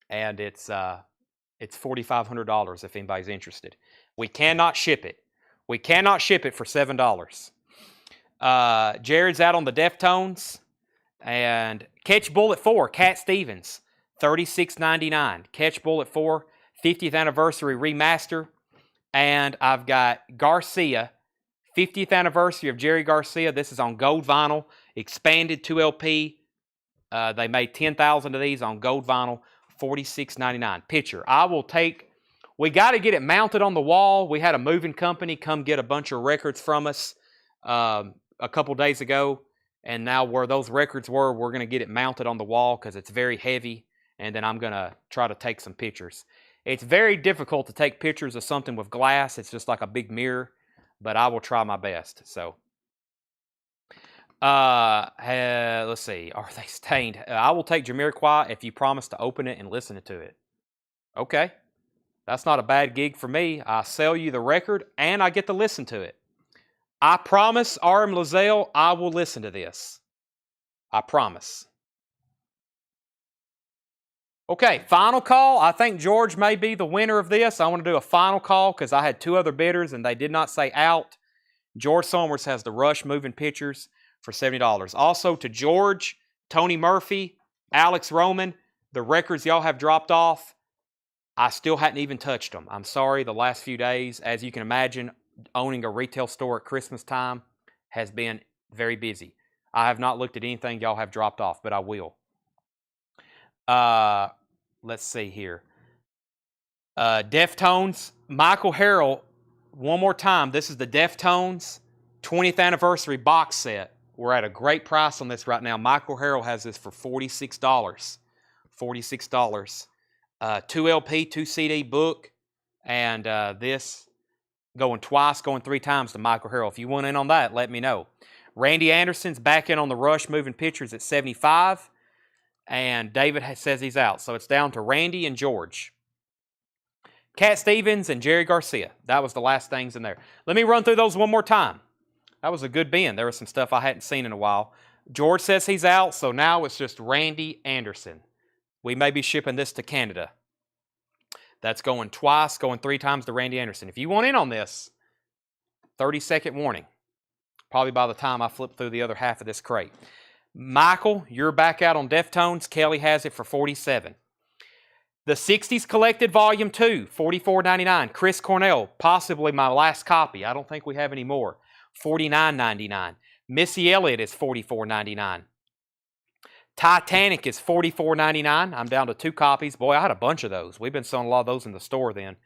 and it's $4,500 if anybody's interested. We cannot ship it. We cannot ship it for $7. Jared's out on the Deftones, and Catch Bullet 4, Cat Stevens, $36.99. Catch Bullet 4, 50th anniversary remaster, and I've got Garcia, 50th anniversary of Jerry Garcia. This is on gold vinyl, expanded 2LP. They made 10,000 of these on gold vinyl, $46.99. Picture. I will take. We got to get it mounted on the wall. We had a moving company come get a bunch of records from us a couple days ago, and now where those records were, we're going to get it mounted on the wall because it's very heavy, and then I'm going to try to take some pictures. It's very difficult to take pictures of something with glass. It's just like a big mirror, but I will try my best. So, let's see. Are they stained? I will take Jamiroquai if you promise to open it and listen to it. Okay. That's not a bad gig for me. I sell you the record and I get to listen to it. I promise, R.M. Lazelle, I will listen to this. I promise. Okay, final call. I think George may be the winner of this. I want to do a final call because I had two other bidders and they did not say out. George Somers has the Rush moving pictures for $70. Also to George, Tony Murphy, Alex Roman, the records y'all have dropped off, I still hadn't even touched them. I'm sorry, the last few days, as you can imagine, owning a retail store at Christmas time has been very busy. I have not looked at anything y'all have dropped off, but I will. Let's see here. Deftones, Michael Harrell, one more time. This is the Deftones 20th anniversary box set. We're at a great price on this right now. Michael Harrell has this for $46. $46. 2 LP, 2 CD book, and this going twice, going 3 times to Michael Harrell. If you want in on that, let me know. Randy Anderson's back in on the Rush moving pictures at $75. And David says he's out. So it's down to Randy and George. Cat Stevens and Jerry Garcia. That was the last things in there. Let me run through those one more time. That was a good bin. There was some stuff I hadn't seen in a while. George says he's out, so now it's just Randy Anderson. We may be shipping this to Canada. That's going twice, going 3 times to Randy Anderson. If you want in on this, 30-second warning. Probably by the time I flip through the other half of this crate. Michael, you're back out on Deftones. Kelly has it for $47. The 60s Collected Volume 2, $44.99. Chris Cornell, possibly my last copy. I don't think we have any more. $49.99. Missy Elliott is $44.99. Titanic is $44.99. I'm down to 2 copies. Boy, I had a bunch of those. We've been selling a lot of those in the store then.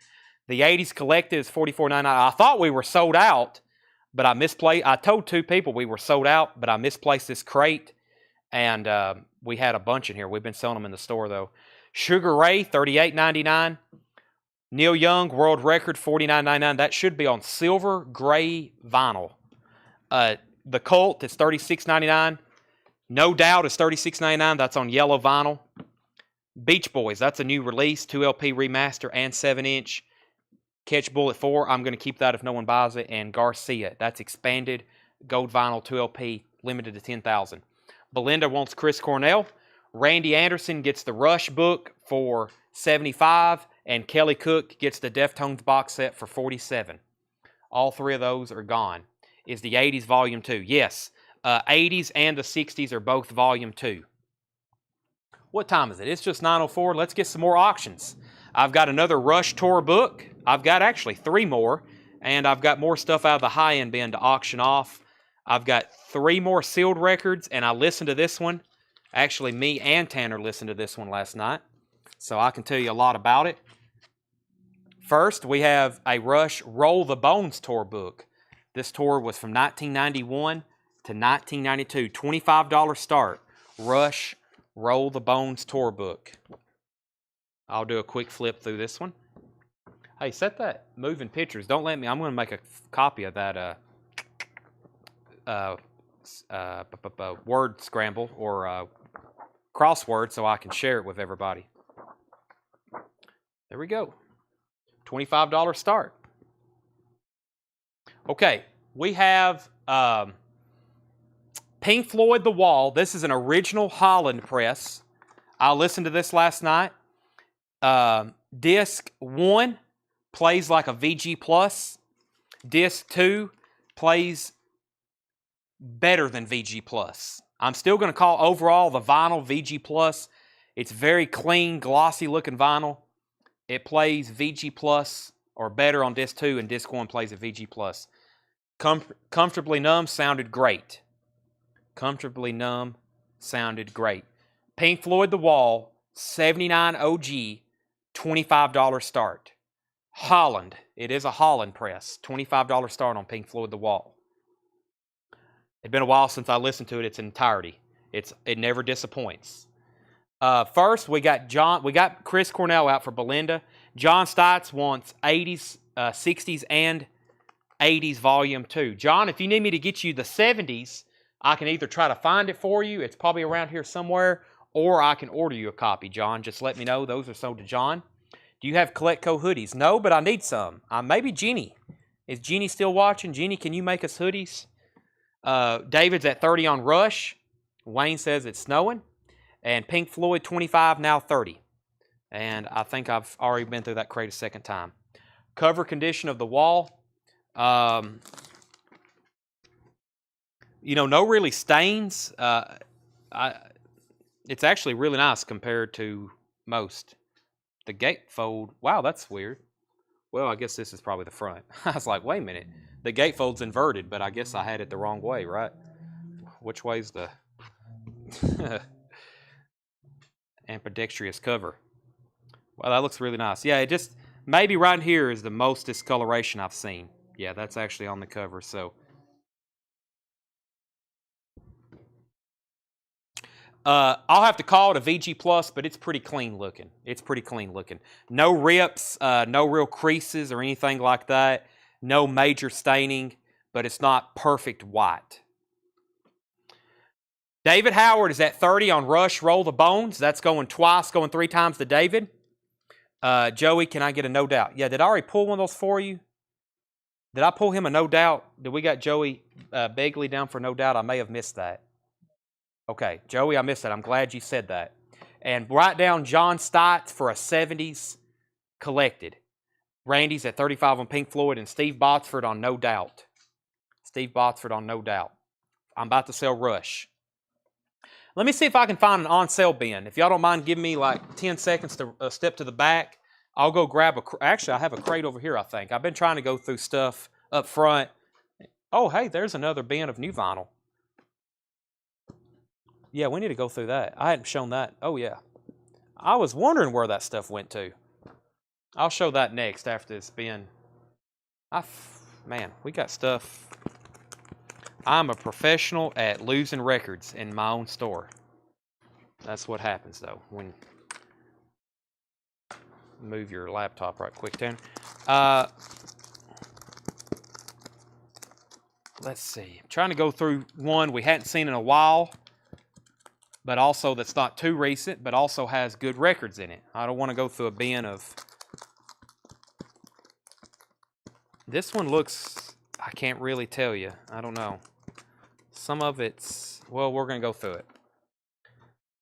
The 80s Collected is $44.99. I thought we were sold out, but I misplaced. I told 2 people we were sold out, but I misplaced this crate. And we had a bunch in here. We've been selling them in the store, though. Sugar Ray, $38.99. Neil Young, world record, $49.99. That should be on silver gray vinyl. The Cult is $36.99. No Doubt is $36.99. That's on yellow vinyl. Beach Boys, that's a new release, 2 LP remaster and 7-inch. Catch Bullet 4, I'm going to keep that if no one buys it. And Garcia, that's expanded, gold vinyl, 2 LP, limited to 10,000. Belinda wants Chris Cornell. Randy Anderson gets the Rush book for $75. And Kelly Cook gets the Deftones box set for $47. All 3 of those are gone. Is the 80s Volume 2. Yes, 80s and the 60s are both Volume 2. What time is it? It's just 9:04. Let's get some more auctions. I've got another Rush tour book. I've got actually 3 more. And I've got more stuff out of the high-end bin to auction off. I've got 3 more sealed records, and I listened to this one. Actually, me and Tanner listened to this one last night. so I can tell you a lot about it. First, we have a Rush Roll the Bones tour book. This tour was from 1991 to 1992. $25 start. Rush Roll the Bones tour book. I'll do a quick flip through this one. Hey, set that moving pictures. Don't let me. I'm going to make a copy of that word scramble or crossword so I can share it with everybody. There we go. $25 start. Okay, we have Pink Floyd The Wall. This is an original Holland press. I listened to this last night. Disc 1 plays like a VG Plus. Disc 2 plays better than VG Plus. I'm still going to call overall the vinyl VG Plus. It's very clean, glossy looking vinyl. It plays VG Plus or better on disc 2, and disc 1 plays a VG Plus. Comfortably Numb sounded great. Comfortably Numb sounded great. Pink Floyd The Wall, 79 OG, $25 start. Holland, it is a Holland press, $25 start on Pink Floyd The Wall. It's been a while since I listened to it its entirety. It never disappoints. First, we got Chris Cornell out for Belinda. John Stites wants 80s, 60s, and 80s Volume 2. John, if you need me to get you the 70s, I can either try to find it for you. It's probably around here somewhere, or I can order you a copy, John. Just let me know. Those are sold to John. Do you have Coletco hoodies? No, but I need some. Maybe Jeannie. Is Jeannie still watching? Jeannie, can you make us hoodies? David's at 30 on Rush. Wayne says it's snowing. And Pink Floyd, 25, now 30. And I think I've already been through that crate a second time. Cover condition of The Wall. No really stains. It's actually really nice compared to most. The gatefold, wow, that's weird. Well, I guess this is probably the front. I was like, wait a minute. The gatefold's inverted, but I guess I had it the wrong way, right? Which way's the ambidextrous cover? Well, that looks really nice. Yeah, it just, maybe right here is the most discoloration I've seen. Yeah, that's actually on the cover, so. I'll have to call it a VG Plus, but it's pretty clean looking. It's pretty clean looking. No rips, no real creases or anything like that. No major staining, but it's not perfect white. David Howard is at 30 on Rush Roll the Bones. That's going twice, going 3 times to David. Joey, can I get a no doubt? Yeah, did I already pull one of those for you? Did I pull him a no doubt? Did we got Joey Begley down for no doubt? I may have missed that. Okay, Joey, I missed that. I'm glad you said that. And write down John Stites for a 70s collected. Randy's at 35 on Pink Floyd, and Steve Botsford on No Doubt. Steve Botsford on No Doubt. I'm about to sell Rush. Let me see if I can find an on-sale bin. If y'all don't mind giving me like 10 seconds to step to the back, I'll go grab actually, I have a crate over here, I think. I've been trying to go through stuff up front. Oh, hey, there's another bin of new vinyl. Yeah, we need to go through that. I hadn't shown that. Oh, yeah. I was wondering where that stuff went to. I'll show that next after this bin. Man, we got stuff. I'm a professional at losing records in my own store. That's what happens, though, when move your laptop right quick, Tanner. Let's see. I'm trying to go through one we hadn't seen in a while, but also that's not too recent, but also has good records in it. I don't want to go through a bin of... This one looks... I can't really tell you. I don't know. Some of it's... Well, we're going to go through it.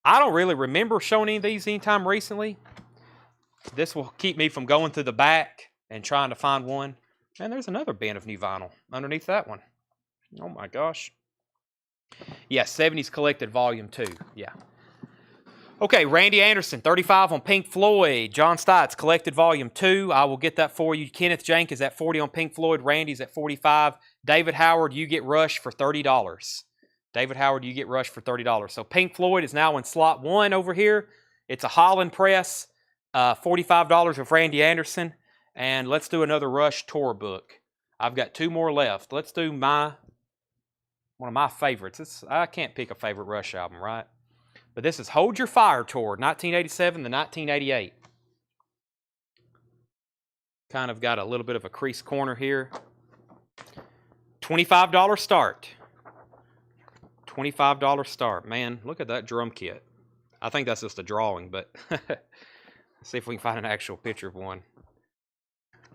I don't really remember showing any of these anytime recently. This will keep me from going through the back and trying to find one. And there's another bin of new vinyl underneath that one. Oh my gosh. Yeah, 70s Collected Volume 2. Yeah. Okay, Randy Anderson, 35 on Pink Floyd. John Stites, Collected Volume 2. I will get that for you. Kenneth Jank is at 40 on Pink Floyd. Randy's at 45. David Howard, you get Rush for $30. David Howard, you get Rush for $30. So Pink Floyd is now in slot 1 over here. It's a Holland press. $45 with Randy Anderson. And let's do another Rush tour book. I've got 2 more left. Let's do one of my favorites. I can't pick a favorite Rush album, right? But this is Hold Your Fire Tour, 1987 to 1988. Kind of got a little bit of a crease corner here. $25 start. $25 start. Man, look at that drum kit. I think that's just a drawing, but let's see if we can find an actual picture of one.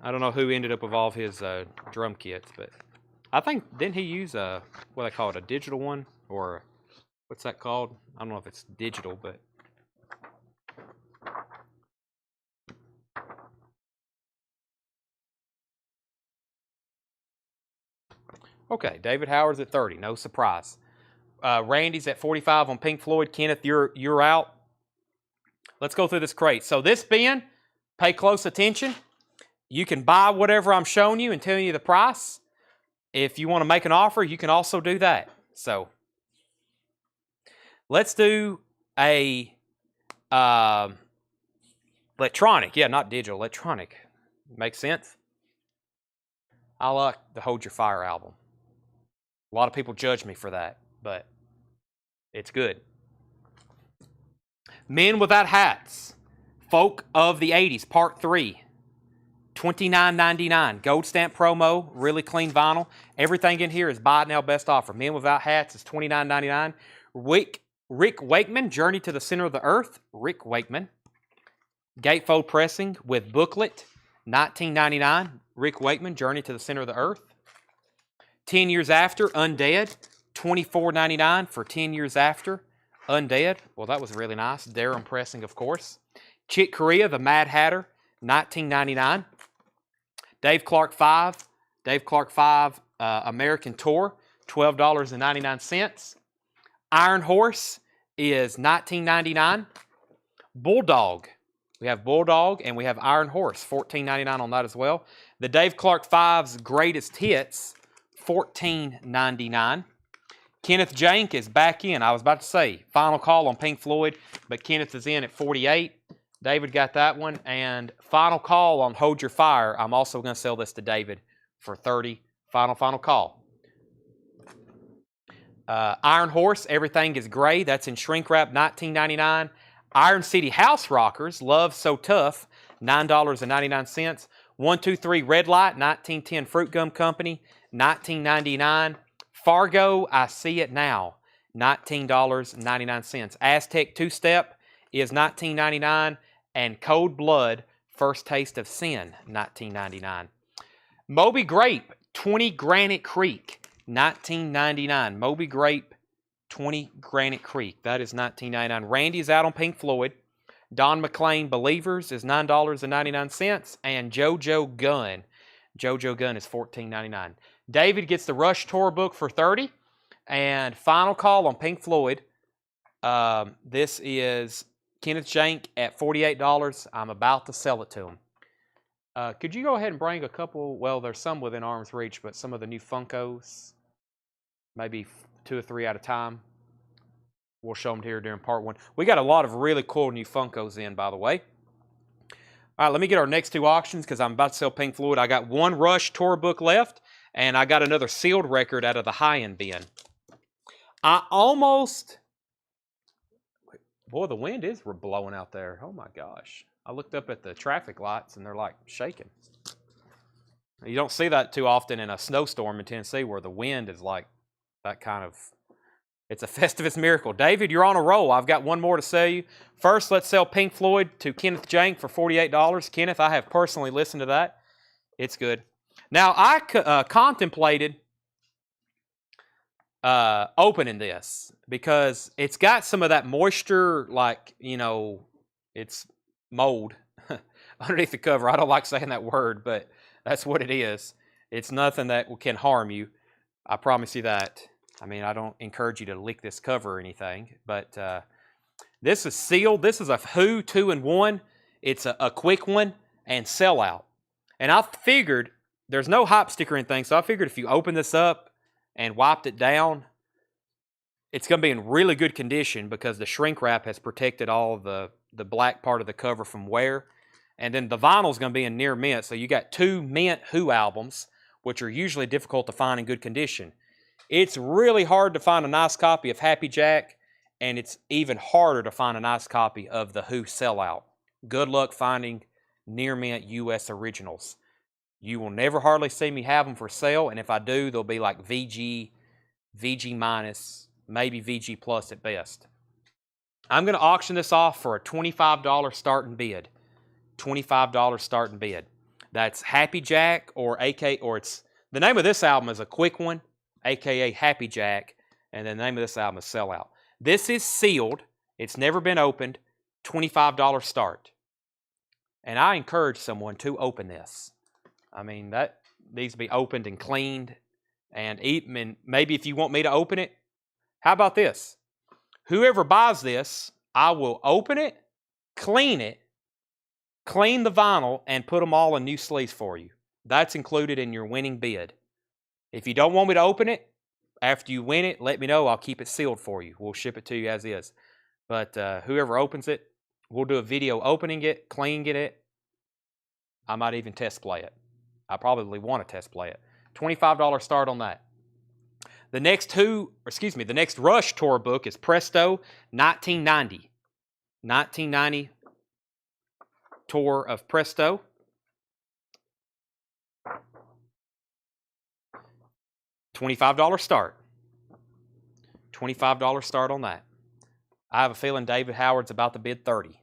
I don't know who ended up with all of his drum kits, but I think, didn't he use what they call it, a digital one? Or what's that called? I don't know if it's digital, but. Okay, David Howard's at 30, no surprise. Randy's at 45 on Pink Floyd. Kenneth, you're out. Let's go through this crate. So this bin, pay close attention. You can buy whatever I'm showing you and telling you the price. If you want to make an offer, you can also do that. So let's do a electronic. Yeah, not digital, electronic. Makes sense? I like the Hold Your Fire album. A lot of people judge me for that, but it's good. Men Without Hats, Folk of the 80s, Part 3. $29.99. Gold stamp promo, really clean vinyl. Everything in here is buy it now, best offer. Men Without Hats is $29.99. Rick Wakeman, Journey to the Center of the Earth. Rick Wakeman. Gatefold pressing with booklet, $19.99. Rick Wakeman, Journey to the Center of the Earth. 10 Years After, Undead, $24.99 for 10 Years After, Undead. Well, that was really nice. Darren pressing, of course. Chick Corea, The Mad Hatter, $19.99. Dave Clark 5, American Tour, $12.99. Iron Horse is $19.99. Bulldog, we have Bulldog and we have Iron Horse, $14.99 on that as well. The Dave Clark 5's Greatest Hits, $14.99. Kenneth Jank is back in. I was about to say, final call on Pink Floyd, but Kenneth is in at 48. David got that one. And final call on Hold Your Fire. I'm also going to sell this to David for 30. Final call. Iron Horse, Everything is Gray. That's in shrink wrap, $19.99. Iron City House Rockers, Love So Tough, $9.99. 123 Red Light, 1910 Fruit Gum Company, $19.99. Fargo, I See It Now, $19.99. Aztec Two-Step is $19.99. And Cold Blood, First Taste of Sin, $19.99. Moby Grape, 20 Granite Creek, $19.99. Moby Grape, 20 Granite Creek. That is $19.99. Randy's out on Pink Floyd. Don McLean, Believers, is $9.99. And JoJo Gunn is $14.99. David gets the Rush Tour book for $30. And final call on Pink Floyd. This is Kenneth Jank at $48. I'm about to sell it to him. Could you go ahead and bring a couple, well, there's some within arm's reach, but some of the new Funkos, maybe 2 or 3 at a time. We'll show them here during part 1. We got a lot of really cool new Funkos in, by the way. All right, let me get our next 2 auctions because I'm about to sell Pink Floyd. I got 1 Rush tour book left, and I got another sealed record out of the high-end bin. Boy, the wind is blowing out there. Oh my gosh. I looked up at the traffic lights and they're like shaking. You don't see that too often in a snowstorm in Tennessee where the wind is like that kind of, it's a Festivus miracle. David, you're on a roll. I've got 1 more to sell you. First, let's sell Pink Floyd to Kenneth Jank for $48. Kenneth, I have personally listened to that. It's good. Now, I contemplated opening this because it's got some of that moisture, like, you know, it's mold underneath the cover. I don't like saying that word, but that's what it is. It's nothing that can harm you. I promise you that. I mean, I don't encourage you to lick this cover or anything, but this is sealed. This is a Who 2-in-1. It's a quick one and sellout. And I figured there's no hop sticker or anything, so I figured if you open this up and wiped it down, it's going to be in really good condition because the shrink wrap has protected all of the the black part of the cover from wear. And then the vinyl is going to be in near mint. So you got 2 mint Who albums, which are usually difficult to find in good condition. It's really hard to find a nice copy of Happy Jack, and it's even harder to find a nice copy of the Who Sellout. Good luck finding near mint US originals. You will never hardly see me have them for sale, and if I do, they'll be like VG, VG minus, maybe VG plus at best. I'm going to auction this off for a $25 starting bid. $25 starting bid. That's Happy Jack or it's the name of this album is A Quick One, aka Happy Jack, and the name of this album is Sellout. This is sealed. It's never been opened. $25 start. And I encourage someone to open this. I mean, that needs to be opened and cleaned. And maybe if you want me to open it, how about this? Whoever buys this, I will open it, clean the vinyl, and put them all in new sleeves for you. That's included in your winning bid. If you don't want me to open it, after you win it, let me know. I'll keep it sealed for you. We'll ship it to you as is. But whoever opens it, we'll do a video opening it, cleaning it. I might even test play it. I probably want to test play it. $25 start on that. The next Rush tour book is Presto 1990. 1990 tour of Presto. $25 start. $25 start on that. I have a feeling David Howard's about to bid $30.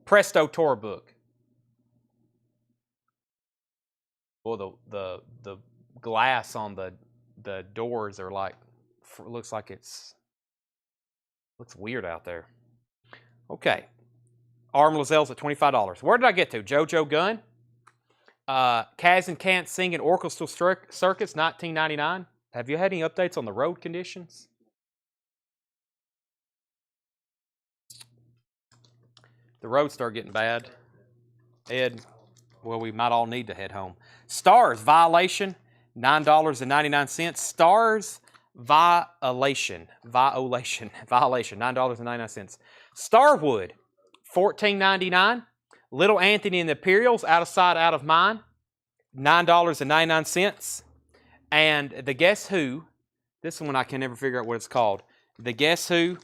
Presto tour book. Well, the glass on the doors are like, looks weird out there. Okay. Arm Lazelle's at $25. Where did I get to? JoJo Gunn. Kaz and Can't Sing in Orchestral Circus, 1999. Have you had any updates on the road conditions? The roads start getting bad. Ed, well, we might all need to head home. Stars, Violation, $9.99. Stars, Violation, $9.99. Starwood, $14.99. Little Anthony and the Imperials, Out of Sight, Out of Mind, $9.99. And the Guess Who, this one I can never figure out what it's called. The Guess Who,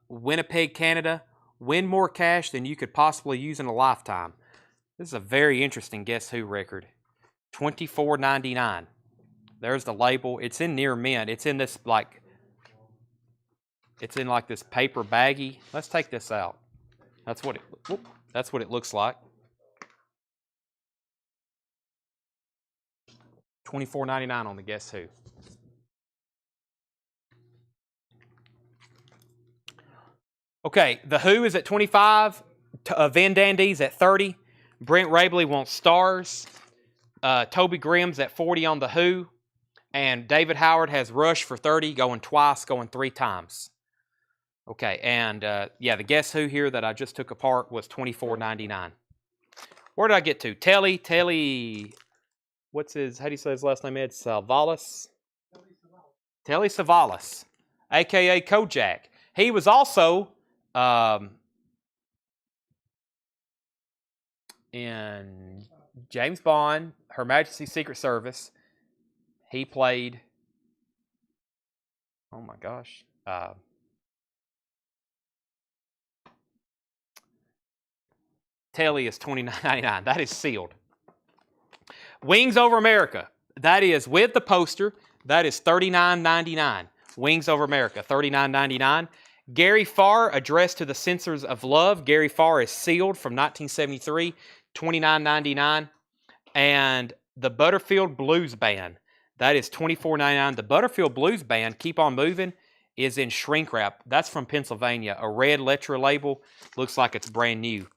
Winnipeg, Canada, win more cash than you could possibly use in a lifetime. This is a very interesting Guess Who record. $24.99. There's the label. It's in near mint. It's in this this paper baggie. Let's take this out. That's what it looks like. $24.99 on the Guess Who. Okay, The Who is at $25. Van Dandy's at $30. Brent Rabley wants Stars. Toby Grimm's at $40 on The Who. And David Howard has Rush for $30, going twice, going 3 times. Okay, and the Guess Who here that I just took apart was $24.99. Where did I get to? Telly, how do you say his last name, Ed? Savalas? Telly Savalas, a.k.a. Kojak. He was also in James Bond, Her Majesty's Secret Service. He played, oh my gosh, Telly is $29.99. That is sealed. Wings Over America. That is with the poster. That is $39.99. Wings Over America, $39.99. Gary Farr, Address to the Censors of Love. Gary Farr is sealed from 1973, $29.99. And the Butterfield Blues Band. That is $24.99. The Butterfield Blues Band, Keep On Moving, is in shrink wrap. That's from Pennsylvania. A red Letra label. Looks like it's brand new.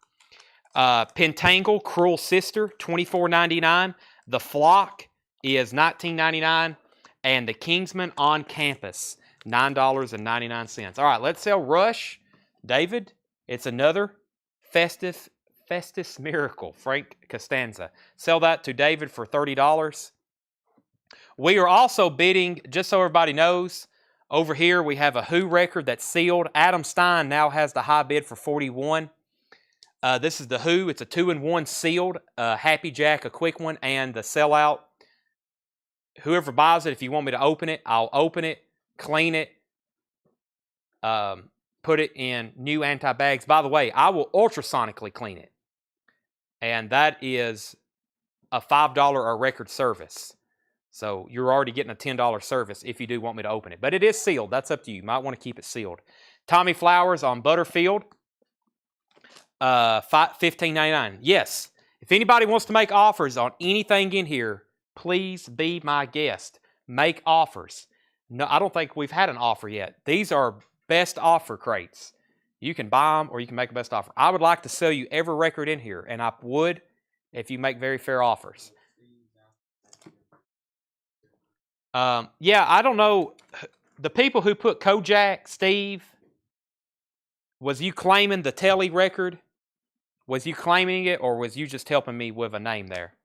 Pentangle, Cruel Sister, $24.99. The Flock is $19.99. And the Kingsman On Campus, $9.99. All right, let's sell Rush. David, it's another Festus Miracle, Frank Costanza. Sell that to David for $30. We are also bidding, just so everybody knows, Over here, we have a Who record that's sealed. Adam Stein now has the high bid for 41. This is the Who. It's a 2-in-1 sealed. Happy Jack, a quick one, and the sellout. Whoever buys it, if you want me to open it, I'll open it, clean it, put it in new anti-bags. By the way, I will ultrasonically clean it. And that is a $5 a record service. So you're already getting a $10 service if you do want me to open it. But it is sealed. That's up to you. You might want to keep it sealed. Tommy Flowers on Butterfield, $15.99. Yes, if anybody wants to make offers on anything in here, please be my guest. Make offers. No, I don't think we've had an offer yet. These are best offer crates. You can buy them or you can make a best offer. I would like to sell you every record in here, and I would if you make very fair offers. Yeah, I don't know. The people who put Kojak, Steve, was you claiming the Telly record? Was you claiming it, or was you just helping me with a name there?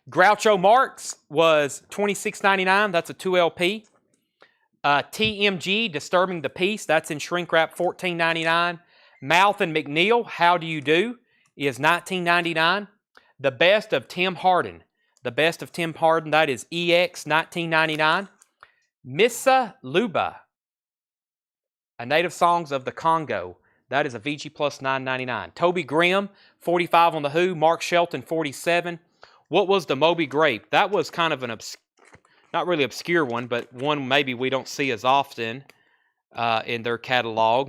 Groucho Marx was $26.99. That's a 2LP. TMG, Disturbing the Peace, that's in shrink wrap, $14.99. Mouth and McNeil, How Do You Do, is $19.99. The Best of Tim Hardin. The Best of Tim Hardin, that is EX, $19.99. Missa Luba, a Native Songs of the Congo. That is a VG Plus $9.99. Toby Grimm, 45 on the Who. Mark Shelton, 47. What was the Moby Grape? That was kind of an not really obscure one, but one maybe we don't see as often in their catalog.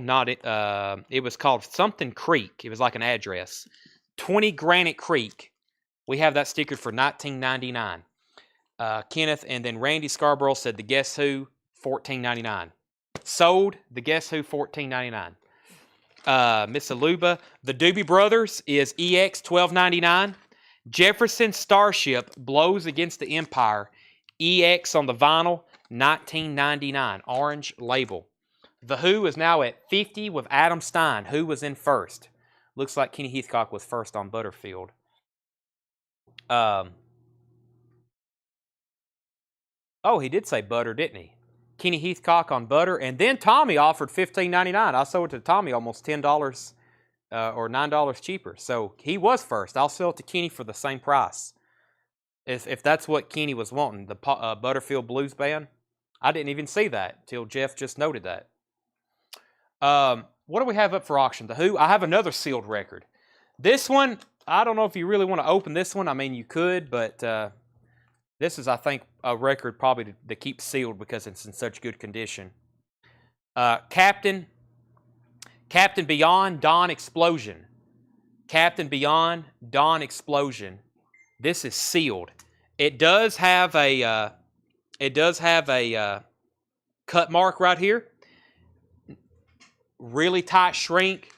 It was called something Creek. It was like an address. 20 Granite Creek. We have that stickered for $19.99. Kenneth and then Randy Scarborough said the Guess Who, $14.99. Sold the Guess Who, $14.99. Miss Aluba. The Doobie Brothers is EX, $12.99. Jefferson Starship Blows Against the Empire, EX on the vinyl, $19.99. Orange label. The Who is now at 50 with Adam Stein. Who was in first? Looks like Kenny Heathcock was first on Butterfield. Oh, he did say butter, didn't he? Kenny Heathcock on butter. And then Tommy offered $15.99. I sold it to Tommy almost $10 or $9 cheaper. So he was first. I'll sell it to Kenny for the same price. If that's what Kenny was wanting, the Butterfield Blues Band. I didn't even see that till Jeff just noted that. What do we have up for auction? The Who. I have another sealed record. This one, I don't know if you really want to open this one. I mean, you could, but this is, I think, a record probably to keep sealed because it's in such good condition. Captain Beyond, Dawn Explosion. Captain Beyond, Dawn Explosion. This is sealed. It does have a cut mark right here. Really tight shrink.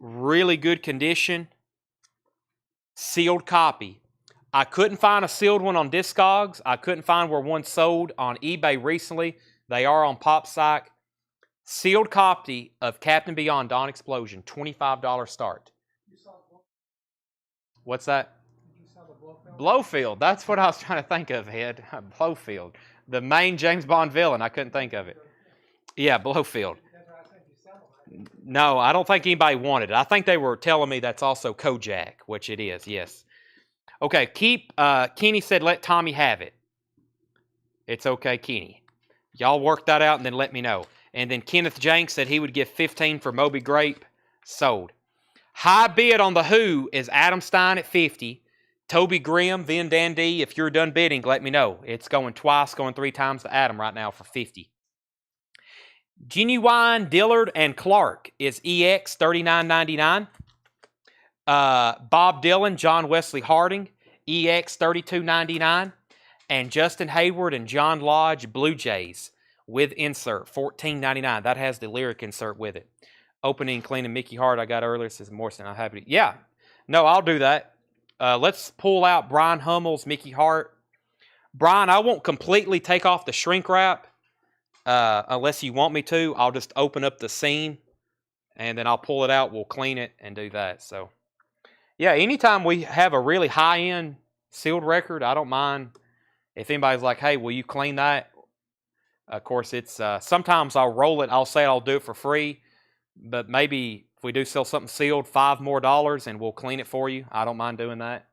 Really good condition. Sealed copy. I couldn't find a sealed one on Discogs. I couldn't find where one sold on eBay recently. They are on PopSpsych. Sealed copy of Captain Beyond, Dawn Explosion. $25 start. What's that? Blowfield. That's what I was trying to think of, Ed. Blowfield. The main James Bond villain. I couldn't think of it. Yeah, Blowfield. No, I don't think anybody wanted it. I think they were telling me that's also Kojak, which it is, yes. Okay, Kenny said let Tommy have it. It's okay, Kenny. Y'all work that out and then let me know. And then Kenneth Jenks said he would give 15 for Moby Grape. Sold. High bid on the Who is Adam Stein at 50. Toby Grimm, Vin Dandy, if you're done bidding, let me know. It's going twice, going 3 times to Adam right now for 50. Genuine Dillard and Clark is EX, $39.99. Bob Dylan, John Wesley Harding, EX, $32.99. And Justin Hayward and John Lodge, Blue Jays, with insert, $14.99. That has the lyric insert with it. Opening, cleaning Mickey Hart I got earlier, says Morrison, I'm happy to. Yeah, no, I'll do that. Let's pull out Brian Hummel's Mickey Hart. Brian, I won't completely take off the shrink wrap unless you want me to. I'll just open up the seam and then I'll pull it out. We'll clean it and do that. So, yeah, anytime we have a really high-end sealed record, I don't mind if anybody's like, hey, will you clean that? Of course, it's sometimes I'll roll it. I'll say I'll do it for free, but maybe if we do sell something sealed, $5 more and we'll clean it for you. I don't mind doing that.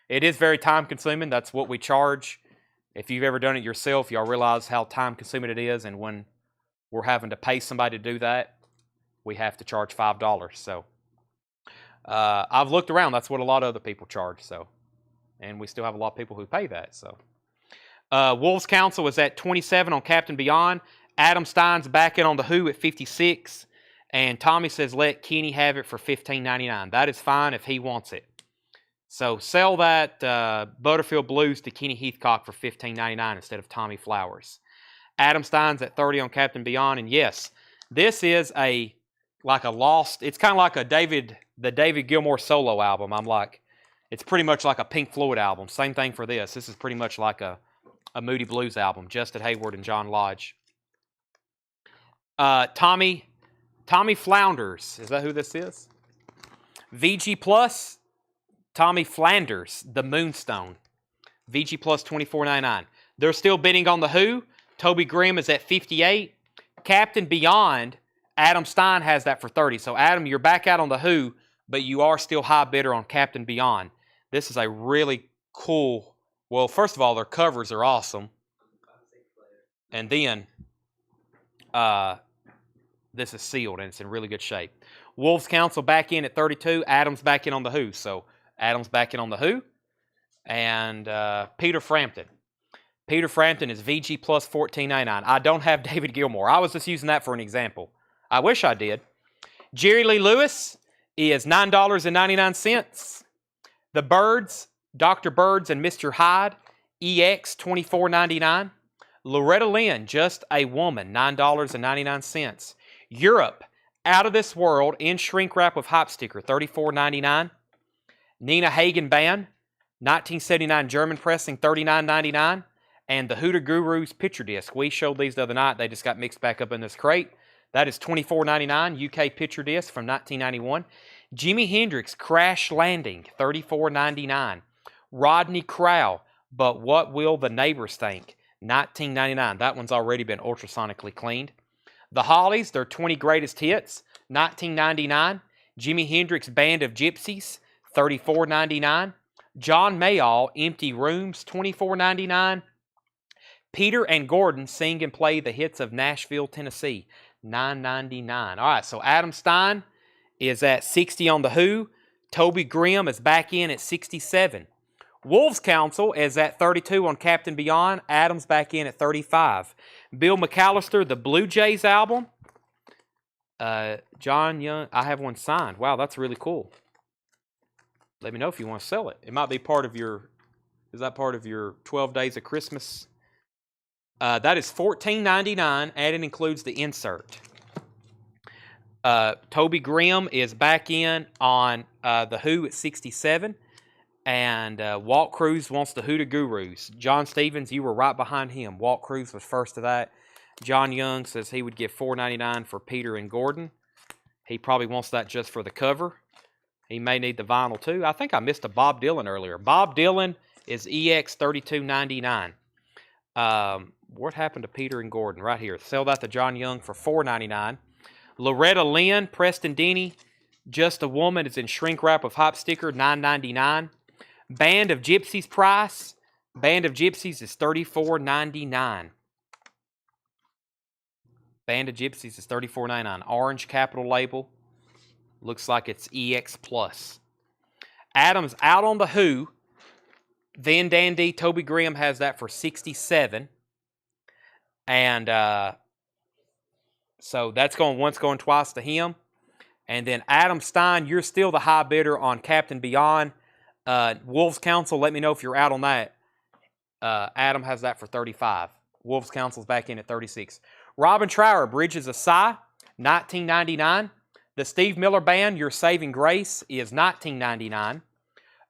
It is very time consuming. That's what we charge. If you've ever done it yourself, y'all realize how time consuming it is. And when we're having to pay somebody to do that, we have to charge $5. So I've looked around. That's what a lot of other people charge. So, and we still have a lot of people who pay that. So Wolves Council is at 27 on Captain Beyond. Adam Stein's back in on the Who at 56. And Tommy says, let Kenny have it for $15.99. That is fine if he wants it. So sell that Butterfield Blues to Kenny Heathcock for $15.99 instead of Tommy Flowers. Adam Stein's at 30 on Captain Beyond. And yes, this is like a lost, it's kind of like the David Gilmour solo album. It's pretty much like a Pink Floyd album. Same thing for this. This is pretty much like a Moody Blues album. Justin Hayward and John Lodge. Tommy Flounders. Is that who this is? VG Plus. Tommy Flanders, The Moonstone. VG Plus $24.99. They're still bidding on the Who. Toby Grimm is at 58. Captain Beyond, Adam Stein has that for 30. So Adam, you're back out on the Who, but you are still high bidder on Captain Beyond. This is a really cool, well, first of all, their covers are awesome. And then this is sealed and it's in really good shape. Wolves Council back in at 32. Adam's back in on the Who. So Adam's back in on the Who. And Peter Frampton. Peter Frampton is VG Plus $14.99. I don't have David Gilmour. I was just using that for an example. I wish I did. Jerry Lee Lewis is $9.99. The Birds, Dr. Birds and Mr. Hyde, EX $24.99. Loretta Lynn, Just a Woman, $9.99. Europe, Out of This World, in shrink wrap with hype sticker, $34.99. Nina Hagen Band, 1979 German pressing, $39.99. And the Huda Gurus picture disc. We showed these the other night. They just got mixed back up in this crate. That is $24.99, UK picture disc from 1991. Jimi Hendrix, Crash Landing, $34.99. Rodney Crowell, But What Will the Neighbors Think, $19.99. That one's already been ultrasonically cleaned. The Hollies, their 20 greatest hits, $19.99. Jimi Hendrix Band of Gypsies, $34.99. John Mayall, Empty Rooms, $24.99. Peter and Gordon sing and play the hits of Nashville, Tennessee, $9.99. All right, so Adam Stein is at 60 on the Who. Toby Grimm is back in at 67. Wolves Council is at 32 on Captain Beyond. Adam's back in at 35. Bill McAllister, the Blue Jays album. John Young, I have one signed. Wow, that's really cool. Let me know if you want to sell it. It might be part of your, is that part of your 12 Days of Christmas? That is $14.99, and it includes the insert. Toby Grimm is back in on the Who at 67. And Walt Cruz wants the Huda Gurus. John Stevens, you were right behind him. Walt Cruz was first to that. John Young says he would give $4.99 for Peter and Gordon. He probably wants that just for the cover. He may need the vinyl too. I think I missed a Bob Dylan earlier. Bob Dylan is EX $32.99. What happened to Peter and Gordon? Right here. Sell that to John Young for $4.99. Loretta Lynn, Preston Denny, Just a Woman is in shrink wrap with hype sticker, $9.99. Band of Gypsies price. Band of Gypsies is $34.99. Band of Gypsies is $34.99. Orange capital label. Looks like it's EX Plus. Adam's out on the Who. Van Dandy, Toby Grimm has that for $67. And so that's going once, going twice to him. And then Adam Stein, you're still the high bidder on Captain Beyond. Wolves Council, let me know if you're out on that. Adam has that for $35. Wolves Council's back in at $36. Robin Trower, Bridges of Sigh, $19.99. The Steve Miller Band, Your Saving Grace, is $19.99.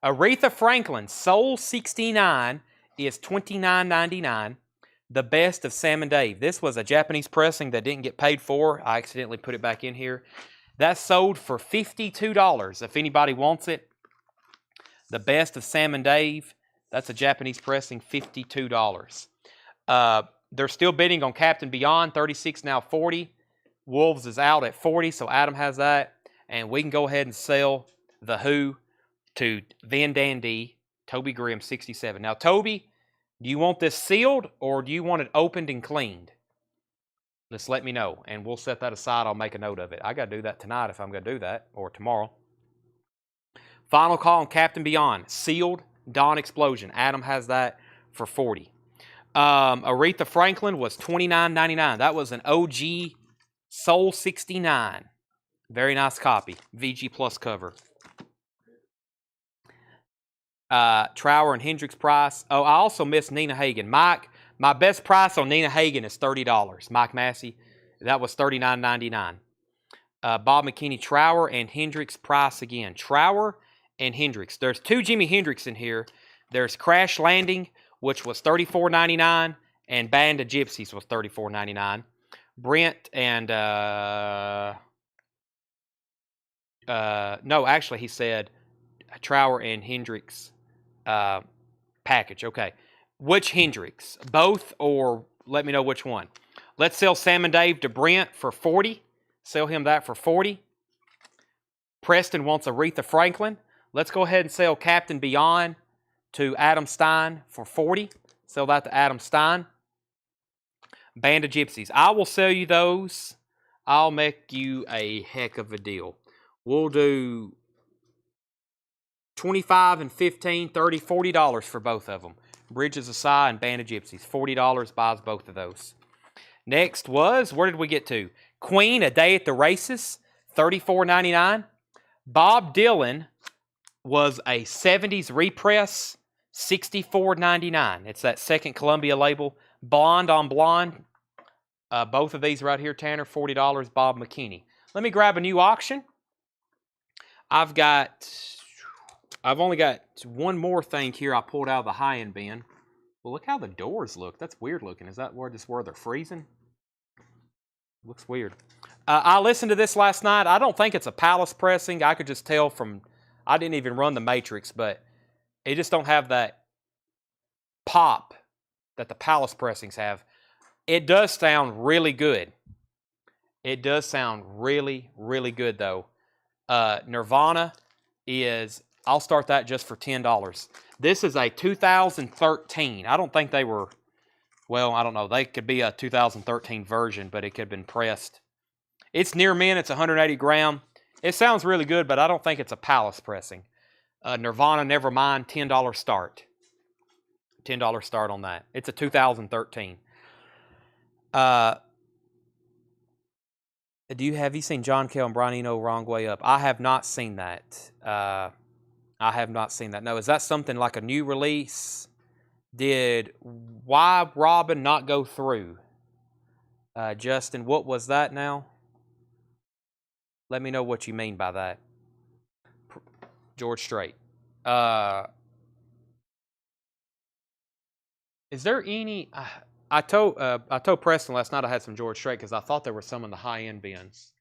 Aretha Franklin, Soul 69, is $29.99. The Best of Sam and Dave. This was a Japanese pressing that didn't get paid for. I accidentally put it back in here. That sold for $52 if anybody wants it. The Best of Sam and Dave. That's a Japanese pressing, $52. They're still bidding on Captain Beyond, 36 now 40. Wolves is out at 40, so Adam has that. And we can go ahead and sell the Who to Van Dandy, Toby Grimm, 67. Now, Toby, do you want this sealed or do you want it opened and cleaned? Just let me know, and we'll set that aside. I'll make a note of it. I got to do that tonight if I'm going to do that, or tomorrow. Final call on Captain Beyond. Sealed, Dawn Explosion. Adam has that for 40. Aretha Franklin was $29.99. That was an OG Soul 69. Very nice copy. VG Plus cover. Trower and Hendricks price. Oh, I also missed Nina Hagen. Mike, my best price on Nina Hagen is $30. Mike Massey, that was $39.99. Bob McKinney, Trower and Hendricks price again. Trower and Hendricks. There's two Jimi Hendrix in here. There's Crash Landing, which was $34.99, and Band of Gypsies was $34.99. Brent and no, actually he said Trower and Hendricks package. Okay. Which Hendrix? Both, or let me know which one. Let's sell Sam and Dave to Brent for 40. Sell him that for 40. Preston wants Aretha Franklin. Let's go ahead and sell Captain Beyond to Adam Stein for 40. Sell that to Adam Stein. Band of Gypsies. I will sell you those. I'll make you a heck of a deal. We'll do $25 and $15, $30, $40 for both of them. Bridges of Sigh and Band of Gypsies. $40 buys both of those. Next was, where did we get to? Queen, A Day at the Races, $34.99. Bob Dylan was a 70s repress, $64.99. It's that second Columbia label. Blonde on Blonde. Both of these right here, Tanner, $40. Bob McKinney. Let me grab a new auction. I've only got one more thing here I pulled out of the high-end bin. Well, look how the doors look. That's weird looking. Is that where they're freezing? Looks weird. I listened to this last night. I don't think it's a Palace pressing. I could just tell from, I didn't even run the Matrix, but it just don't have that pop that the Palace pressings have. It does sound really good. It does sound really, really good, though. Nirvana is, I'll start that just for $10. This is a 2013. I don't think they were, well, I don't know. They could be a 2013 version, but it could have been pressed. It's near mint. It's 180 gram. It sounds really good, but I don't think it's a Palace pressing. Nirvana, Nevermind, $10 start. $10 start on that. It's a 2013. Have you seen John Kell and Brian Eno Wrong Way Up? I have not seen that. I have not seen that. No, is that something like a new release? Did Why Robin not go through? Justin, what was that now? Let me know what you mean by that. George Strait. Is there any... I told Preston last night I had some George Strait because I thought there were some in the high-end bins.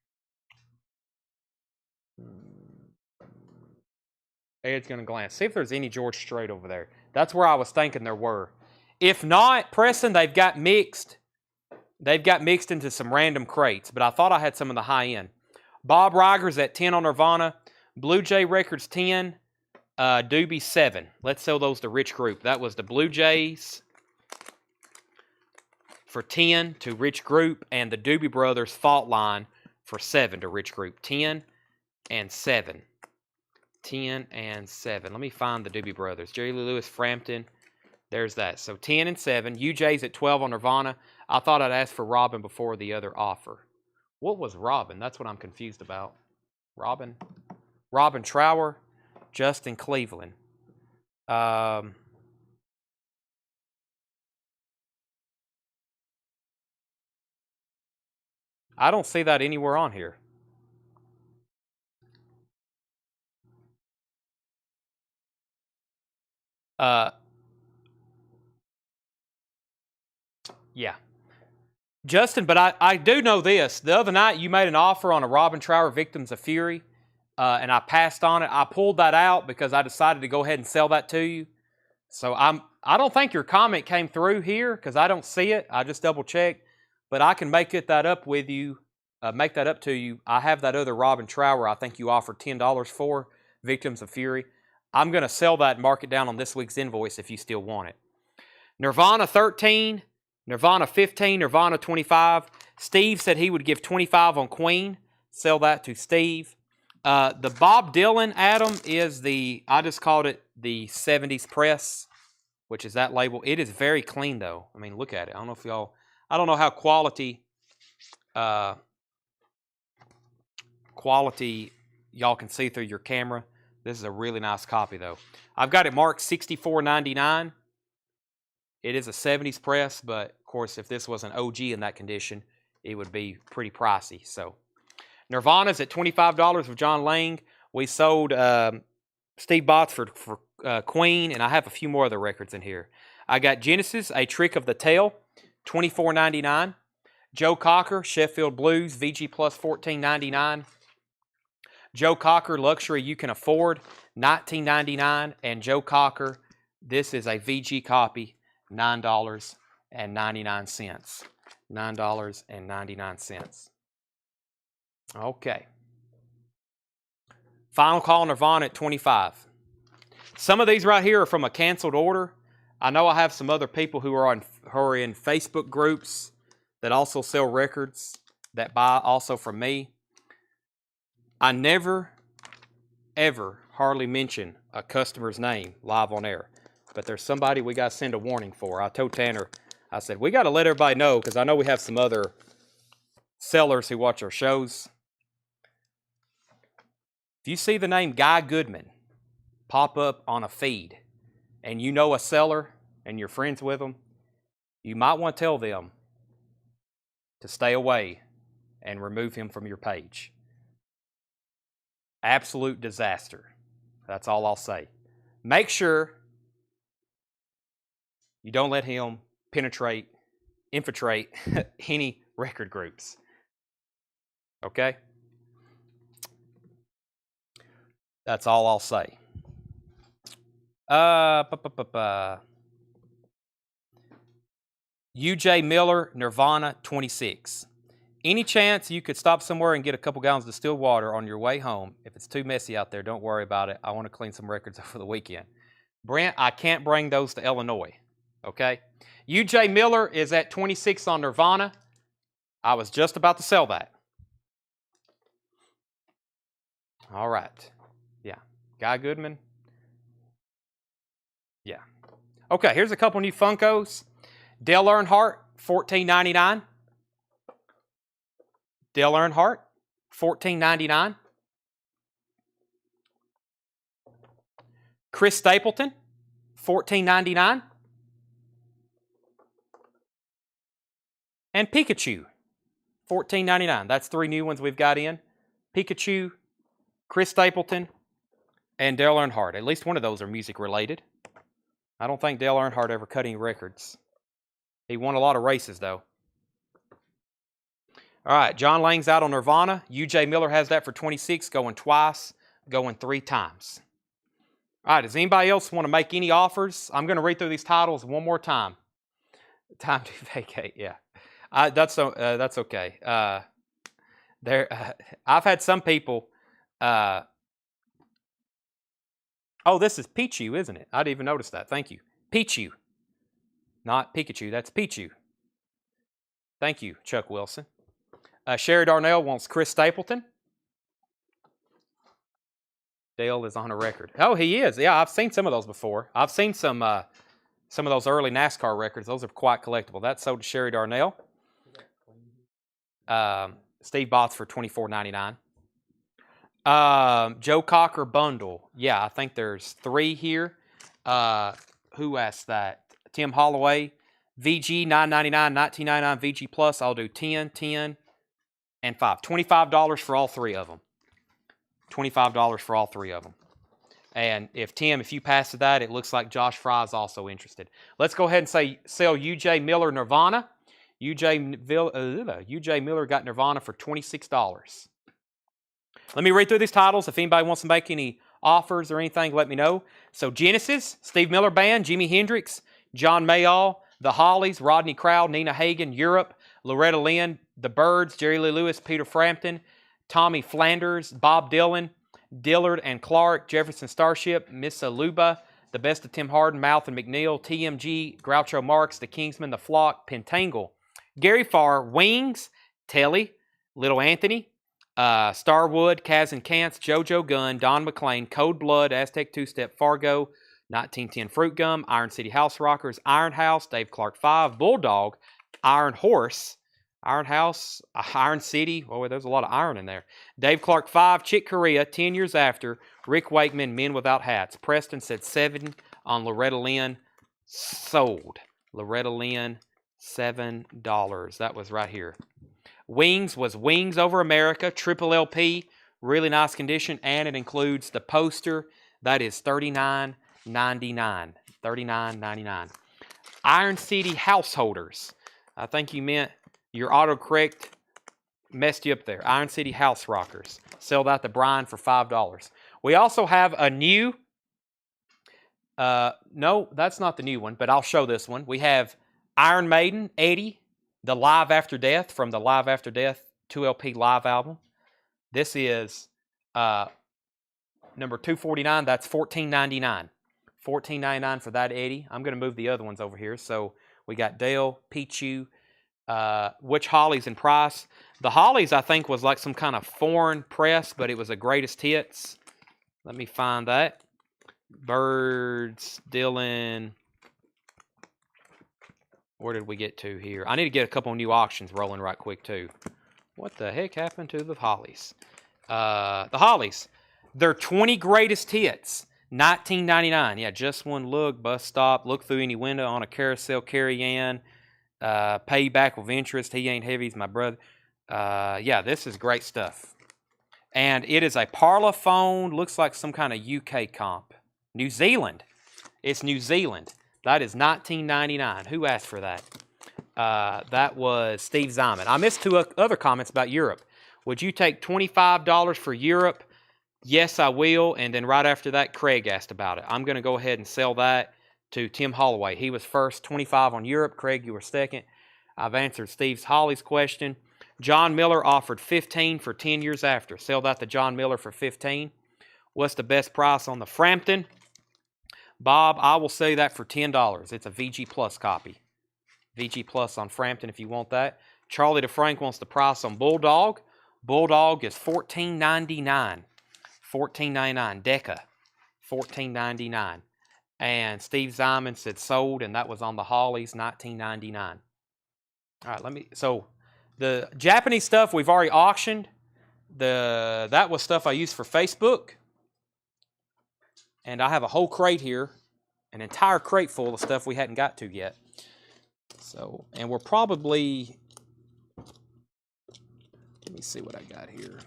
Ed's going to glance. See if there's any George Strait over there. That's where I was thinking there were. If not, Preston, they've got mixed. They've got mixed into some random crates, but I thought I had some in the high-end. Bob Riger's at 10 on Nirvana. Blue Jay Records 10. Doobie 7. Let's sell those to Rich Group. That was the Blue Jays for 10 to Rich Group, and the Doobie Brothers Fault Line for 7 to Rich Group. 10 and 7. 10 and 7. Let me find the Doobie Brothers. Jerry Lee Lewis, Frampton. There's that. So 10 and 7. UJ's at 12 on Nirvana. I thought I'd ask for Robin before the other offer. What was Robin? That's what I'm confused about. Robin Trower, Justin Cleveland. I don't see that anywhere on here. Yeah. Justin, but I do know this. The other night you made an offer on a Robin Trower Victims of Fury, and I passed on it. I pulled that out because I decided to go ahead and sell that to you. So I don't think your comment came through here because I don't see it. I just double checked, but I can make that up with you. Make that up to you. I have that other Robin Trower I think you offered $10 for, Victims of Fury. I'm going to sell that and mark it down on this week's invoice if you still want it. Nirvana 13, Nirvana 15, Nirvana 25. Steve said he would give 25 on Queen. Sell that to Steve. The Bob Dylan, Adam, is I just called it the 70s press, which is that label. It is very clean, though. I mean, look at it. I don't know how quality y'all can see through your camera. This is a really nice copy, though. I've got it marked $64.99. It is a 70s press, but of course, if this was an OG in that condition, it would be pretty pricey. So, Nirvana's at $25 with John Lang. We sold Steve Botsford for Queen, and I have a few more other records in here. I got Genesis, A Trick of the Tail, $24.99. Joe Cocker, Sheffield Blues, VG Plus $14.99. Joe Cocker, Luxury You Can Afford, $19.99. And Joe Cocker, this is a VG copy, $9.99. $9.99. Okay. Final Call Nirvana at $25. Some of these right here are from a canceled order. I know I have some other people who are in Facebook groups that also sell records that buy also from me. I never, ever hardly mention a customer's name live on air. But there's somebody we got to send a warning for. I told Tanner, I said, we got to let everybody know because I know we have some other sellers who watch our shows. If you see the name Guy Goodman pop up on a feed and you know a seller and you're friends with them, you might want to tell them to stay away and remove him from your page. Absolute disaster. That's all I'll say. Make sure you don't let him infiltrate any record groups. Okay? That's all I'll say. UJ Miller, Nirvana 26. Any chance you could stop somewhere and get a couple gallons of distilled water on your way home? If it's too messy out there, don't worry about it. I want to clean some records over the weekend. Brent, I can't bring those to Illinois. Okay? UJ Miller is at 26 on Nirvana. I was just about to sell that. All right. Yeah. Guy Goodman. Yeah. Okay, here's a couple new Funkos. Dale Earnhardt, $14.99. Dale Earnhardt, $14.99. Chris Stapleton, $14.99. And Pikachu, $14.99. That's three new ones we've got in. Pikachu, Chris Stapleton, and Dale Earnhardt. At least one of those are music related. I don't think Dale Earnhardt ever cut any records. He won a lot of races, though. All right, John Lang's out on Nirvana. UJ Miller has that for 26, going twice, going 3 times. All right, does anybody else want to make any offers? I'm going to read through these titles one more time. Time to vacate, yeah. That's okay. I've had some people. Oh, this is Pichu, isn't it? I didn't even notice that. Thank you. Pichu. Not Pikachu, that's Pichu. Thank you, Chuck Wilson. Sherry Darnell wants Chris Stapleton. Dale is on a record. Oh, he is. Yeah, I've seen some of those before. I've seen some of those early NASCAR records. Those are quite collectible. That's sold to Sherry Darnell. Steve Botts for $24.99. Joe Cocker bundle. Yeah, I think there's 3 here. Who asked that? Tim Holloway. VG $9.99, $19.99 VG Plus. I'll do 10, 10, and 5. $25 for all 3 of them. $25 for all 3 of them. And if Tim, if you pass to that, it looks like Josh Fry is also interested. Let's go ahead and sell UJ Miller Nirvana. UJ Miller got Nirvana for $26. Let me read through these titles. If anybody wants to make any offers or anything, let me know. So Genesis, Steve Miller Band, Jimi Hendrix, John Mayall, The Hollies, Rodney Crowell, Nina Hagen, Europe, Loretta Lynn, The Byrds, Jerry Lee Lewis, Peter Frampton, Tommy Flanders, Bob Dylan, Dillard and Clark, Jefferson Starship, Miss Aluba, The Best of Tim Hardin, Mouth and McNeil, TMG, Groucho Marx, The Kingsmen, The Flock, Pentangle, Gary Farr, Wings, Telly, Little Anthony, Starwood, Kaz and Kance, JoJo Gunn, Don McLean, Code Blood, Aztec Two-Step, Fargo, 1910 Fruit Gum, Iron City House Rockers, Iron House, Dave Clark 5, Bulldog, Iron Horse, Iron House, Iron City. Oh, there's a lot of iron in there. Dave Clark 5, Chick Corea, 10 years after, Rick Wakeman, Men Without Hats. Preston said 7 on Loretta Lynn. Sold. Loretta Lynn, $7. That was right here. Wings was Wings Over America, triple LP, really nice condition, and it includes the poster. That is $39.99. $39.99. Iron City Householders. I think you meant your autocorrect messed you up there. Iron City House Rockers. Sell that to Brian for $5. We also have a new, no, that's not the new one, but I'll show this one. We have Iron Maiden, Eddie, the Live After Death from the Live After Death 2LP live album. This is number 249. That's $14.99. $14.99 for that Eddie. I'm going to move the other ones over here. So we got Dale, Pichu, which Hollies and Price. The Hollies, I think, was like some kind of foreign press, but it was a greatest hits. Let me find that. Birds, Dylan. Where did we get to here? I need to get a couple new auctions rolling right quick, too. What the heck happened to the Hollies? The Hollies. Their 20 greatest hits. $19.99. Yeah, just one look, bus stop, look through any window on a carousel, carry-in, pay back with interest, he ain't heavy, he's my brother. Yeah, this is great stuff. And it is a Parlophone, looks like some kind of UK comp. New Zealand. It's New Zealand. That is $19.99. Who asked for that? That was Steve Zyman. I missed two other comments about Europe. Would you take $25 for Europe? Yes, I will. And then right after that, Craig asked about it. I'm going to go ahead and sell that to Tim Holloway. He was first, 25 on Europe. Craig, you were second. I've answered Steve's Holly's question. John Miller offered 15 for 10 years after. Sell that to John Miller for 15. What's the best price on the Frampton? Bob, I will say that for $10. It's a VG Plus copy. VG Plus on Frampton if you want that. Charlie DeFrank wants the price on Bulldog. Bulldog is $14.99. $14.99. Deca, $14.99. And Steve Zyman said sold, and that was on the Hollies, $19.99. All right, so the Japanese stuff we've already auctioned. That was stuff I used for Facebook. And I have a whole crate here, an entire crate full of stuff we hadn't got to yet. So, and we're probably, let me see what I got here.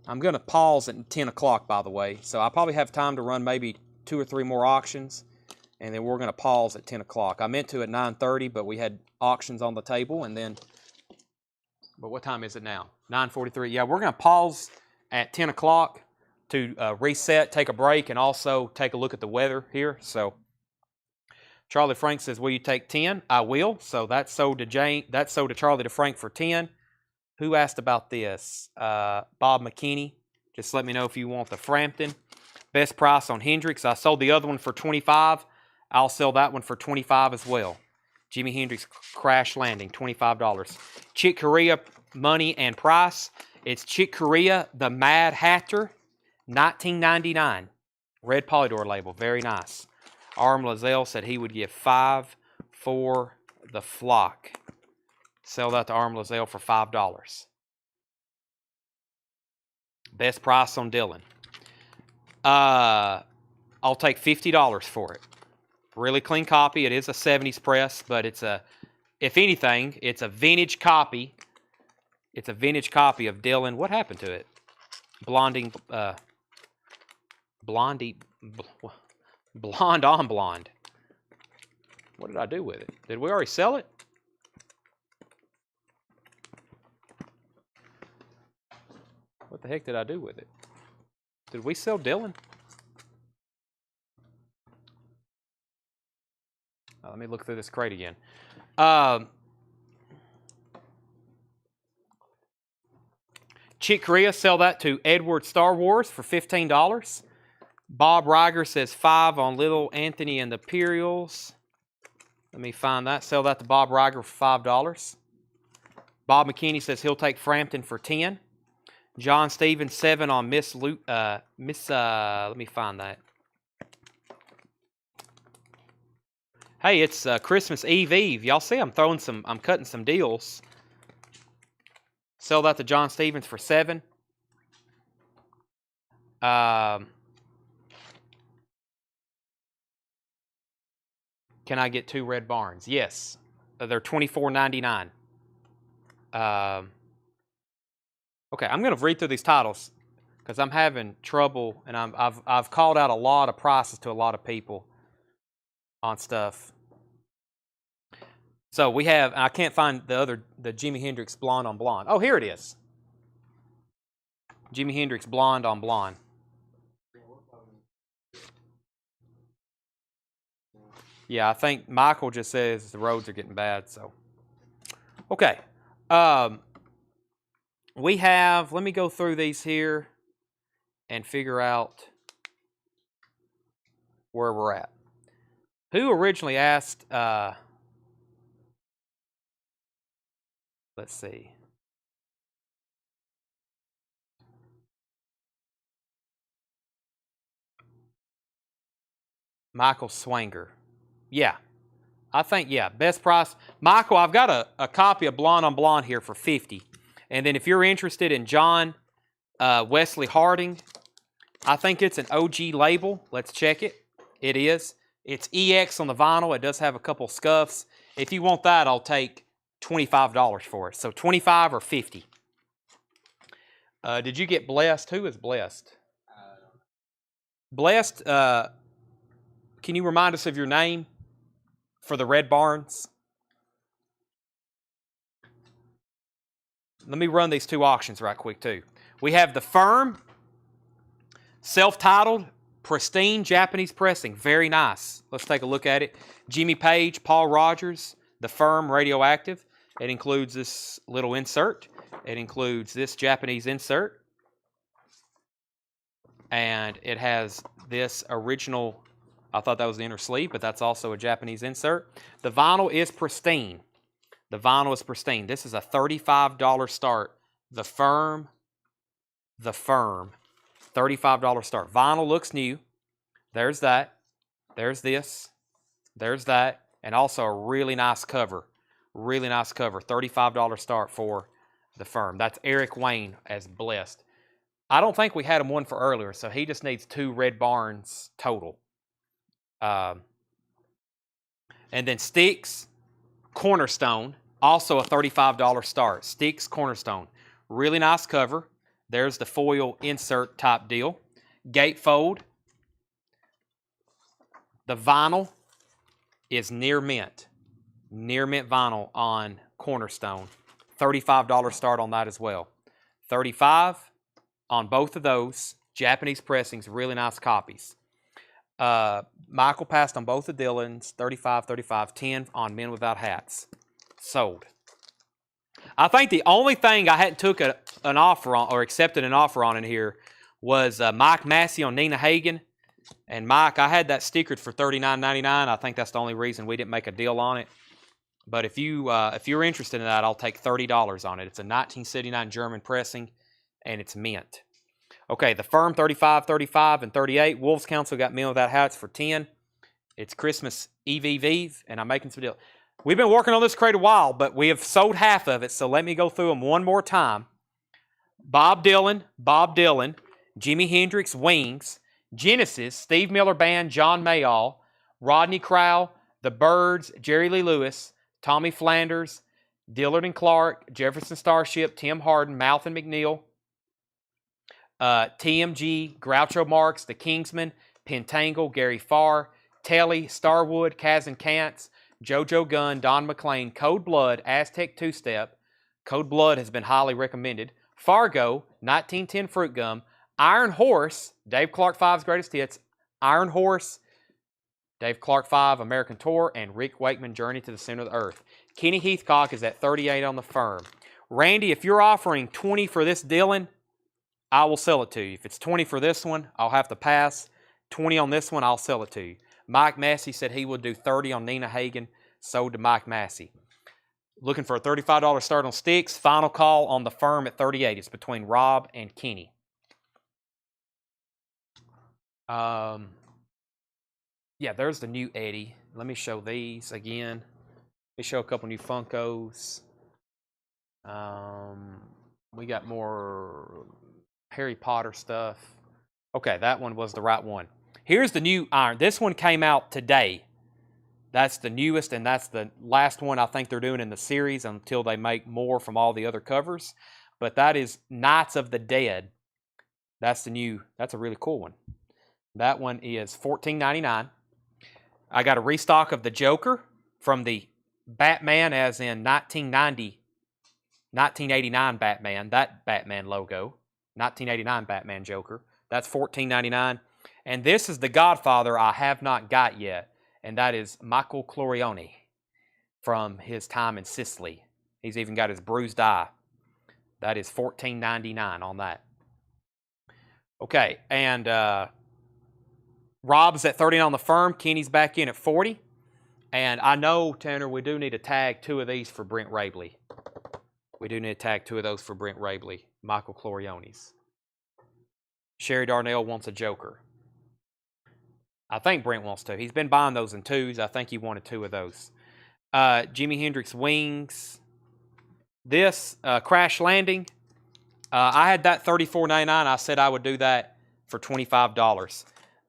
I'm going to pause at 10 o'clock, by the way. So I probably have time to run maybe 2 or 3 more auctions, and then we're going to pause at 10 o'clock. I meant to at 9:30, but we had auctions on the table, and then, but what time is it now? 9:43. Yeah, we're going to pause at 10 o'clock to reset, take a break, and also take a look at the weather here. So Charlie Frank says, will you take 10? I will. So that's sold to Jane. That's sold to Charlie DeFrank for 10. Who asked about this? Bob McKinney. Just let me know if you want the Frampton. Best price on Hendrix. I sold the other one for 25. I'll sell that one for 25 as well. Jimi Hendrix Crash Landing, $25. Chick Corea, Money and Price. It's Chick Corea, the Mad Hatter, $19.99. Red Polydor label, very nice. Arm Lazelle said he would give 5 for the Flock. Sell that to Arm Lazelle for $5. Best price on Dylan. I'll take $50 for it. Really clean copy. It is a 70s press, but it's a, if anything, it's a vintage copy. It's a vintage copy of Dylan. What happened to it? Blondie, Blonde on Blonde. What did I do with it? Did we already sell it? What the heck did I do with it? Did we sell Dylan? Let me look through this crate again. Chick Corea, sell that to Edward Star Wars for $15. Bob Reiger says 5 on Little Anthony and the Imperials. Let me find that. Sell that to Bob Reiger for $5. Bob McKinney says he'll take Frampton for 10. John Stevens 7 on let me find that. Hey, it's Christmas Eve. Y'all see I'm cutting some deals. Sell that to John Stevens for 7. Can I get 2 Red Barns? Yes. They're $24.99. Okay, I'm going to read through these titles because I'm having trouble, and I've called out a lot of prices to a lot of people on stuff. So we have, I can't find the Jimi Hendrix Blonde on Blonde. Oh, here it is. Jimi Hendrix Blonde on Blonde. Yeah, I think Michael just says the roads are getting bad, so. Okay. We have, let me go through these here and figure out where we're at. Who originally asked, let's see. Michael Swanger. Yeah. I think, yeah, best price. Michael, I've got a copy of Blonde on Blonde here for $50. And then if you're interested in John Wesley Harding, I think it's an OG label. Let's check it. It is. It's EX on the vinyl. It does have a couple scuffs. If you want that, I'll take $25 for it. So $25 or $50. Did you get Blessed? Who is Blessed? Blessed, can you remind us of your name for the Red Barns? Let me run these 2 auctions right quick too. We have the Firm, self-titled, pristine Japanese pressing. Very nice. Let's take a look at it. Jimmy Page, Paul Rogers, the Firm Radioactive. It includes this little insert. It includes this Japanese insert. And it has this original, I thought that was the inner sleeve, but that's also a Japanese insert. The vinyl is pristine. The vinyl is pristine. This is a $35 start. The Firm. $35 start. Vinyl looks new. There's that. There's this. There's that. And also a really nice cover. Really nice cover. $35 start for the Firm. That's Eric Wayne as Blessed. I don't think we had him one for earlier, so he just needs 2 Red Barns total. And then Sticks Cornerstone, also a $35 start. Sticks Cornerstone. Really nice cover. There's the foil insert type deal. Gatefold. The vinyl is near mint. Near mint vinyl on Cornerstone. $35 start on that as well. $35 on both of those. Japanese pressings, really nice copies. Michael passed on both the Dylans. $35, $35, $10 on Men Without Hats. Sold. I think the only thing I hadn't took an offer on or accepted an offer on in here was Mike Massey on Nina Hagen. And Mike, I had that stickered for $39.99. I think that's the only reason we didn't make a deal on it. But if you're interested in that, I'll take $30 on it. It's a 1979 German pressing, and it's mint. Okay, the Firm 35, 35, and 38. Wolves Council got Men Without Hats for 10. It's Christmas Eve, and I'm making some deals. We've been working on this crate a while, but we have sold half of it, so let me go through them one more time. Bob Dylan, Jimi Hendrix, Wings, Genesis, Steve Miller Band, John Mayall, Rodney Crowell, The Byrds, Jerry Lee Lewis, Tommy Flanders, Dillard and Clark, Jefferson Starship, Tim Hardin, Mouth and McNeil, TMG, Groucho Marx, The Kingsmen, Pentangle, Gary Farr, Telly, Starwood, Kaz and Kantz, JoJo Gunn, Don McLean, Code Blood, Aztec Two-Step. Code Blood has been highly recommended. Fargo, 1910 Fruit Gum, Iron Horse, Dave Clark 5's Greatest Hits, Iron Horse, Dave Clark 5, American Tour, and Rick Wakeman, Journey to the Center of the Earth. Kenny Heathcock is at 38 on the firm. Randy, if you're offering 20 for this Dylan, I will sell it to you. If it's 20 for this one, I'll have to pass. 20 on this one, I'll sell it to you. Mike Massey said he would do 30 on Nina Hagen. Sold to Mike Massey. Looking for a $35 start on sticks. Final call on the firm at 38. It's between Rob and Kenny. Yeah, there's the new Eddie. Let me show these again. Let me show a couple new Funkos. We got more Harry Potter stuff. Okay, that one was the right one. Here's the new iron. This one came out today. That's the newest, and that's the last one I think they're doing in the series until they make more from all the other covers. But that is Knights of the Dead. That's the new, that's a really cool one. That one is $14.99. I got a restock of the Joker from the Batman as in 1989 Batman, that Batman logo. 1989 Batman Joker. That's $14.99. And this is the Godfather I have not got yet. And that is Michael Corleone from his time in Sicily. He's even got his bruised eye. That is $14.99 on that. Okay, and Rob's at 30 on the firm. Kenny's back in at 40. And I know, Tanner, we do need to tag 2 of these for Brent Rabley. We do need to tag 2 of those for Brent Rabley. Michael Corleone's. Sherry Darnell wants a Joker. I think Brent wants to. He's been buying those in 2s. I think he wanted 2 of those. Jimi Hendrix Wings. This, Crash Landing. I had that $34.99. I said I would do that for $25.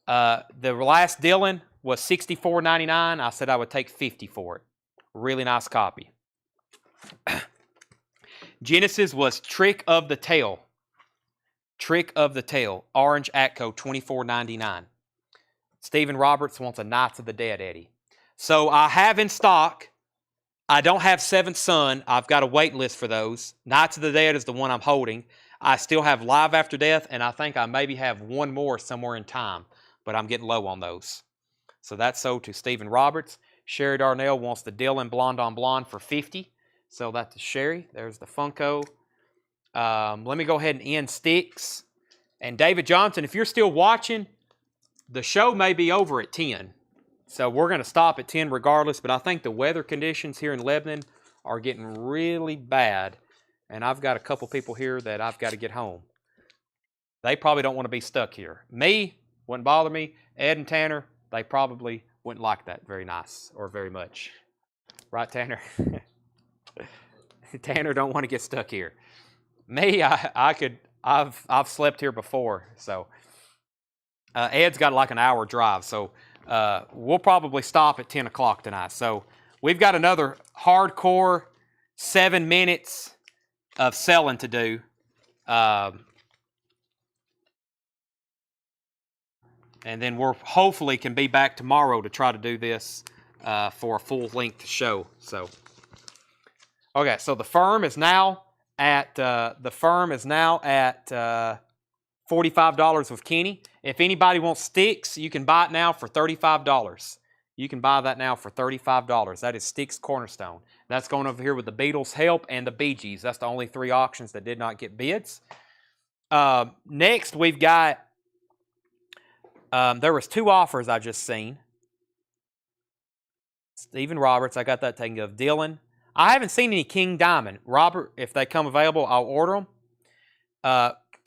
The last Dylan was $64.99. I said I would take $50 for it. Really nice copy. Genesis was Trick of the Tail. Trick of the Tail. Orange Atco, $24.99. Stephen Roberts wants a Knights of the Dead, Eddie. So I have in stock. I don't have Seventh Son. I've got a wait list for those. Knights of the Dead is the one I'm holding. I still have Live After Death, and I think I maybe have one more somewhere in time, but I'm getting low on those. So that's sold to Stephen Roberts. Sherry Darnell wants the Dylan Blonde on Blonde for $50. Sell that to Sherry. There's the Funko. Let me go ahead and end sticks. And David Johnson, if you're still watching, the show may be over at 10. So we're going to stop at 10 regardless, but I think the weather conditions here in Lebanon are getting really bad. And I've got a couple people here that I've got to get home. They probably don't want to be stuck here. Me, wouldn't bother me. Ed and Tanner, they probably wouldn't like that very nice or very much. Right, Tanner? Tanner don't want to get stuck here. Me, I've slept here before, so Ed's got like an hour drive, so we'll probably stop at 10 o'clock tonight. So we've got another hardcore 7 minutes of selling to do. And then we're hopefully can be back tomorrow to try to do this for a full-length show. So, okay, so the firm is now at $45 with Kenny. If anybody wants sticks, you can buy it now for $35. You can buy that now for $35. That is Sticks Cornerstone. That's going over here with the Beatles' Help and the Bee Gees. That's the only 3 auctions that did not get bids. Next, we've got, there was 2 offers I just seen. Stephen Roberts, I got that taken care of. Dylan. I haven't seen any King Diamond. Robert, if they come available, I'll order them.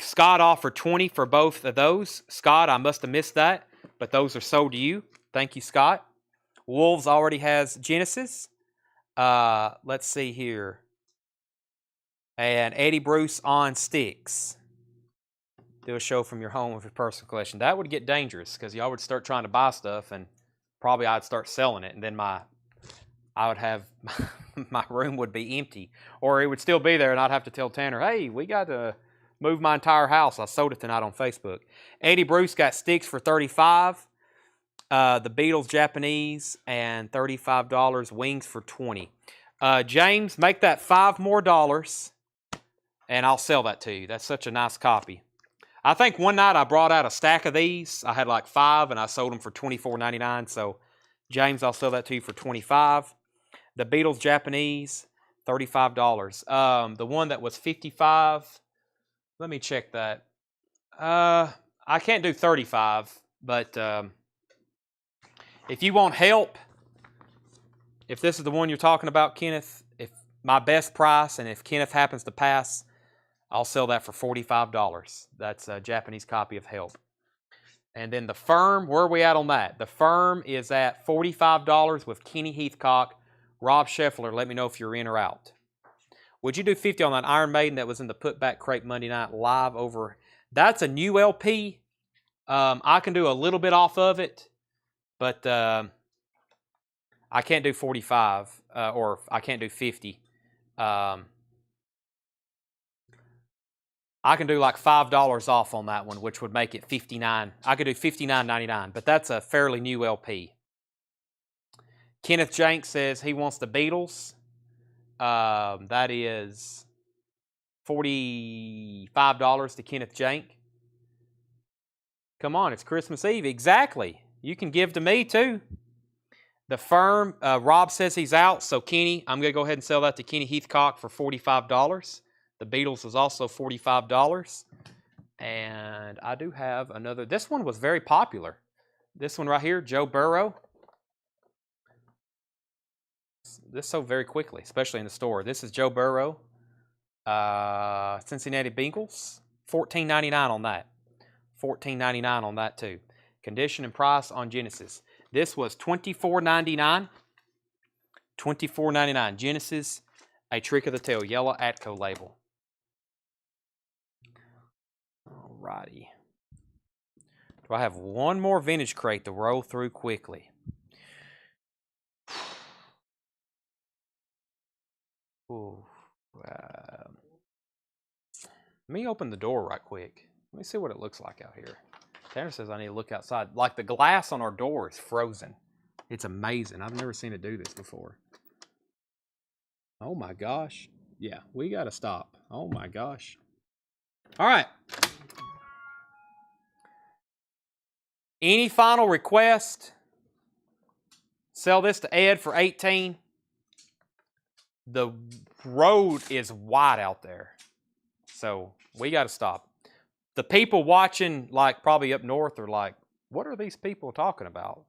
Scott offered 20 for both of those. Scott, I must have missed that, but those are sold to you. Thank you, Scott. Wolves already has Genesis. Let's see here. And Eddie Bruce on sticks. Do a show from your home with your personal collection. That would get dangerous because y'all would start trying to buy stuff and probably I'd start selling it and then I would have, my room would be empty. Or it would still be there and I'd have to tell Tanner, hey, we got to move my entire house. I sold it tonight on Facebook. Eddie Bruce got sticks for $35. The Beatles Japanese and $35. Wings for $20. James, make that $5 more and I'll sell that to you. That's such a nice copy. I think one night I brought out a stack of these. I had like 5 and I sold them for $24.99. So James, I'll sell that to you for $25. The Beatles Japanese, $35. The one that was $55. Let me check that. I can't do $35, but if you want help, if this is the one you're talking about, Kenneth, if my best price, and if Kenneth happens to pass, I'll sell that for $45. That's a Japanese copy of Help. And then the Firm, where are we at on that? The Firm is at $45 with Kenny Heathcock. Rob Scheffler, let me know if you're in or out. Would you do 50 on that Iron Maiden that was in the Putback Crate Monday night live over? That's a new LP. I can do a little bit off of it, but I can't do 45 or I can't do 50. I can do like $5 off on that one, which would make it $59. I could do $59.99, but that's a fairly new LP. Kenneth Jank says he wants the Beatles. That is $45 to Kenneth Jank. Come on, it's Christmas Eve. Exactly. You can give to me too. The Firm, Rob says he's out, so Kenny, I'm going to go ahead and sell that to Kenny Heathcock for $45. The Beatles was also $45. And I do have another. This one was very popular. This one right here, Joe Burrow. This sold very quickly, especially in the store. This is Joe Burrow. Cincinnati Bengals. $14.99 on that. $14.99 on that too. Condition and price on Genesis. This was $24.99. $24.99. Genesis, A Trick of the Tail, yellow Atco label. Alrighty. Do I have one more vintage crate to roll through quickly? Ooh. Let me open the door right quick. Let me see what it looks like out here. Tanner says I need to look outside. Like the glass on our door is frozen. It's amazing. I've never seen it do this before. Oh my gosh. Yeah, we got to stop. Oh my gosh. All right. Any final request? Sell this to Ed for $18. The road is wide out there. So we got to stop. The people watching, like probably up north, are like, what are these people talking about?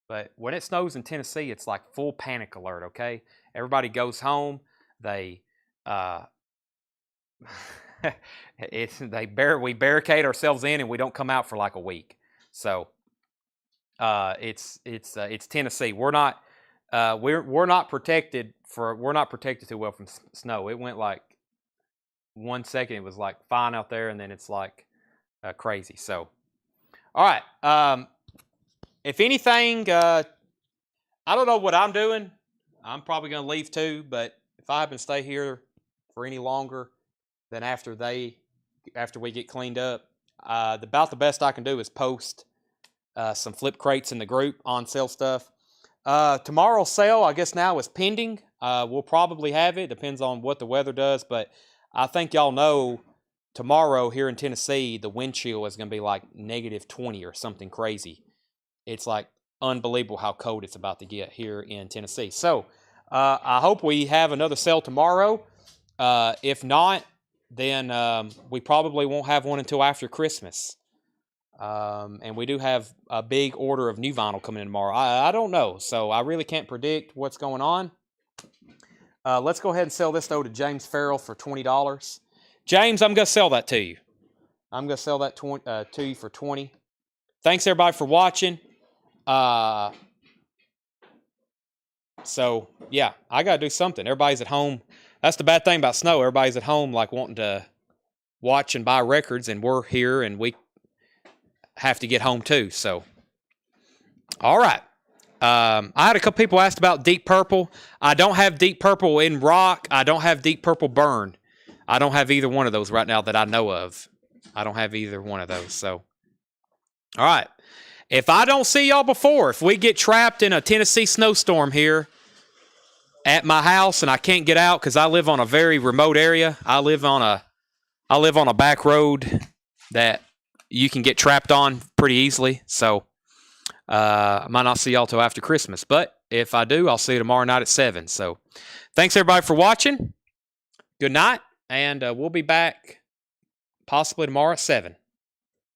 But when it snows in Tennessee, it's like full panic alert, okay? Everybody goes home. We barricade ourselves in and we don't come out for like a week. So it's Tennessee. We're not protected too well from snow. It went like 1 second, it was like fine out there, and then it's like crazy. So, all right. If anything, I don't know what I'm doing. I'm probably going to leave too, but if I happen to stay here for any longer than after we get cleaned up, about the best I can do is post some flip crates in the group on sale stuff. Tomorrow's sale, I guess now, is pending. We'll probably have it. Depends on what the weather does, but I think y'all know tomorrow here in Tennessee, the wind chill is going to be like -20 or something crazy. It's like unbelievable how cold it's about to get here in Tennessee. So I hope we have another sale tomorrow. If not, then we probably won't have one until after Christmas. And we do have a big order of new vinyl coming in tomorrow. I don't know, so I really can't predict what's going on. Let's go ahead and sell this, though, to James Farrell for $20. James, I'm going to sell that to you. I'm going to sell that to you for $20. Thanks, everybody, for watching. So, yeah, I got to do something. Everybody's at home. That's the bad thing about snow. Everybody's at home, like, wanting to watch and buy records, and we're here, and we have to get home, too. So, all right. I had a couple people asked about Deep Purple. I don't have Deep Purple in rock. I don't have Deep Purple burn. I don't have either one of those right now that I know of. I don't have either one of those. So, all right. If I don't see y'all before, if we get trapped in a Tennessee snowstorm here at my house and I can't get out because I live on a very remote area, I live on a back road that you can get trapped on pretty easily. So, I might not see y'all till after Christmas, but if I do, I'll see you tomorrow night at 7. So thanks everybody for watching. Good night, and we'll be back possibly tomorrow at 7.